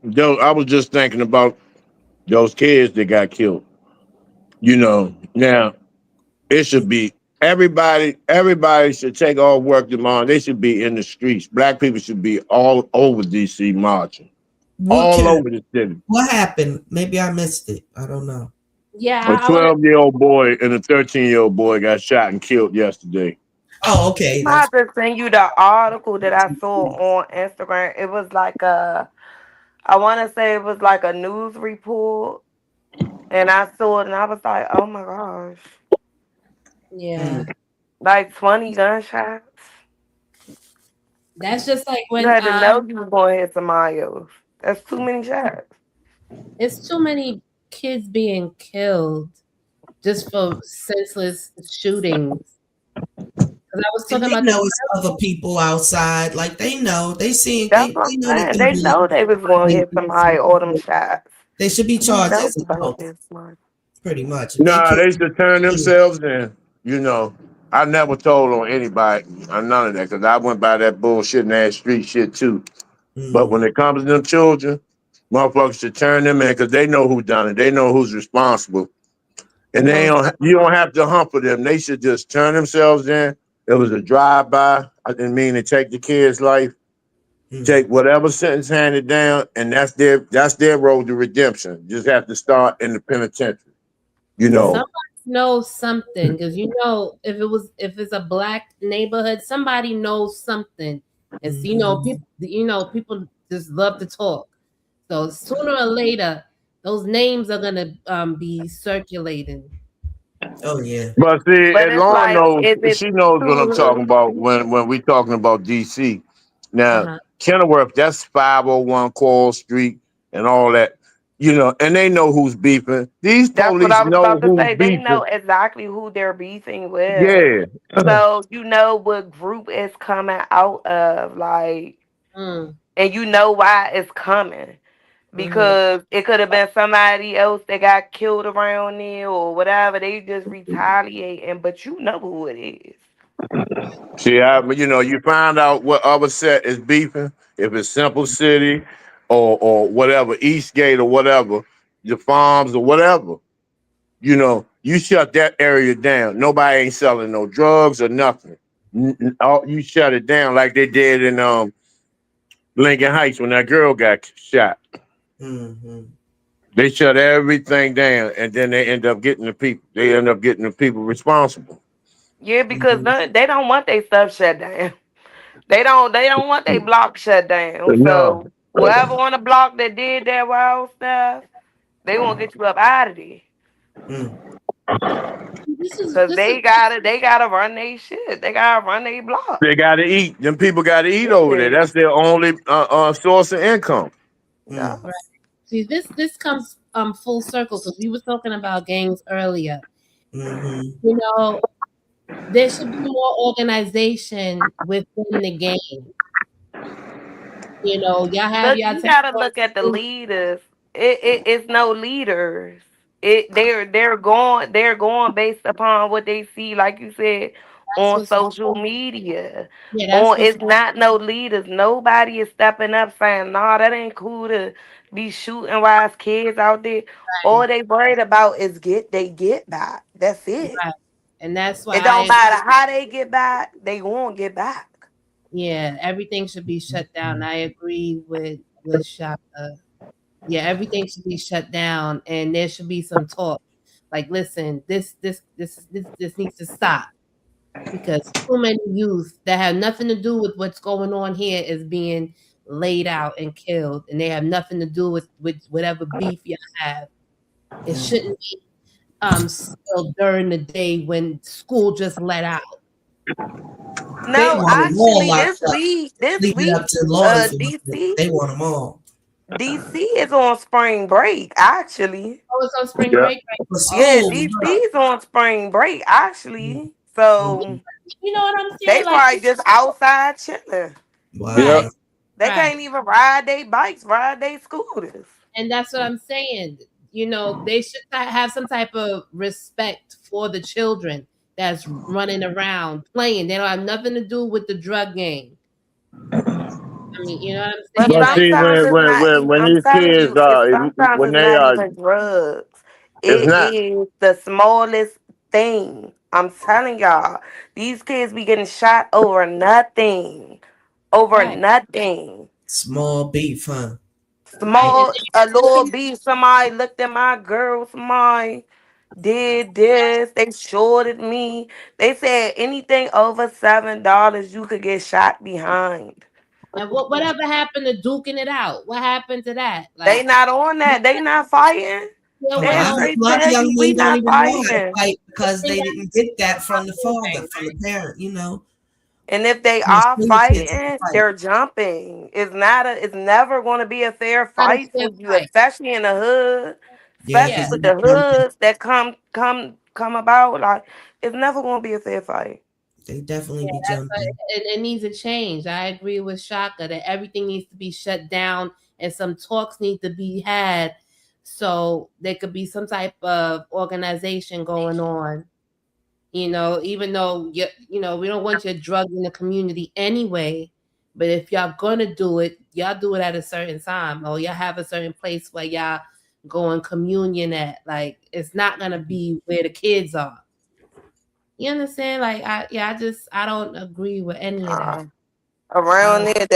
know, I was just thinking about those kids that got killed. Now it should be everybody should take off work tomorrow. They should be in the streets. Black people should be all over DC marching, What all can over the city. what happened? Maybe I missed it. I don't know. Yeah, A I want to. 12-year-old boy and a 13-year-old boy got shot and killed yesterday. Oh, okay. I That's have to send you the article that I saw on Instagram. It was like I want to say it was like a news report, and I saw it, and I was like, oh my gosh, Yeah, mm, like 20 gunshots. that's just like You when had to know you was going to hit somebody else. That's too many shots. it's too many kids being killed just for senseless shootings. Because I was and talking they about know it's other people outside. Like they know, That's what they I'm know that saying. them They bullets know they was going to ain't hit somebody innocent all them people. shots. They should be You charged know as they going to adults, hit somebody. pretty much. If they Nah, kill, they should turn themselves in. I never told on anybody none of that because I went by that bullshit and that street shit too. But when mm, it comes to them children, motherfuckers should turn them in because they know who done it. They know who's responsible, and most. you don't have to hump for them. They should just turn themselves in. It was a drive by. I didn't mean to take the kid's life. mm, Take whatever sentence handed down, and that's their road to redemption. Just have to start in the penitentiary. You mm, know. Somebody knows something because if it's a black neighborhood, somebody knows something. And so, mm. people just love to talk. So sooner or later, those names are gonna be circulating. Oh yeah. But see, But and it's Lauren like, knows. is it She knows what I'm talking too about hood? when we talking about DC. Uh Now, huh. Kenilworth, that's 501 Coral Street and all that. And they know who's beefing. These That's what police I was know about to who's say. They know beefing. exactly who they're beefing with. Yeah. So you know what group it's coming out of, like, Mm, and you know why it's coming. mm-hmm. Because it could have been somebody else that got killed around there or whatever. They just retaliating, but you know who it is. See, you find out what other set is beefing. If it's Simple City or whatever, Eastgate or whatever, the farms or whatever. You shut that area down. Nobody ain't selling no drugs or nothing. You shut it down like they did in Lincoln Heights when that girl got shot. Mm-hmm. They shut everything down, and then they end up getting the people. They end up getting the people responsible. Yeah, because Mm-hmm. they don't want their stuff shut down. They don't want their block shut down. No, So whoever on the block that did that wild stuff, they won't get you up out of there. Mm. Cause This is they gotta run their shit. They gotta run their block. they got to eat. Them people got to eat over there. Yeah. That's their only source of income. Yeah. Mm. See, this comes full circle because we were talking about gangs earlier. Mm-hmm. You know, there should be more organization within the game. You know, y'all have Look, y'all you take gotta part look at the in- leaders. It's no leaders. They're going based upon what they see, like you said, that's on what's social media. yeah, that's On what's it's not no leaders. Nobody is stepping up saying, "Nah, that ain't cool to be shooting wise kids out there." All right, they worried about is get back. That's it. right. And that's why It don't I matter how they get back. They won't get back. yeah, everything should be shut down. I agree with Shaka. Yeah, everything should be shut down and there should be some talk. Like, listen, this needs to stop because too many youth that have nothing to do with what's going on here is being laid out and killed, and they have nothing to do with whatever beef you have. It Mm. shouldn't be still during the day when school just let out. They No, want them all actually, locked this up. week, this Leave it up week, to law enforcement. DC, They want them all. DC is on spring break. Actually, Oh, it's on spring Yeah. break right For now. yeah, school, DC huh? is on spring break. Mm. Actually, Mm. so You know what I'm they saying? Like, probably just outside chilling. Yep. right, Wow. They right. can't even ride their bikes, ride their scooters. And that's what I'm saying. You know, they should have some type of respect for the children that's running around playing. They don't have nothing to do with the drug game. I mean, you know what I'm But saying? But Like, see, sometimes it's not. when I'm these telling kids you, it's are sometimes when it's they not are, even drugs. it's It not. is the smallest thing. I'm telling y'all, these kids be getting shot over nothing, over right, nothing. Small beef, huh? right. And Small, a little beat. Somebody looked at my girl. Somebody did this. They shorted me. They said anything over $7, you could get shot behind. whatever happened to duking it out? What happened to that? They Like, not on that. They not fighting. there A wasn't They lot, no straight a lot of tell young you we men don't not even know how to fighting. fight because ain't they got didn't get that from the nothing, father, from the right? parent, you know. And if they Can't are send the kids to fighting, fight. they're jumping. It's not a. It's never going to be a fair Not a fight fair for you, fight. especially in the hood, Yeah, especially Yeah. because with they the jumping. hoods that come about. Like it's never going to be a fair fight. They definitely Yeah, be that's jumping. it needs a change. I agree with Shaka that everything needs to be shut down and some talks need to be had so there could be some type of organization going on. You know, even though we don't want your drugs in the community anyway, but if y'all gonna do it, y'all do it at a certain time or y'all have a certain place where y'all go in communion at. Like it's not gonna be where the kids are. You understand? Like I don't agree with any of that. Uh, I around don't there,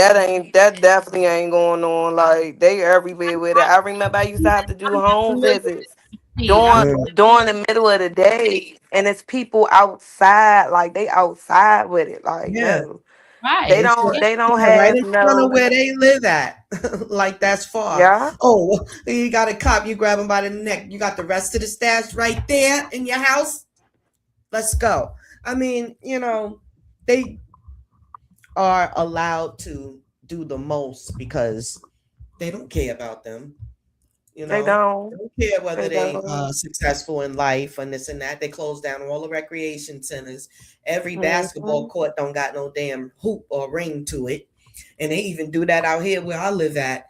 that definitely ain't going on. Like they everywhere with it. I remember I used to have to do I'm just a home member of visits the I'm during Mm. during the middle of the day, and it's people outside. Like they outside with it. Like Yeah, no. They right. it's don't. Yeah, They don't right have in front of no. where they live at. Like that's far. Yeah. Oh, you got a cop, you grab him by the neck. You got the rest of the stash right there in your house. Let's go. I mean, they are allowed to do the most because they don't care about them. You They know, they don't. don't care They whether they don't. successful in life and this and that. They close down all the recreation centers. Every basketball Mhm. court don't got no damn hoop or ring to it, and they even do that out here where I live at.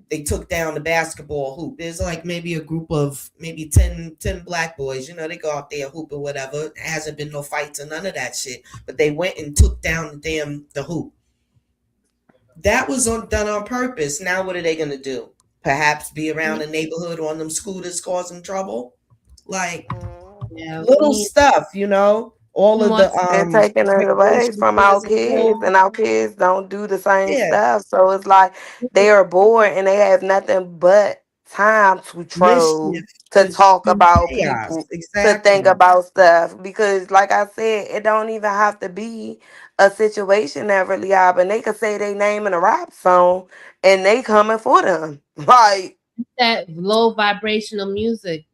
They took down the basketball hoop. There's like maybe a group of maybe 10 black boys. They go out there hoop or whatever. It hasn't been no fights or none of that shit. But they went and took down the hoop. That was done on purpose. Now what are they gonna do? Perhaps be around the neighborhood on them scooters causing trouble? Like Mhm. yeah. little stuff. All of More the They're taking it away recreation from our centers are kids, closed. and our kids don't do the same Yeah, stuff. So it's like they are bored and they have nothing but time to troll, mischief to to talk about chaos. people, to think Exactly. about stuff. Because, like I said, it don't even have to be a situation that really happen. They could say they name in a rap song, and they coming for them. Like, that low vibrational music.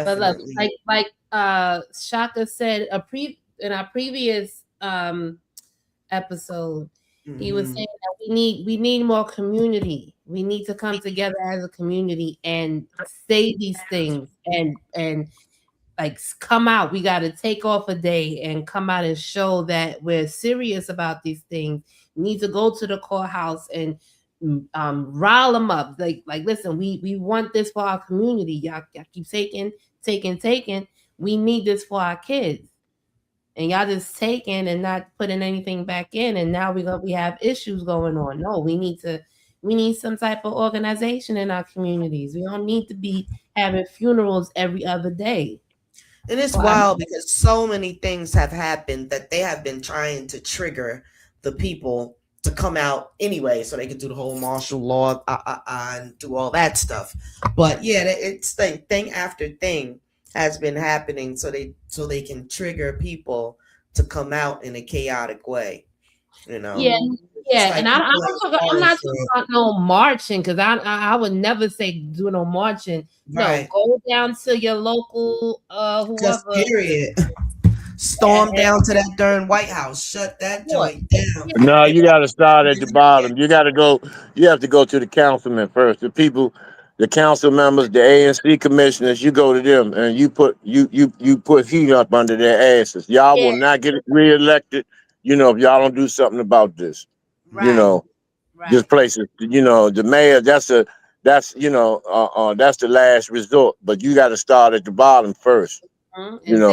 But look, Definitely. like Shaka said in our previous episode, He was Mm-hmm. saying that we need more community. We need to come together as a community and say these things and like come out. We got to take off a day and come out and show that we're serious about these things. We need to go to the courthouse and rile them up. Like listen, we want this for our community. Y'all keep taking. We need this for our kids, and y'all just taking and not putting anything back in, and now we have issues going on. No, we need some type of organization in our communities. We don't need to be having funerals every other day. And it's For our wild because so many things have happened that they have been trying to trigger the people to come out anyway, so they could do the whole martial law and do all that stuff. But yeah, it's thing after thing has been happening, so they can trigger people to come out in a chaotic way. You know, Yeah, it's yeah, and like I people don't talk, ain't I'm falling not for talking about no marching because I would never say do no marching. No, right. go down to your local Just whoever. period. And, Storm down to that darn White House, shut that support. joint down. Yeah, No, And you got to start at the yeah, bottom. You got to go. You have to go to the councilmen first. The people, the council members, the ANC commissioners. You go to them and you put heat up under their asses. Y'all yeah, will not get reelected. If y'all don't do something about this. You right, know, this right. place is. The mayor. That's the last resort. But you got to start at the bottom first. You And then know.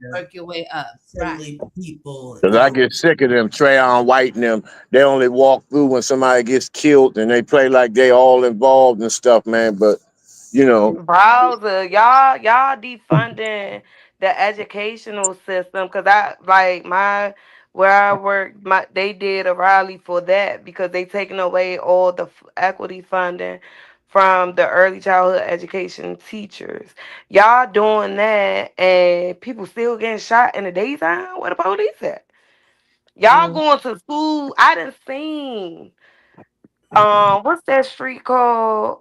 yeah. work your way up. Right. Assembly people, Cause I get sick of them Trayon White and them. They only walk through when somebody gets killed, and they play like they all involved and stuff, man. But you know, Browser, y'all defunding the educational system because I like my where I work, they did a rally for that because they taking away all the equity funding from the early childhood education teachers. Y'all doing that and people still getting shot in the daytime. Where the police at? Y'all Mm. going to school? I done seen what's that street called?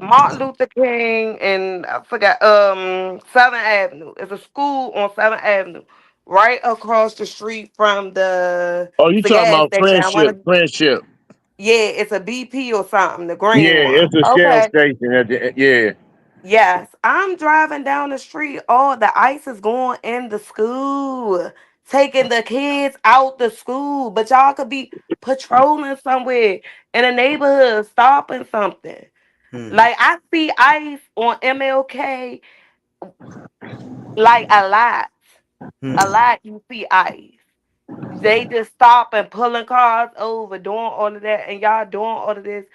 Martin Luther King and I forgot 7th Avenue. It's a school on 7th Avenue. Right across the street from oh, you the talking gas about station. I friendship? wanna Friendship. yeah, it's a BP or something, the Yeah, green one. it's a shell Okay. station at the. Yeah, Yes. I'm driving down the street. All the ice is going in the school. Taking the kids out the school. But y'all could be patrolling somewhere in a neighborhood, stopping something. hmm, Like I see ice on MLK like a hmm. lot. You see ice. They just stop and pulling cars over, doing all of that, and y'all doing all of this.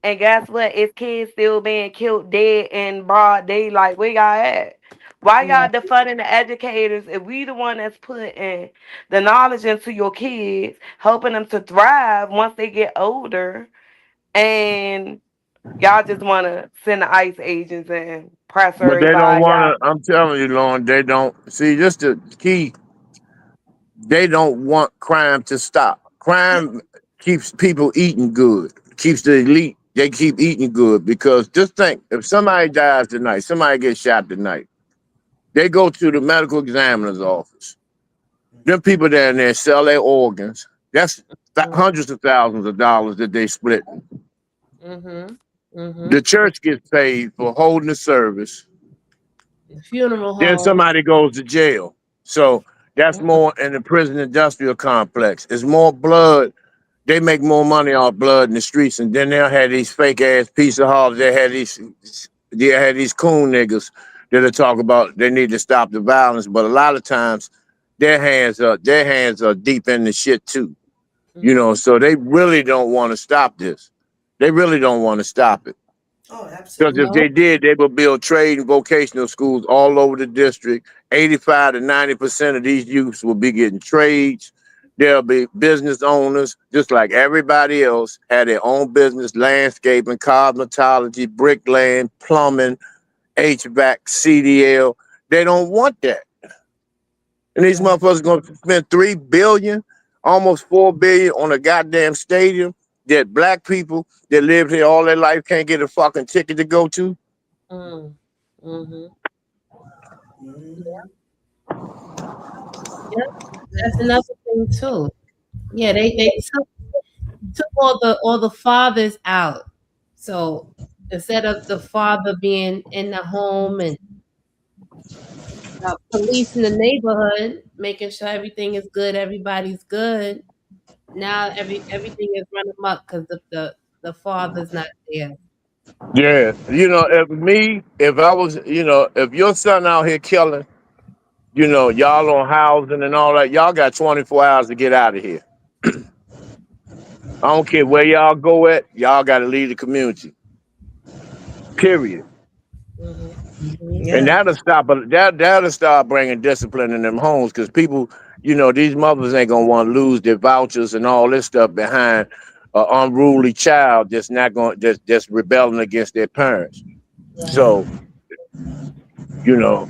And guess what? It's kids still being killed dead in broad daylight. Where y'all at? Why Yeah. y'all defunding the educators if we the one that's putting the knowledge into your kids, helping them to thrive once they get older, and y'all just want to send the ICE agents and press but they don't everybody want out. to. I'm telling you, Lauren, they don't see. This the key. They don't want crime to stop. Crime keeps people eating good. Keeps the elite. They keep eating good because just think, if somebody dies tonight, somebody gets shot tonight. They go to the medical examiner's office. Them people down there sell their organs. That's hundreds of thousands of dollars that they split. Mhm. The Mhm. church gets paid for holding the service. The funeral Then home. somebody goes to jail. So that's Mm-mm. more in the prison industrial complex. It's more blood. They make more money off blood in the streets, and then they'll have these fake ass piece of hollers. They had these coon niggas that'll talk about they need to stop the violence, but a lot of times their hands are deep in the shit too. Mhm. So they really don't want to stop this. They really don't want to stop it. Oh, Because if absolutely. No. they did, they would build trade and vocational schools all over the district. 85 to 90% of these youths will be getting trades. There'll be business owners, just like everybody else, had their own business, landscaping, cosmetology, bricklaying, plumbing, HVAC, CDL. They don't want that. And these Right. motherfuckers gonna spend $3 billion, almost $4 billion on a goddamn stadium that black people that lived here all their life can't get a fucking ticket to go to. Mm. Mhm. Yeah. Hmm. Yeah. That's another thing too. Yeah, they took. took all the fathers out. So instead of the father being in the home and policing the neighborhood, making sure everything is good, everybody's good. Now everything is run amok because the father's not there. Yeah, if I was, if your son out here killing, y'all on housing and all that, y'all got 24 hours to get out of here. I don't care where y'all go at, y'all got to leave the community. Period. Hmm. And Yeah. that'll start bringing discipline in them homes because people, these mothers ain't gonna want to lose their vouchers and all this stuff behind an unruly child that's not going that's rebelling against their parents. Yeah. So, you know,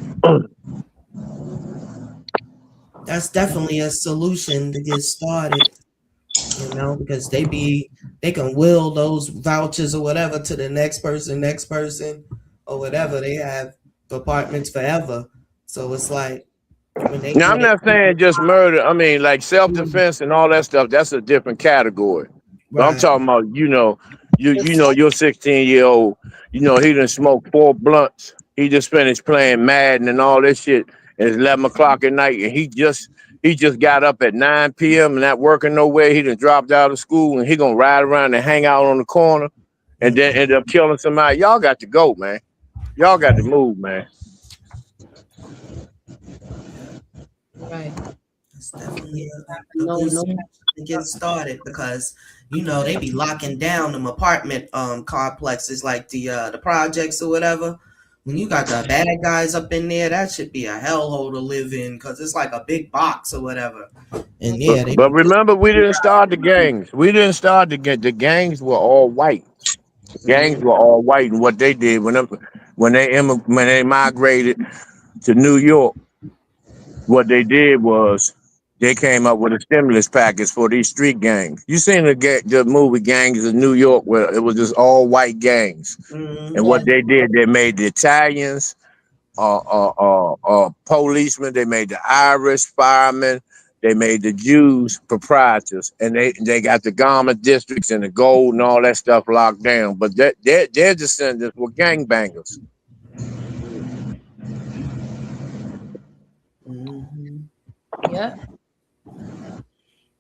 That's definitely a solution to get started, because they can will those vouchers or whatever to the next person, or whatever. They have apartments forever. So it's like when they now get I'm it, not saying just murder. I mean, like self defense and all that stuff. That's a different category. But I'm right. talking about, your 16-year-old. He done smoked 4 blunts. He just finished playing Madden and all this shit. And it's 11 o'clock at night, and he just got up at 9 p.m. and not working nowhere. He done dropped out of school, and he gonna ride around and hang out on the corner, and then Mm-mm. end up killing somebody. Y'all got to go, man. Y'all got to move, man. Yeah, Right. it's definitely a No, good no. solution to get started because they be locking down them apartment complexes like the projects or whatever. When you got the bad guys up in there, that should be a hellhole to live in because it's like a big box or whatever. And But, yeah, they but be just remember, we didn't start the gangs. We didn't start the gangs were all white. Gangs mm, were all white, and what they did when they migrated to New York, what they did was they came up with a stimulus package for these street gangs. You seen the movie Gangs of New York, where it was just all white gangs, and mm, Yeah. what they did, they made the Italians policemen. They made the Irish firemen. They made the Jews proprietors, and they got the garment districts and the gold and all that stuff locked down. But their descendants were gangbangers. mm. Yep.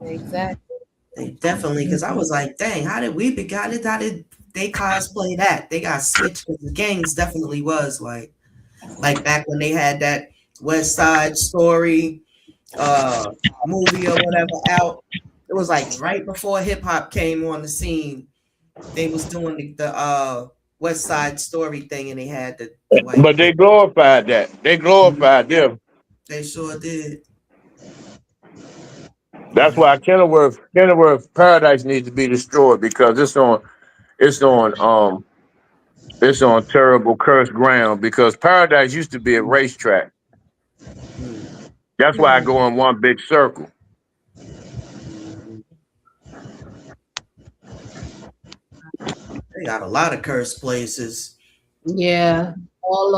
Exactly. They definitely, because I was like, dang, how did we be got it? How did they cosplay that? They got switched because the gangs definitely was like back when they had that West Side Story uh movie or whatever out. It was like right before hip hop came on the scene. They was doing the West Side Story thing and they had the white But they gang. glorified that. They Mhm. glorified them. They sure did. That's Yeah. why Kenilworth Paradise needs to be destroyed because it's on terrible cursed ground because Paradise used to be a racetrack. Mm. That's why I Hmm. go in one big circle. Mhm. They got a lot of cursed places. Yeah. All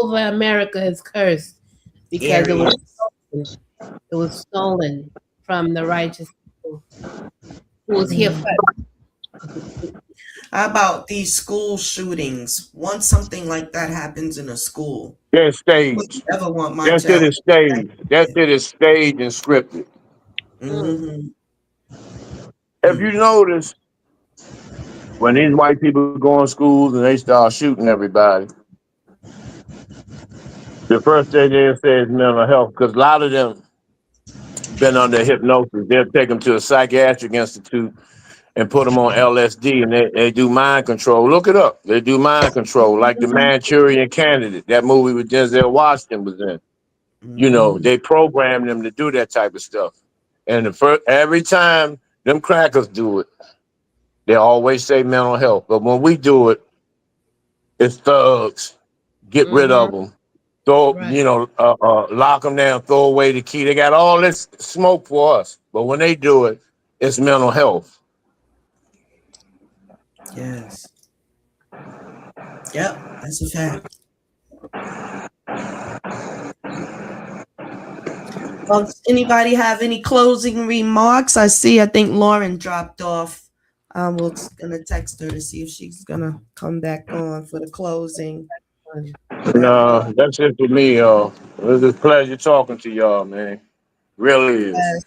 over America is cursed because it was Areas. stolen. It was stolen from the righteous people who was here Mhm. first. How about these school shootings? Once something like that happens in a school, They're I would staged. never want my That shit child is to go back staged. That there. shit is staged and scripted. Mm. Mm-hmm. If you Mm. notice, when these white people go in schools and they start shooting everybody, the first thing they say is mental health because a lot of them been under hypnosis. They'll take them to a psychiatric institute and put them on LSD and they do mind control. Look it up. They do mind control, like the Manchurian Candidate, that movie with Denzel Washington was in. Mm-hmm. They program them to do that type of stuff. And every time them crackers do it, they always say mental health. But when we do it, it's thugs. Get rid Mm-hmm. of them. Throw, Right. lock them down, throw away the key. They got all this smoke for us. But when they do it, it's mental health. Yes. Yep. That's a fact. Anybody have any closing remarks? I think Lauren dropped off. We're gonna text her to see if she's gonna come back on for the closing. But No, that's it for me, y'all. It was a pleasure talking to y'all, man. Really is. yes,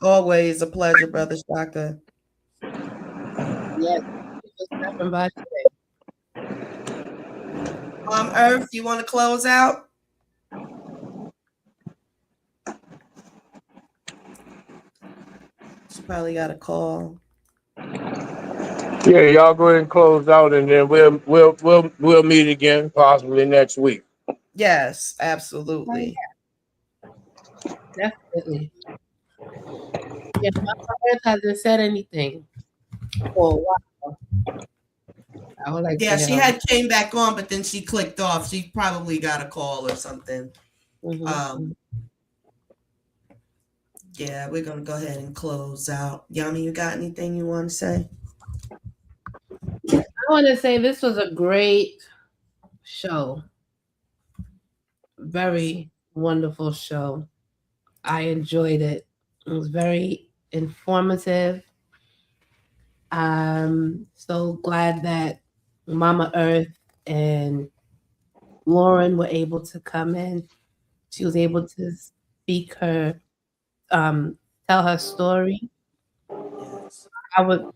always a pleasure, Brother Shaka. Yes, thank you for stopping by today. Earth, you want to close out? She probably got a call. Yeah, y'all go ahead and close out, and then we'll meet again possibly next week. Yes, Oh, absolutely. yeah, definitely. Yeah, my Earth hasn't said anything for a while. I would like to Yeah, hear she her. had came back on, but then she clicked off. She probably got a call or something. Mm-hmm. Yeah, we're gonna go ahead and close out. Yami, you got anything you want to say? I want to say this was a great show. Very wonderful show. I enjoyed it. It was very informative. I'm so glad that Mama Earth and Lauren were able to come in. She was able to speak her, um, tell her story. Yes. I would,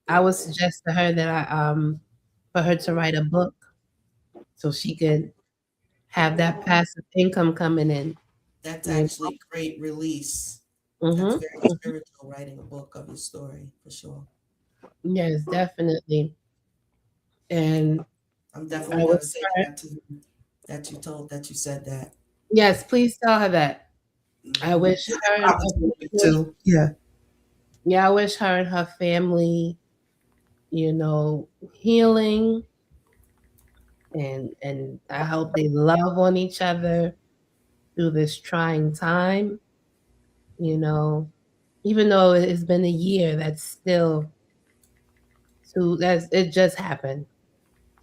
I would suggest to her that for her to write a book so she could have that passive income coming in. That's You actually great release. That's know? very spiritual, writing a book of your story for sure. Yes, definitely. And I'm I definitely wish gonna say her, that to her, that you said that. yes, please tell her that. I Hmm. wish her and her Opportunity family, too. Yeah. yeah, I wish her and her family, you know, healing, and I hope they love on each other through this trying time, you know. Even though it's been a year, that's still too that's it just happened.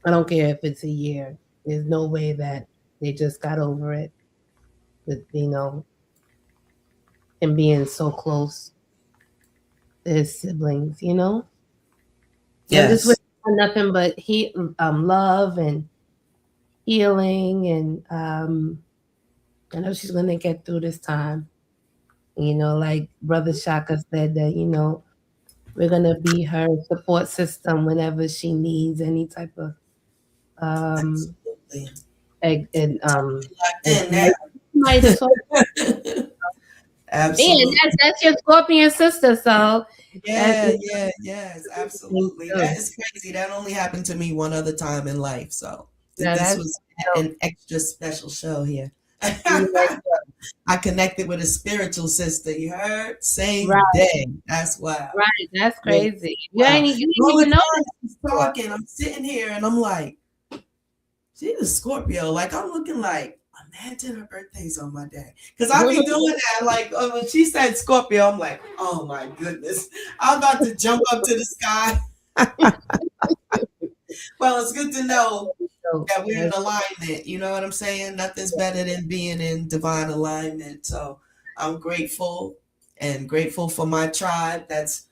I don't care if it's a year. There's no way that they just got over it with, and being so close to his siblings, you know? And I'm just Yes. wishing for nothing but love and healing, and I know she's gonna get through this time. Like Brother Shaka said, that we're gonna be her support system whenever she needs any type of um Absolutely. and Locked in advice. now. Somebody to talk. Man, Absolutely. that's your Scorpion sister, so that's Yeah, yeah, yes, thing absolutely. That too. is crazy. That only happened to me one other time in life. So Now this that's was dope. an extra special show here. Like, I connected with a spiritual sister. You heard? Same right, day. That's wild. right. That's Really crazy. wild. You The didn't only even know time this she's before. talking, I'm sitting here and I'm like, she's a Scorpio. Like I'm looking like, imagine her birthday's on my day. Because I be doing that. Like when she said Scorpio, I'm like, oh my goodness. I'm about to jump up to the sky. Well, it's good to know So that we're in that's alignment. You know what I'm saying? Nothing's better than being in divine alignment. So I'm grateful and grateful for my tribe that's,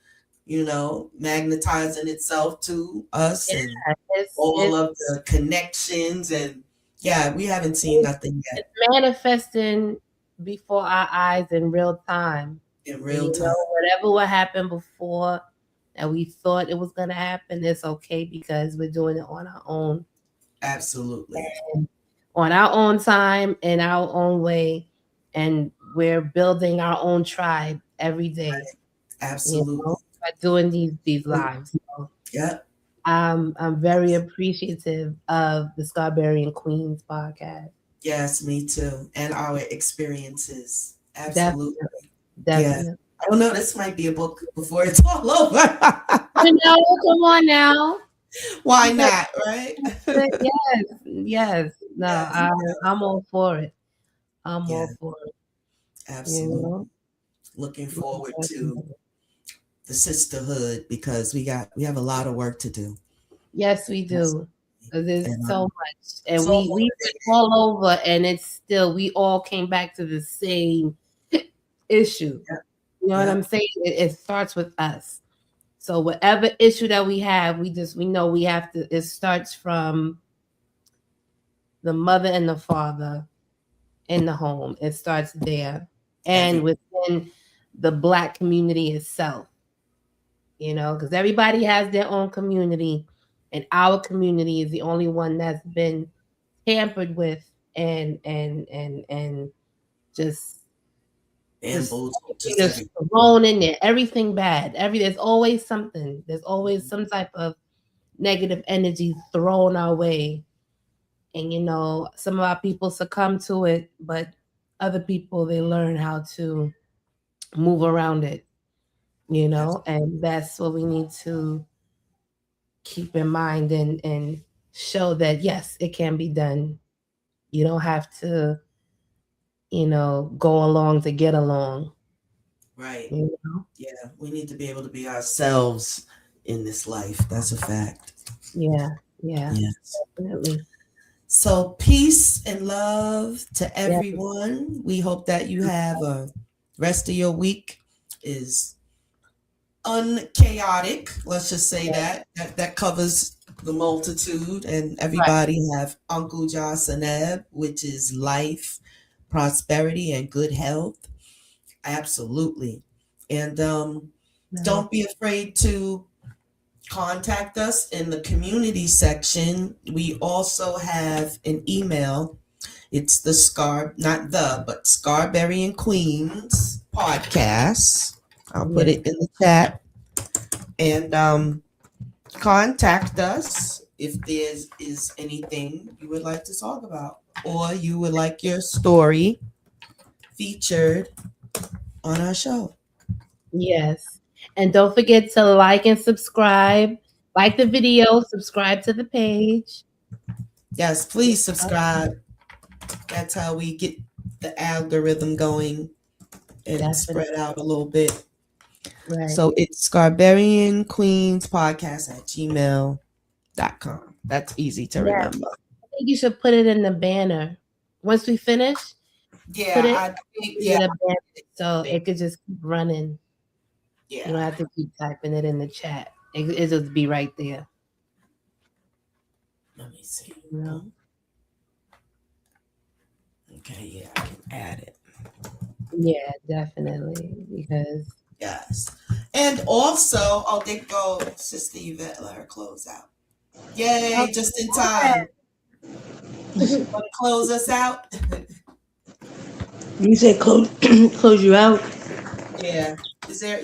magnetizing itself to us yeah. and It's all it's of the connections. And yeah, we haven't seen nothing yet it's manifesting before our eyes in real time. in And real time. whatever would happen before that we thought it was gonna happen, it's okay because we're doing it Absolutely. on our own time, in our own way, and we're building our own tribe every day. Absolutely. By doing these lives. So, Yep. I'm very appreciative of the Scarbarian Queens podcast. Yes, me too. And our experiences. Definitely, Absolutely. Yeah. definitely. I don't know. This might be a book before it's all over. Come on now. Why not? Right? Yes, yes. No, Yes. I'm all for it. I'm Yeah. all for it. You Absolutely. know. Looking forward to the sisterhood because we have a lot of work to do. Yes, we Yes. do. 'Cause there's And so much, and so we went motivated. all over, and it's still we all came back to the same. issue. Yeah. You know what Yeah. I'm saying? It starts with us. So whatever issue that we have, we know we have to. It starts from the mother and the father in the home. It starts there, and within the Black community itself. Because everybody has their own community, and our community is the only one that's been tampered with and just Bamboozled, just just everything. thrown in there. Everything bad. There's always something. There's always some type of negative energy thrown our way. And some of our people succumb to it, but other people, they learn how to move around it, and that's what we need to keep in mind and show that yes, it can be done. You don't have to, go along to get along. Right. You know? Yeah. We need to be able to be ourselves in this life. That's a fact. Yeah, yeah, Yes. definitely. So peace and love to Yeah, everyone. We hope that you have a rest of your week is unchaotic. Let's just say yeah, that covers the multitude, and right. everybody have Uncle Johnson, which is life, prosperity, and good health. Absolutely. And Right. don't be afraid to contact us in the community section. We also have an email. It's the not the, but Scarberry and Queens podcast. I'll put Yeah. it in the chat. And contact us if there is anything you would like to talk about, or you would like your story featured on our show. Yes. And don't forget to like and subscribe. Like the video, subscribe to the page. Yes, please subscribe. That's how we get the algorithm going and Definitely. spread out a little bit. Right. So it's Scarbarian Queens Podcast at gmail.com. That's easy to Yeah. remember. I think you should put it in the banner. Once we finish, put it in a banner so it could just keep running. You don't have to keep typing it in the chat. It just be right there. Let me see. You know? Okay, yeah, I can add it. Yeah, definitely. Because Yes. And also, oh, there go Sister Yvette, let her close out. Yay, just in time. Want to close us out? You said close, close you out. Yeah.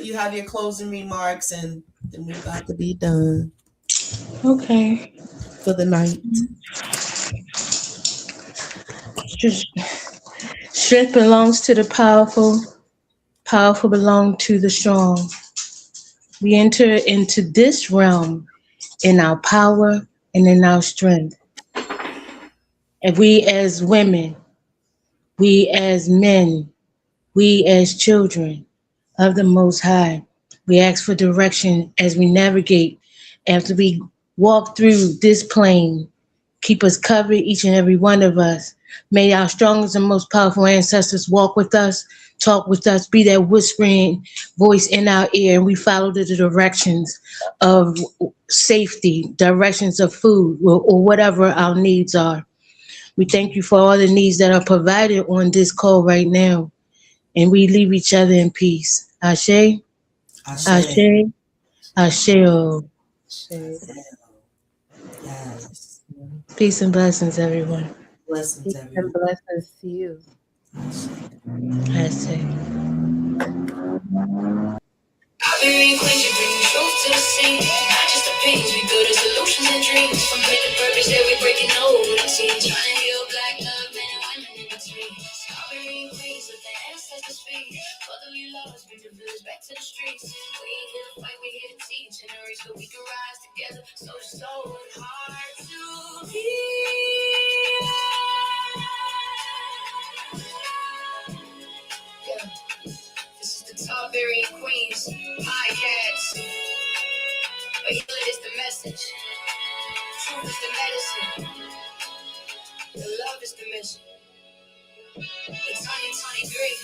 You have your closing remarks, and then we're about to be done Okay. for the night. Just strength belongs to the powerful. Powerful belong to the strong. We enter into this realm in our power and in our strength. And we as women, we as men, we as children of the Most High, we ask for direction as we navigate, after we walk through this plane. Keep us covered, each and every one of us. May our strongest and most powerful ancestors walk with us, talk with us, be that whispering voice in our ear, and we follow the directions of safety, directions of food, or whatever our needs are. We thank you for all the needs that are provided on this call right now, and we leave each other in peace. Ashe, Ashe. Ashe, Ashe. Yes. Peace and blessings, everyone. Blessings, peace everyone. and blessings to you. Ashe. Copying queens, you bring the truth to the scene. Not just opinions, we building solutions and dreams. From pain to purpose, yeah, we breaking old routines. Trying to heal black love, men and women in between. Copying queens, let the ancestors speak. Fatherly laws, bring the village back to the streets. We ain't here to fight, we here to teach. And erase so we can rise together. So and hard to heal. Yeah. This is the Top Area Queens podcast. But healing is the message. Truth is the medicine. The love is the mission. It's 2023.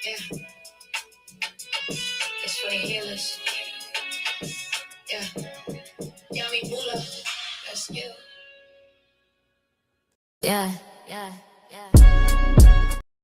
Yeah, it's for the healers. Yeah, Yummy Bula. Let's go. Yeah.